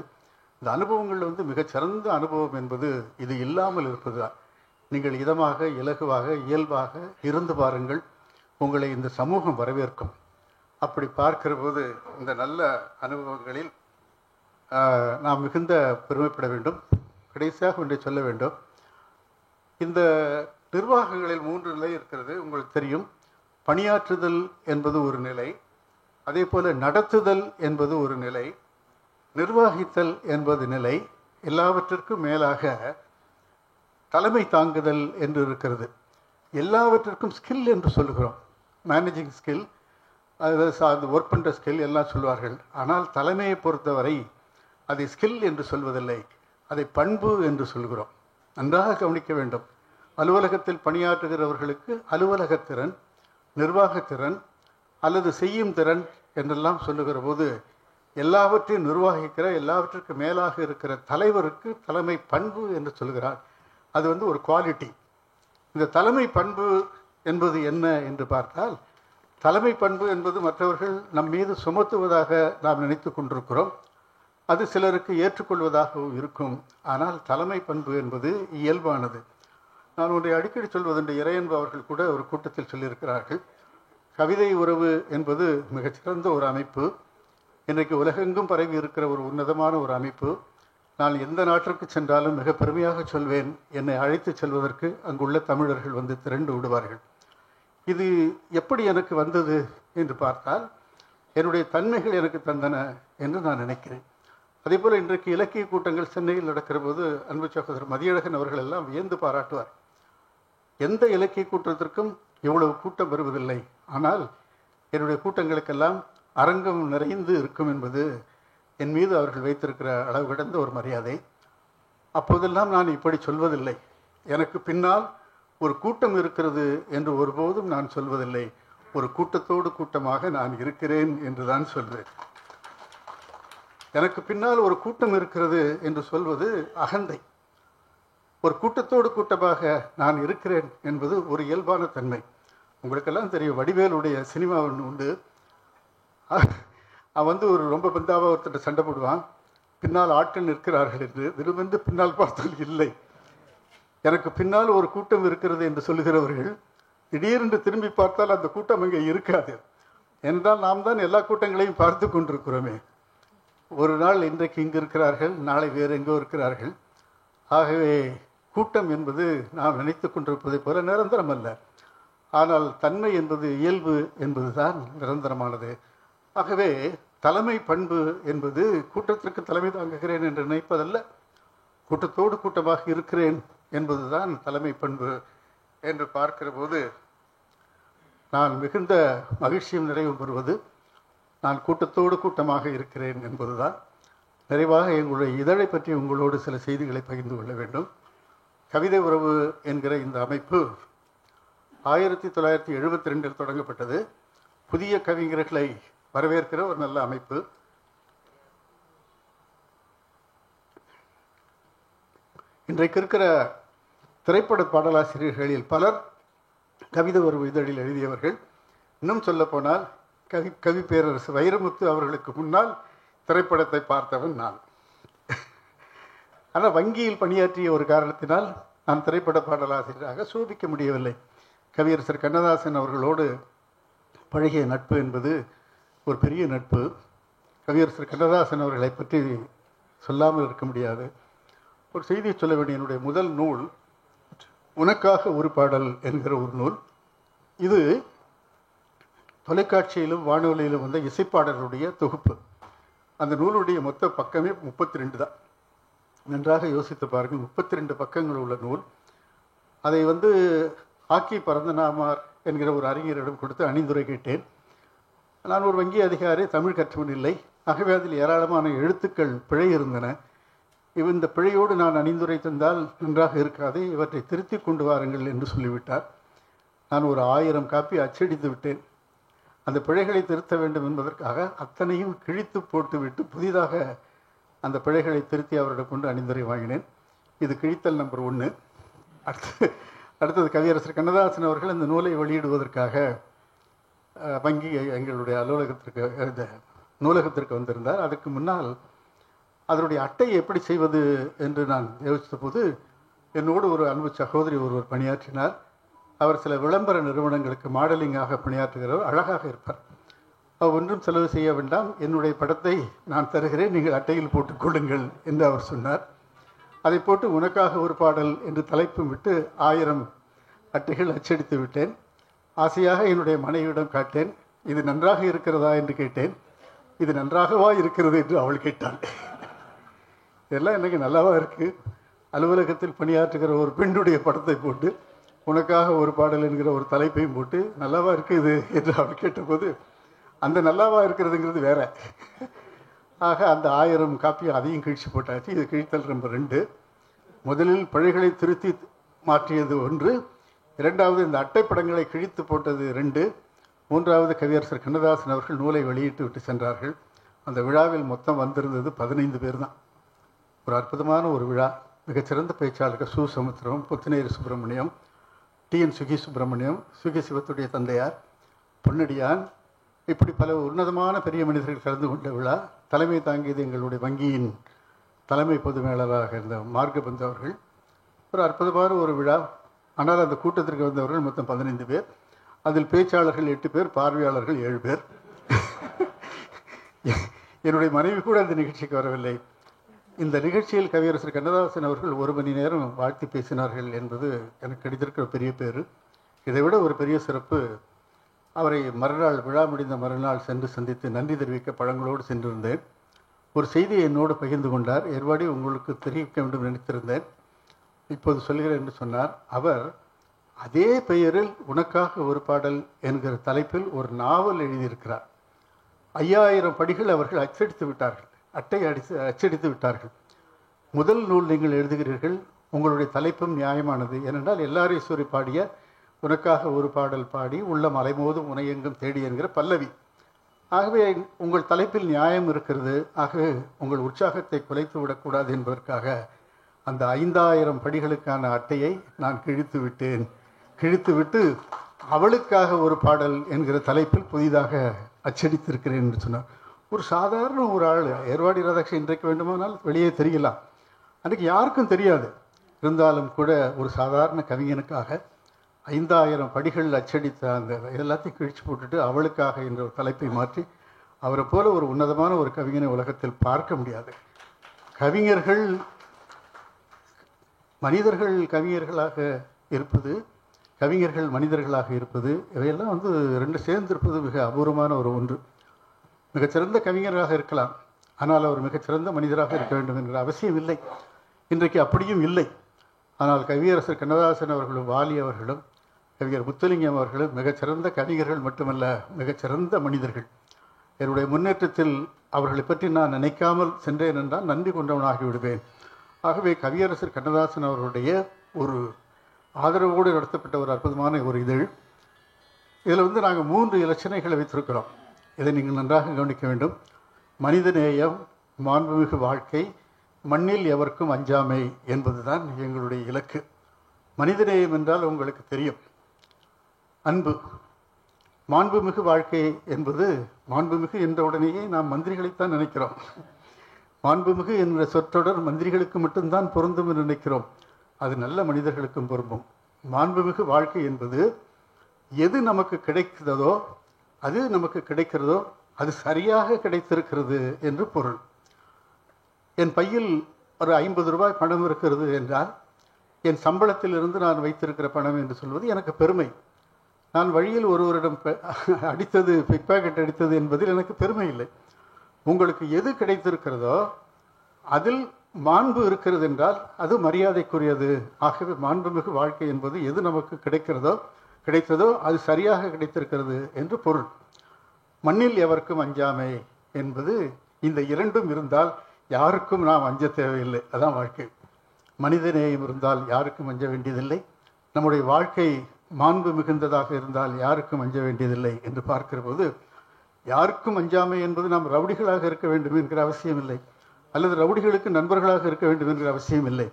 இந்த அனுபவங்கள் வந்து மிகச்சிறந்த அனுபவம் என்பது இது இல்லாமல் இருப்பது தான். நீங்கள் இதமாக, இலகுவாக, இயல்பாக இருந்து பாருங்கள், உங்களை இந்த சமூகம் வரவேற்கும். அப்படி பார்க்கிற போது இந்த நல்ல அனுபவங்களில் நாம் மிகுந்த பெருமைப்பட வேண்டும். கடைசியாக ஒன்றை சொல்ல வேண்டும். இந்த நிர்வாகங்களில் 3 நிலை இருக்கிறது, உங்களுக்கு தெரியும். பணியாற்றுதல் என்பது ஒரு நிலை, அதே போல நடத்துதல் என்பது ஒரு நிலை, நிர்வகித்தல் என்பது நிலை. எல்லாவற்றிற்கும் மேலாக தலைமை தாங்குதல் என்று இருக்கிறது. எல்லாவற்றிற்கும் ஸ்கில் என்று சொல்லுகிறோம், மேனேஜிங் ஸ்கில், அது ஒர்க் பண்ணுற ஸ்கில் எல்லாம் சொல்வார்கள். ஆனால் தலைமையை பொறுத்தவரை அதை ஸ்கில் என்று சொல்வதில்லை, அதை பண்பு என்று சொல்கிறோம். நன்றாக கவனிக்க வேண்டும். அலுவலகத்தில் பணியாற்றுகிறவர்களுக்கு அலுவலகத்திறன், நிர்வாகத்திறன் அல்லது செய்யும் திறன் என்றெல்லாம் சொல்லுகிற போது எல்லாவற்றையும் நிர்வகிக்கிற, எல்லாவற்றுக்கு மேலாக இருக்கிற தலைவருக்கு தலைமை பண்பு என்று சொல்கிறார். அது வந்து ஒரு குவாலிட்டி. இந்த தலைமை பண்பு என்பது என்ன என்று பார்த்தால், தலைமை பண்பு என்பது மற்றவர்கள் நம் மீது சுமத்துவதாக நாம் நினைத்து கொண்டிருக்கிறோம். அது சிலருக்கு ஏற்றுக்கொள்வதாகவும் இருக்கும். ஆனால் தலைமை பண்பு என்பது இயல்பானது. நான் ஒன்றை அடிக்கடி சொல்வதுண்டு. இறையன்பு அவர்கள் கூட ஒரு கூட்டத்தில் சொல்லியிருக்கிறார்கள், கவிதை உறவு என்பது மிகச்சிறந்த ஒரு அமைப்பு, இன்றைக்கு உலகெங்கும் பரவி இருக்கிற ஒரு உன்னதமான ஒரு அமைப்பு. நான் எந்த நாட்டிற்கு சென்றாலும் மிக பெருமையாக சொல்வேன், என்னை அழைத்து செல்வதற்கு அங்குள்ள தமிழர்கள் வந்து திரண்டு விடுவார்கள். இது எப்படி எனக்கு வந்தது என்று பார்த்தால், என்னுடைய தன்மைகள் எனக்கு தந்தன என்று நான் நினைக்கிறேன். அதே போல் இன்றைக்கு இலக்கிய கூட்டங்கள் சென்னையில் நடக்கிற போது அன்பு சகோதரர் மதியழகன் அவர்கள் எல்லாம் வியந்து பாராட்டுவார். எந்த இலக்கிய கூட்டத்திற்கும் இவ்வளவு கூட்டம் வருவதில்லை, ஆனால் என்னுடைய கூட்டங்களுக்கெல்லாம் அரங்கம் நிறைந்து இருக்கும் என்பது என் மீது அவர்கள் வைத்திருக்கிற அளவு கடந்த ஒரு மரியாதை. அப்போதெல்லாம் நான் இப்படி சொல்வதில்லை, எனக்கு பின்னால் ஒரு கூட்டம் இருக்கிறது என்று ஒருபோதும் நான் சொல்வதில்லை, ஒரு கூட்டத்தோடு கூட்டமாக நான் இருக்கிறேன் என்று தான் சொல்வேன். எனக்கு பின்னால் ஒரு கூட்டம் இருக்கிறது என்று சொல்வது அகந்தை. ஒரு கூட்டத்தோடு கூட்டமாக நான் இருக்கிறேன் என்பது ஒரு இயல்பான தன்மை. உங்களுக்கெல்லாம் தெரியும், வடிவேலுடைய சினிமா ஒன்று உண்டு. அவன் ஒரு ரொம்ப பந்தாவாக ஒருத்தர் சண்டை போடுவான், பின்னால் ஆட்கள் நிற்கிறார்கள் என்று. விரும்பென்று பின்னால் பார்த்தால் இல்லை. எனக்கு பின்னால் ஒரு கூட்டம் இருக்கிறது என்று சொல்லுகிறவர்கள் திடீரென்று திரும்பி பார்த்தால் அந்த கூட்டம் அங்கே இருக்காது. என்றால் நாம் தான் எல்லா கூட்டங்களையும் பார்த்து கொண்டிருக்கிறோமே. ஒரு நாள் இன்றைக்கு இங்கு இருக்கிறார்கள், நாளை வேறு எங்கோ இருக்கிறார்கள். ஆகவே கூட்டம் என்பது நாம் நினைத்து கொண்டிருப்பதை போல நிரந்தரம் அல்ல. ஆனால் தன்மை என்பது, இயல்பு என்பது தான் நிரந்தரமானது. ஆகவே தலைமை பண்பு என்பது கூட்டத்திற்கு தலைமை தாங்குகிறேன் என்று நினைப்பதல்ல, கூட்டத்தோடு கூட்டமாக இருக்கிறேன் என்பதுதான் தலைமை பண்பு என்று பார்க்கிற போது நான் மிகுந்த மகிழ்ச்சியும் நிறைவும் பெறுவது நான் கூட்டத்தோடு கூட்டமாக இருக்கிறேன் என்பதுதான். நிறைவாக எங்களுடைய இதழை பற்றி உங்களோடு சில செய்திகளை பகிர்ந்து கொள்ள வேண்டும். கவிதை உறவு என்கிற இந்த அமைப்பு 1972 தொடங்கப்பட்டது. புதிய கவிஞர்களை வரவேற்கிற ஒரு நல்ல அமைப்பு. இன்றைக்கு இருக்கிற திரைப்பட பாடலாசிரியர்களில் பலர் கவிதை உறவு இதழில் எழுதியவர்கள். இன்னும் சொல்ல போனால் கவி பேரரசு வைரமுத்து அவர்களுக்கு முன்னால் திரைப்படத்தை பார்த்தவன் நான். ஆனால் வங்கியில் பணியாற்றிய ஒரு காரணத்தினால் நான் திரைப்பட பாடலாசிரியராக சோபிக்க முடியவில்லை. கவியரசர் கண்ணதாசன் அவர்களோடு பழகிய நட்பு என்பது ஒரு பெரிய நட்பு. கவியரசர் கண்ணதாசன் அவர்களை பற்றி சொல்லாமல் இருக்க முடியாது. ஒரு செய்தியை சொல்ல வேண்டிய என்னுடைய முதல் நூல் உனக்காக ஒரு பாடல் என்கிற ஒரு நூல். இது தொலைக்காட்சியிலும் வானொலியிலும் வந்த இசைப்பாடலுடைய தொகுப்பு. அந்த நூலுடைய மொத்த பக்கமே 32 தான். நன்றாக யோசித்து பாருங்கள், 32 பக்கங்கள் உள்ள நூல். அதை ஆக்கி பரந்தனாமார் என்கிற ஒரு அறிஞரிடம் கொடுத்து அணிந்துரை கேட்டேன். நான் ஒரு வங்கி அதிகாரி, தமிழ் கற்றவன் இல்லை. ஆகவே அதில் ஏராளமான எழுத்துக்கள் பிழை இருந்தன. இந்த பிழையோடு நான் அணிந்துரை தந்தால் நன்றாக இருக்காது, இவற்றை திருத்தி கொண்டு வாருங்கள் என்று சொல்லிவிட்டார். நான் ஒரு 1000 காப்பி அச்சடித்து விட்டேன். அந்த பிழைகளை திருத்த வேண்டும் என்பதற்காக அத்தனையும் கிழித்து போட்டுவிட்டு புதிதாக அந்த பிழைகளை திருத்தி அவரிடம் கொண்டு அணிந்துரை வாங்கினேன். இது கிழித்தல் நம்பர் 1. அடுத்தது கவியரசர் கண்ணதாசன் அவர்கள் இந்த நூலை வெளியிடுவதற்காக வங்கி எங்களுடைய அலுவலகத்திற்கு நூலகத்திற்கு வந்திருந்தார். அதுக்கு முன்னால் அதனுடைய அட்டையை எப்படி செய்வது என்று நான் யோசித்த போது என்னோடு ஒரு அன்பு சகோதரி ஒருவர் பணியாற்றினார். அவர் சில விளம்பர நிறுவனங்களுக்கு மாடலிங்காக பணியாற்றுகிறவர், அழகாக இருப்பார். அவர் ஒன்றும் செலவு செய்ய வேண்டாம், என்னுடைய படத்தை நான் தருகிறேன், நீங்கள் அட்டையில் போட்டுக்கொள்ளுங்கள் என்று அவர் சொன்னார். அதை போட்டு உனக்காக ஒரு பாடல் என்று தலைப்பும் விட்டு 1000 அட்டைகள் அச்சடித்து விட்டேன். ஆசையாக என்னுடைய மனைவியிடம் காட்டேன். இது நன்றாக இருக்கிறதா என்று கேட்டேன். இது நன்றாகவா இருக்கிறது என்று அவள் கேட்டாள். இதெல்லாம் எனக்கு நல்லாவா இருக்குது? அலுவலகத்தில் பணியாற்றுகிற ஒரு பெண்ணுடைய படத்தை போட்டு உனக்காக ஒரு பாடல் என்கிற ஒரு தலைப்பையும் போட்டு நல்லாவா இருக்குது என்று அவள் கேட்டபோது அந்த நல்லாவா இருக்கிறதுங்கிறது வேற. ஆக அந்த 1000 காப்பி அதையும் கிழிச்சு போட்டாச்சு. இது கிழித்தல் நம்பர் 2. முதலில் பிழைகளை திருத்தி மாற்றியது 1, 2வது இந்த அட்டைப்படங்களை கிழித்து போட்டது 2, 3வது கவியரசர் கண்ணதாசன் அவர்கள் நூலை வெளியிட்டு விட்டு சென்றார்கள். அந்த விழாவில் மொத்தம் வந்திருந்தது 15 பேர் தான். ஒரு அற்புதமான ஒரு விழா. மிகச்சிறந்த பேச்சாளர்கள் சு சமுத்திரம், புத்துநேரி சுப்பிரமணியம், TN சுகி சுப்பிரமணியம், சுகி சிவத்துடைய தந்தையார், பொன்னடியான், இப்படி பல உன்னதமான பெரிய மனிதர்கள் கலந்து கொண்ட விழா. தலைமை தாங்கியது எங்களுடைய வங்கியின் தலைமை பொது மேலாளராக இருந்த மார்கபந்து அவர்கள். ஒரு அற்புதமான ஒரு விழா. ஆனால் அந்த கூட்டத்திற்கு வந்தவர்கள் மொத்தம் 15 பேர். அதில் பேச்சாளர்கள் 8 பேர், பார்வையாளர்கள் 7 பேர். என்னுடைய மனைவி கூட அந்த நிகழ்ச்சிக்கு வரவில்லை. இந்த நிகழ்ச்சியில் கவியரசர் கண்ணதாசன் அவர்கள் 1 மணி நேரம் வாழ்த்தி பேசினார்கள் என்பது எனக்கு கிடைத்திருக்கிற பெரிய பேர். இதை விட ஒரு பெரிய சிறப்பு, அவரை மறுநாள், விழா முடிந்த மறுநாள் சென்று சந்தித்து நன்றி தெரிவிக்க பழங்களோடு சென்றிருந்தேன். ஒரு செய்தியை என்னோடு பகிர்ந்து கொண்டார். ஏற்பாடு உங்களுக்கு தெரிவிக்க வேண்டும் நினைத்திருந்தேன், இப்போது சொல்கிறேன் என்று சொன்னார். அவர் அதே பெயரில் உனக்காக ஒரு பாடல் என்கிற தலைப்பில் ஒரு நாவல் எழுதியிருக்கிறார். 5000 படிகள் அவர்கள் அச்சடித்து விட்டார்கள், அச்சடித்து விட்டார்கள். முதல் நூல் நீங்கள் எழுதுகிறீர்கள், உங்களுடைய தலைப்பும் நியாயமானது. ஏனென்றால் எல்லாரீஸ்வரி பாடிய உனக்காக ஒரு பாடல் பாடி உள்ளம் அலைமோதும் உனையெங்கும் தேடி என்கிற பல்லவி. ஆகவே உங்கள் தலைப்பில் நியாயம் இருக்கிறது. ஆகவே உங்கள் உற்சாகத்தை குலைத்து விடக்கூடாது என்பதற்காக அந்த 5000 படிகளுக்கான அட்டையை நான் கிழித்து விட்டேன். கிழித்துவிட்டு அவளுக்காக ஒரு பாடல் என்கிற தலைப்பில் புதிதாக அச்சடித்திருக்கிறேன் என்று சொன்னார். ஒரு சாதாரண ஒரு ஆள், ஏர்வாடி ராதாகிருஷ்ணன் இன்றைக்கு வேண்டுமானால் வெளியே தெரியலாம், அன்றைக்கு யாருக்கும் தெரியாது. இருந்தாலும் கூட ஒரு சாதாரண கவிஞனுக்காக 5000 படிகள் அச்சடித்த அந்த எல்லாத்தையும் கிழிச்சு போட்டுட்டு அவளுக்காக என்ற ஒரு தலைப்பை மாற்றி, அவரை போல ஒரு உன்னதமான ஒரு கவிஞனை உலகத்தில் பார்க்க முடியாது. கவிஞர்கள் மனிதர்கள் கவிஞர்களாக இருப்பது, கவிஞர்கள் மனிதர்களாக இருப்பது, இவையெல்லாம் ரெண்டு சேர்ந்திருப்பது மிக அபூர்வமான ஒரு ஒன்று. மிகச்சிறந்த கவிஞராக இருக்கலாம், ஆனால் அவர் மிகச்சிறந்த மனிதராக இருக்க வேண்டும் என்கிற அவசியம் இல்லை. இன்றைக்கு அப்படியும் இல்லை. ஆனால் கவியரசர் கண்ணதாசன் அவர்களும் வாலி அவர்களும் கவிஞர் முத்துலிங்கம் அவர்களும் மிகச்சிறந்த கவிஞர்கள் மட்டுமல்ல, மிகச்சிறந்த மனிதர்கள். என்னுடைய முன்னேற்றத்தில் அவர்களை பற்றி நான் நினைக்காமல் சென்றேன் என்றால் நன்றி கொண்டவனாகி விடுவேன். ஆகவே கவியரசர் கண்ணதாசன் அவர்களுடைய ஒரு ஆதரவோடு நடத்தப்பட்ட ஒரு அற்புதமான ஒரு இதழ். இதில் நாங்கள் 3 இலட்சணைகளை வைத்திருக்கிறோம். இதை நீங்கள் நன்றாக கவனிக்க வேண்டும். மனிதநேயம், மாண்புமிகு வாழ்க்கை, மண்ணில் எவருக்கும் அஞ்சாமை என்பதுதான் எங்களுடைய இலக்கு. மனிதநேயம் என்றால் உங்களுக்கு தெரியும், அன்பு. மாண்புமிகு வாழ்க்கை என்பது, மாண்புமிகு என்ற உடனேயே நாம் மந்திரிகளைத்தான் நினைக்கிறோம். மாண்புமிகு என்ற சொற்றொடர் மந்திரிகளுக்கு மட்டும்தான் பொருந்தும் என்று நினைக்கிறோம். அது நல்ல மனிதர்களுக்கும் பொருந்தும். மாண்புமிகு வாழ்க்கை என்பது எது நமக்கு கிடைக்கிறதோ, அது நமக்கு கிடைக்கிறதோ அது சரியாக கிடைத்திருக்கிறது என்று பொருள். என் பையில் ஒரு 50 ரூபாய் பணம் இருக்கிறது என்றால், என் சம்பளத்திலிருந்து நான் வைத்திருக்கிற பணம் என்று சொல்வது எனக்கு பெருமை. நான் வழியில் ஒருவரிடம் அடித்தது, பிக் பாக்கெட் அடித்தது என்பதில் எனக்கு பெருமை இல்லை. உங்களுக்கு எது கிடைத்திருக்கிறதோ அதில் மாண்பு இருக்கிறது என்றால் அது மரியாதைக்குரியது. ஆகவே மாண்புமிகு வாழ்க்கை என்பது எது நமக்கு கிடைத்ததோ அது சரியாக கிடைத்திருக்கிறது என்று பொருள். மண்ணில் எவருக்கும் அஞ்சாமை என்பது, இந்த இரண்டும் இருந்தால் யாருக்கும் நாம் அஞ்ச தேவையில்லை. அதான் வாழ்க்கை. மனிதநேயம் இருந்தால் யாருக்கும் அஞ்ச வேண்டியதில்லை. நம்முடைய வாழ்க்கை மாண்பு மிகுந்ததாக இருந்தால் யாருக்கும் அஞ்ச வேண்டியதில்லை என்று பார்க்கிற போது, யாருக்கும் அஞ்சாமை என்பது நாம் ரவுடிகளாக இருக்க வேண்டும் என்கிற அவசியம் இல்லை, அல்லது ரவுடிகளுக்கு நண்பர்களாக இருக்க வேண்டும் என்கிற அவசியம் இல்லை.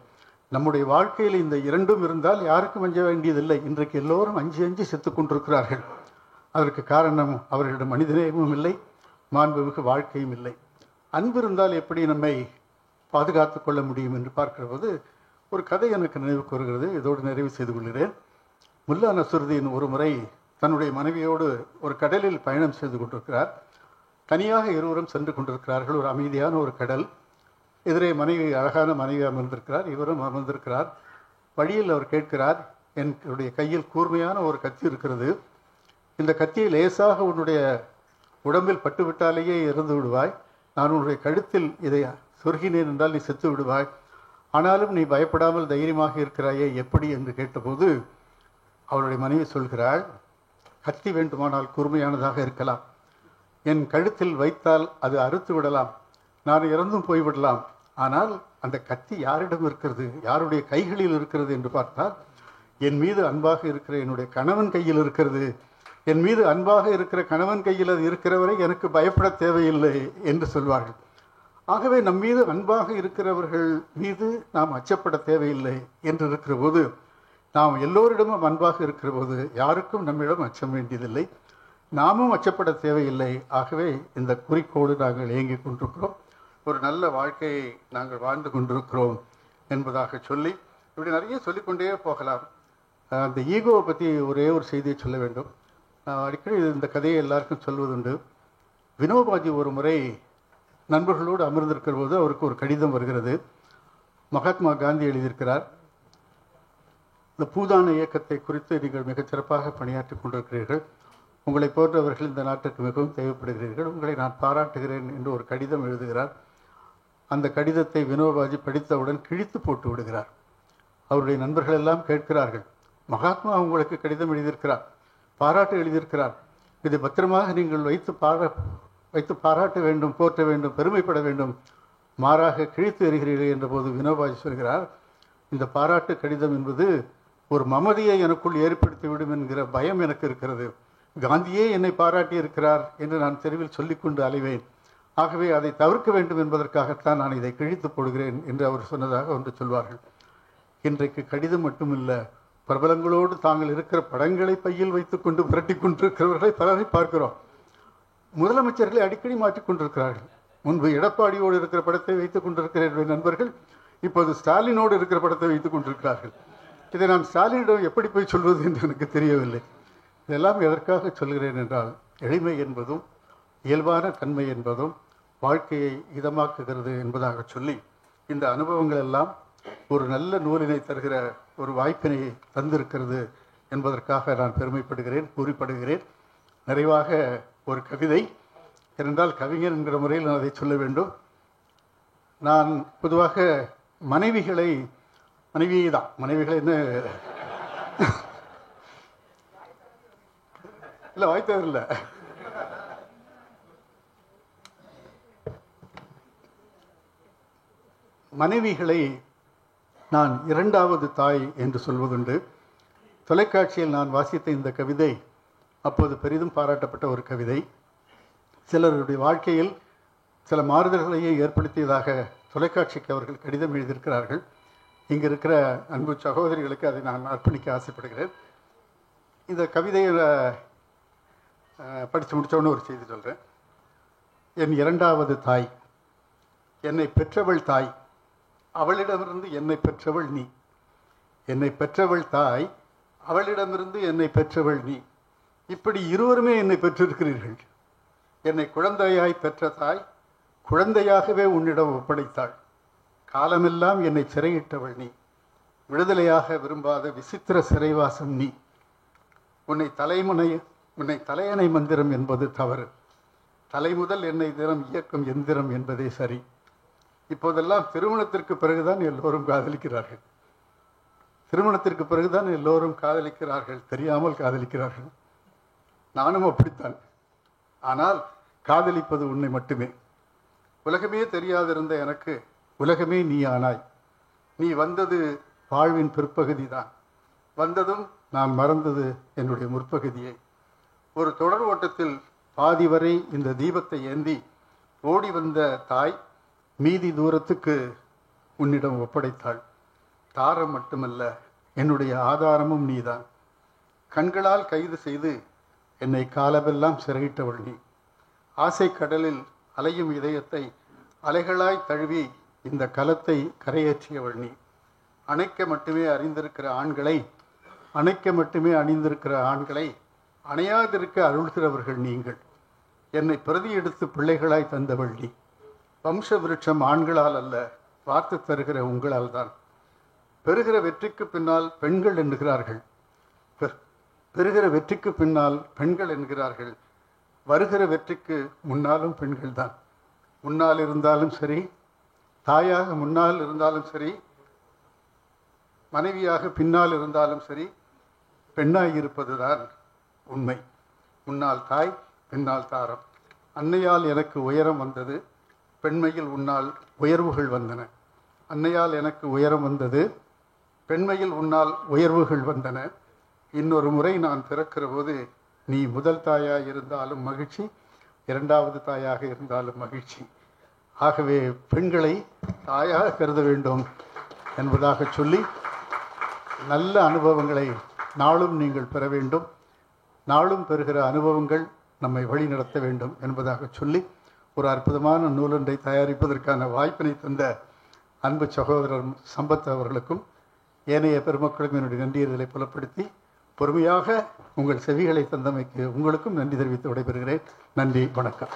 நம்முடைய வாழ்க்கையில் இந்த இரண்டும் இருந்தால் யாருக்கும் அஞ்ச வேண்டியதில்லை. இன்றைக்கு எல்லோரும் அஞ்சு செத்துக் கொண்டிருக்கிறார்கள். அதற்கு காரணம் அவர்களிடம் மனிதநேயமும் இல்லை, மாண்புமிகு வாழ்க்கையும் இல்லை. அன்பு இருந்தால் எப்படி நம்மை பாதுகாத்து கொள்ள முடியும் என்று பார்க்கிற போது ஒரு கதை எனக்கு நினைவுக்கு வருகிறது. இதோடு நிறைவு செய்து கொள்கிறேன். முல்லா நசுருதீன் ஒரு முறை தன்னுடைய மனைவியோடு ஒரு கடலில் பயணம் செய்து கொண்டிருக்கிறார். தனியாக இருவரும் சென்று கொண்டிருக்கிறார்கள். ஒரு அமைதியான ஒரு கடல். எதிரே மனைவி, அழகான மனைவி அமர்ந்திருக்கிறார், இவரும் அமர்ந்திருக்கிறார். வழியில் அவர் கேட்கிறார், என்னுடைய கையில் கூர்மையான ஒரு கத்தி இருக்கிறது, இந்த கத்தியை லேசாக உன்னுடைய உடம்பில் பட்டுவிட்டாலேயே இறந்து விடுவாய், நான் உன்னுடைய கழுத்தில் இதை சொருகினேன் என்றால் நீ செத்து விடுவாய், ஆனாலும் நீ பயப்படாமல் தைரியமாக இருக்கிறாயே, எப்படி என்று கேட்டபோது அவருடைய மனைவி சொல்கிறாள், கத்தி வேண்டுமானால் கூர்மையானதாக இருக்கலாம், என் கழுத்தில் வைத்தால் அது அறுத்து விடலாம், நான் இறந்தும் போய்விடலாம், ஆனால் அந்த கத்தி யாரிடம் இருக்கிறது, யாருடைய கைகளில் இருக்கிறது என்று பார்த்தால் என் மீது அன்பாக இருக்கிற என்னுடைய கணவன் கையில் இருக்கிறது. என் மீது அன்பாக இருக்கிற கணவன் கையில் அது இருக்கிறவரை எனக்கு பயப்பட தேவையில்லை என்று சொல்வார்கள். ஆகவே நம் மீது அன்பாக இருக்கிறவர்கள் மீது நாம் அச்சப்பட தேவையில்லை என்று இருக்கிற போது, நாம் எல்லோரிடமும் அன்பாக இருக்கிற போது யாருக்கும் நம்மிடம் அச்சம் வேண்டியதில்லை, நாமும் அச்சப்பட தேவையில்லை. ஆகவே இந்த குறிக்கோடு நாங்கள் இயங்கிக் கொண்டிருக்கிறோம், ஒரு நல்ல வாழ்க்கையை நாங்கள் வாழ்ந்து கொண்டிருக்கிறோம் என்பதாக சொல்லி, இப்படி நிறைய சொல்லிக்கொண்டே போகலாம். அந்த ஈகோவை பற்றி ஒரே ஒரு செய்தியை சொல்ல வேண்டும். நான் அடிக்கடி இந்த கதையை எல்லாருக்கும் சொல்வதுண்டு. வினோபாஜி ஒரு முறை நண்பர்களோடு அமர்ந்திருக்கிற போது அவருக்கு ஒரு கடிதம் வருகிறது. மகாத்மா காந்தி எழுதியிருக்கிறார், இந்த பூதான இயக்கத்தை குறித்து நீங்கள் மிகச் சிறப்பாக பணியாற்றி கொண்டிருக்கிறீர்கள், உங்களை போன்றவர்கள் இந்த நாட்டுக்கு மிகவும் தேவைப்படுகிறீர்கள், உங்களை நான் பாராட்டுகிறேன் என்று ஒரு கடிதம் எழுதுகிறார். அந்த கடிதத்தை வினோபாஜி படித்தவுடன் கிழித்து போட்டு விடுகிறார். அவருடைய நண்பர்கள் எல்லாம் கேட்கிறார்கள், மகாத்மா உங்களுக்கு கடிதம் எழுதியிருக்கிறார், பாராட்டு எழுதியிருக்கிறார், இதை பத்திரமாக நீங்கள் வைத்து பாராட்ட வேண்டும், போற்ற வேண்டும், பெருமைப்பட வேண்டும், மாறாக கிழித்து எறிகிறீர்கள் என்ற போது வினோபாஜி சொல்கிறார், இந்த பாராட்டு கடிதம் என்பது ஒரு மமதியை எனக்குள் ஏற்படுத்திவிடும் என்கிற பயம் எனக்கு இருக்கிறது, காந்தியே என்னை பாராட்டி இருக்கிறார் என்று நான் தெருவில் சொல்லிக்கொண்டு அலைவேன். ஆகவே அதை தவிர்க்க வேண்டும் என்பதற்காகத்தான் நான் இதை கிழித்து போடுகிறேன் என்று அவர் சொன்னதாக ஒன்று சொல்வார்கள். இன்றைக்கு கடிதம் மட்டுமில்லை, பிரபலங்களோடு தாங்கள் இருக்கிற படங்களை பையில் வைத்துக் கொண்டு விரட்டி கொண்டிருக்கிறவர்களை பலரை பார்க்கிறோம். முதலமைச்சர்களை அடிக்கடி மாற்றிக் கொண்டிருக்கிறார்கள். முன்பு எடப்பாடியோடு இருக்கிற படத்தை வைத்துக் கொண்டிருக்கிற நண்பர்கள் இப்போது ஸ்டாலினோடு இருக்கிற படத்தை வைத்துக் கொண்டிருக்கிறார்கள். இதை நான் ஸ்டாலினிடம் எப்படி போய் சொல்வது என்று எனக்கு தெரியவில்லை. இதெல்லாம் எதற்காக சொல்கிறேன் என்றால், எளிமை என்பதும் இயல்பான தன்மை என்பதும் வாழ்க்கையை இதமாக்குகிறது என்பதாக சொல்லி, இந்த அனுபவங்கள் எல்லாம் ஒரு நல்ல நூலினை தருகிற ஒரு வாய்ப்பினை தந்திருக்கிறது என்பதற்காக நான் பெருமைப்படுகிறேன், கூறிப்படுகிறேன். நிறைவாக ஒரு கவிதை இருந்தால் கவிஞர் என்கிற முறையில் நான் அதை சொல்ல வேண்டும். நான் பொதுவாக மனைவிகளை என்ன இல்லை, வாய்த்ததில்லை. மனைவிகளை நான் இரண்டாவது தாய் என்று சொல்வதுண்டு. தொலைக்காட்சியில் நான் வாசித்த இந்த கவிதை அப்போது பெரிதும் பாராட்டப்பட்ட ஒரு கவிதை. சிலருடைய வாழ்க்கையில் சில மாறுதல்களையே ஏற்படுத்தியதாக தொலைக்காட்சிக்கு அவர்கள் கடிதம் எழுதியிருக்கிறார்கள். இங்கே இருக்கிற அன்பு சகோதரிகளுக்கு அதை நான் அர்ப்பணிக்க ஆசைப்படுகிறேன். இந்த கவிதையை படித்து முடித்தோன்னு ஒரு செய்தி சொல்கிறேன். என் இரண்டாவது தாய், என்னை பெற்றவள் தாய், அவளிடமிருந்து என்னை பெற்றவள் நீ. என்னை பெற்றவள் தாய், அவளிடமிருந்து என்னை பெற்றவள் நீ. இப்படி இருவருமே என்னை பெற்றிருக்கிறீர்கள். என்னை குழந்தையாய் பெற்ற தாய் குழந்தையாகவே உன்னிடம் ஒப்படைத்தாள். காலமெல்லாம் என்னை சிறையிட்டவள் நீ. விடுதலையாக விரும்பாத விசித்திர சிறைவாசம் நீ. உன்னை தலையணை மந்திரம் என்பது தவறு. தலைமுதல் என்னை தினம் இயக்கும் எந்திரம் என்பதே சரி. இப்போதெல்லாம் திருமணத்திற்கு பிறகுதான் எல்லோரும் காதலிக்கிறார்கள். திருமணத்திற்கு பிறகுதான் எல்லோரும் காதலிக்கிறார்கள், தெரியாமல் காதலிக்கிறார்கள். நானும் அப்படித்தான். ஆனால் காதலிப்பது உன்னை மட்டுமே. உலகமே தெரியாதிருந்த எனக்கு உலகமே நீ ஆனாய். நீ வந்தது வாழ்வின் பிற்பகுதி தான். வந்ததும் நான் மறந்தது என்னுடைய முற்பகுதியை. ஒரு தொடர் ஓட்டத்தில் பாதி வரை இந்த தீபத்தை ஏந்தி ஓடி வந்த தாய் மீதி தூரத்துக்கு உன்னிடம் ஒப்படைத்தாள். தாரம் மட்டுமல்ல, என்னுடைய ஆதாரமும் நீதான். கண்களால் கைது செய்து என்னை காலமெல்லாம் சிறையிட்டவள் நீ. ஆசை கடலில் அலையும் இதயத்தை அலைகளாய் தழுவி இந்த கலத்தை கரையேற்றியவள் நீ. அணைக்க மட்டுமே அறிந்திருக்கிற ஆண்களை, அணைக்க மட்டுமே அணிந்திருக்கிற ஆண்களை அணையாதிருக்க அருள்கிறவர்கள் நீங்கள். என்னை பிரதி எடுத்து பிள்ளைகளாய் தந்தவள் நீ. வம்ச விருட்சம் ஆண்களால் அல்ல, பார்த்து தருகிற உங்களால் தான். பெறுகிற வெற்றிக்கு பின்னால் பெண்கள் என்கிறார்கள். பெறுகிற வெற்றிக்கு பின்னால் பெண்கள் என்கிறார்கள். வருகிற வெற்றிக்கு முன்னாலும் பெண்கள் தான். முன்னால் இருந்தாலும் சரி, தாயாக முன்னால் இருந்தாலும் சரி, மனைவியாக பின்னால் இருந்தாலும் சரி, பெண்ணாய் இருப்பதுதான் உண்மை. முன்னால் தாய், பின்னால் தாரம். அன்னையால் எனக்கு உயரம் வந்தது, பெண்மையில் உன்னால் உயர்வுகள் வந்தன. அன்னையால் எனக்கு உயரம் வந்தது, பெண்மையில் உன்னால் உயர்வுகள் வந்தன. இன்னொரு முறை நான் பிறக்கிற போது நீ முதல் தாயாக இருந்தாலும் மகிழ்ச்சி, இரண்டாவது தாயாக இருந்தாலும் மகிழ்ச்சி. ஆகவே பெண்களை தாயாக கருத வேண்டும் என்பதாக சொல்லி, நல்ல அனுபவங்களை நாளும் நீங்கள் பெற வேண்டும். நாளும் பெறுகிற அனுபவங்கள் நம்மை வழி நடத்த வேண்டும் என்பதாக சொல்லி, ஒரு அற்புதமான நூலொன்றை தயாரிப்பதற்கான வாய்ப்பினை தந்த அன்பு சகோதரர் சம்பத் அவர்களுக்கும் ஏனைய பெருமக்களுக்கும் என்னுடைய நன்றியர்களை புலப்படுத்தி, பொறுமையாக உங்கள் செவிகளை தந்தமைக்கு உங்களுக்கும் நன்றி தெரிவித்து விடைபெறுகிறேன். நன்றி, வணக்கம்.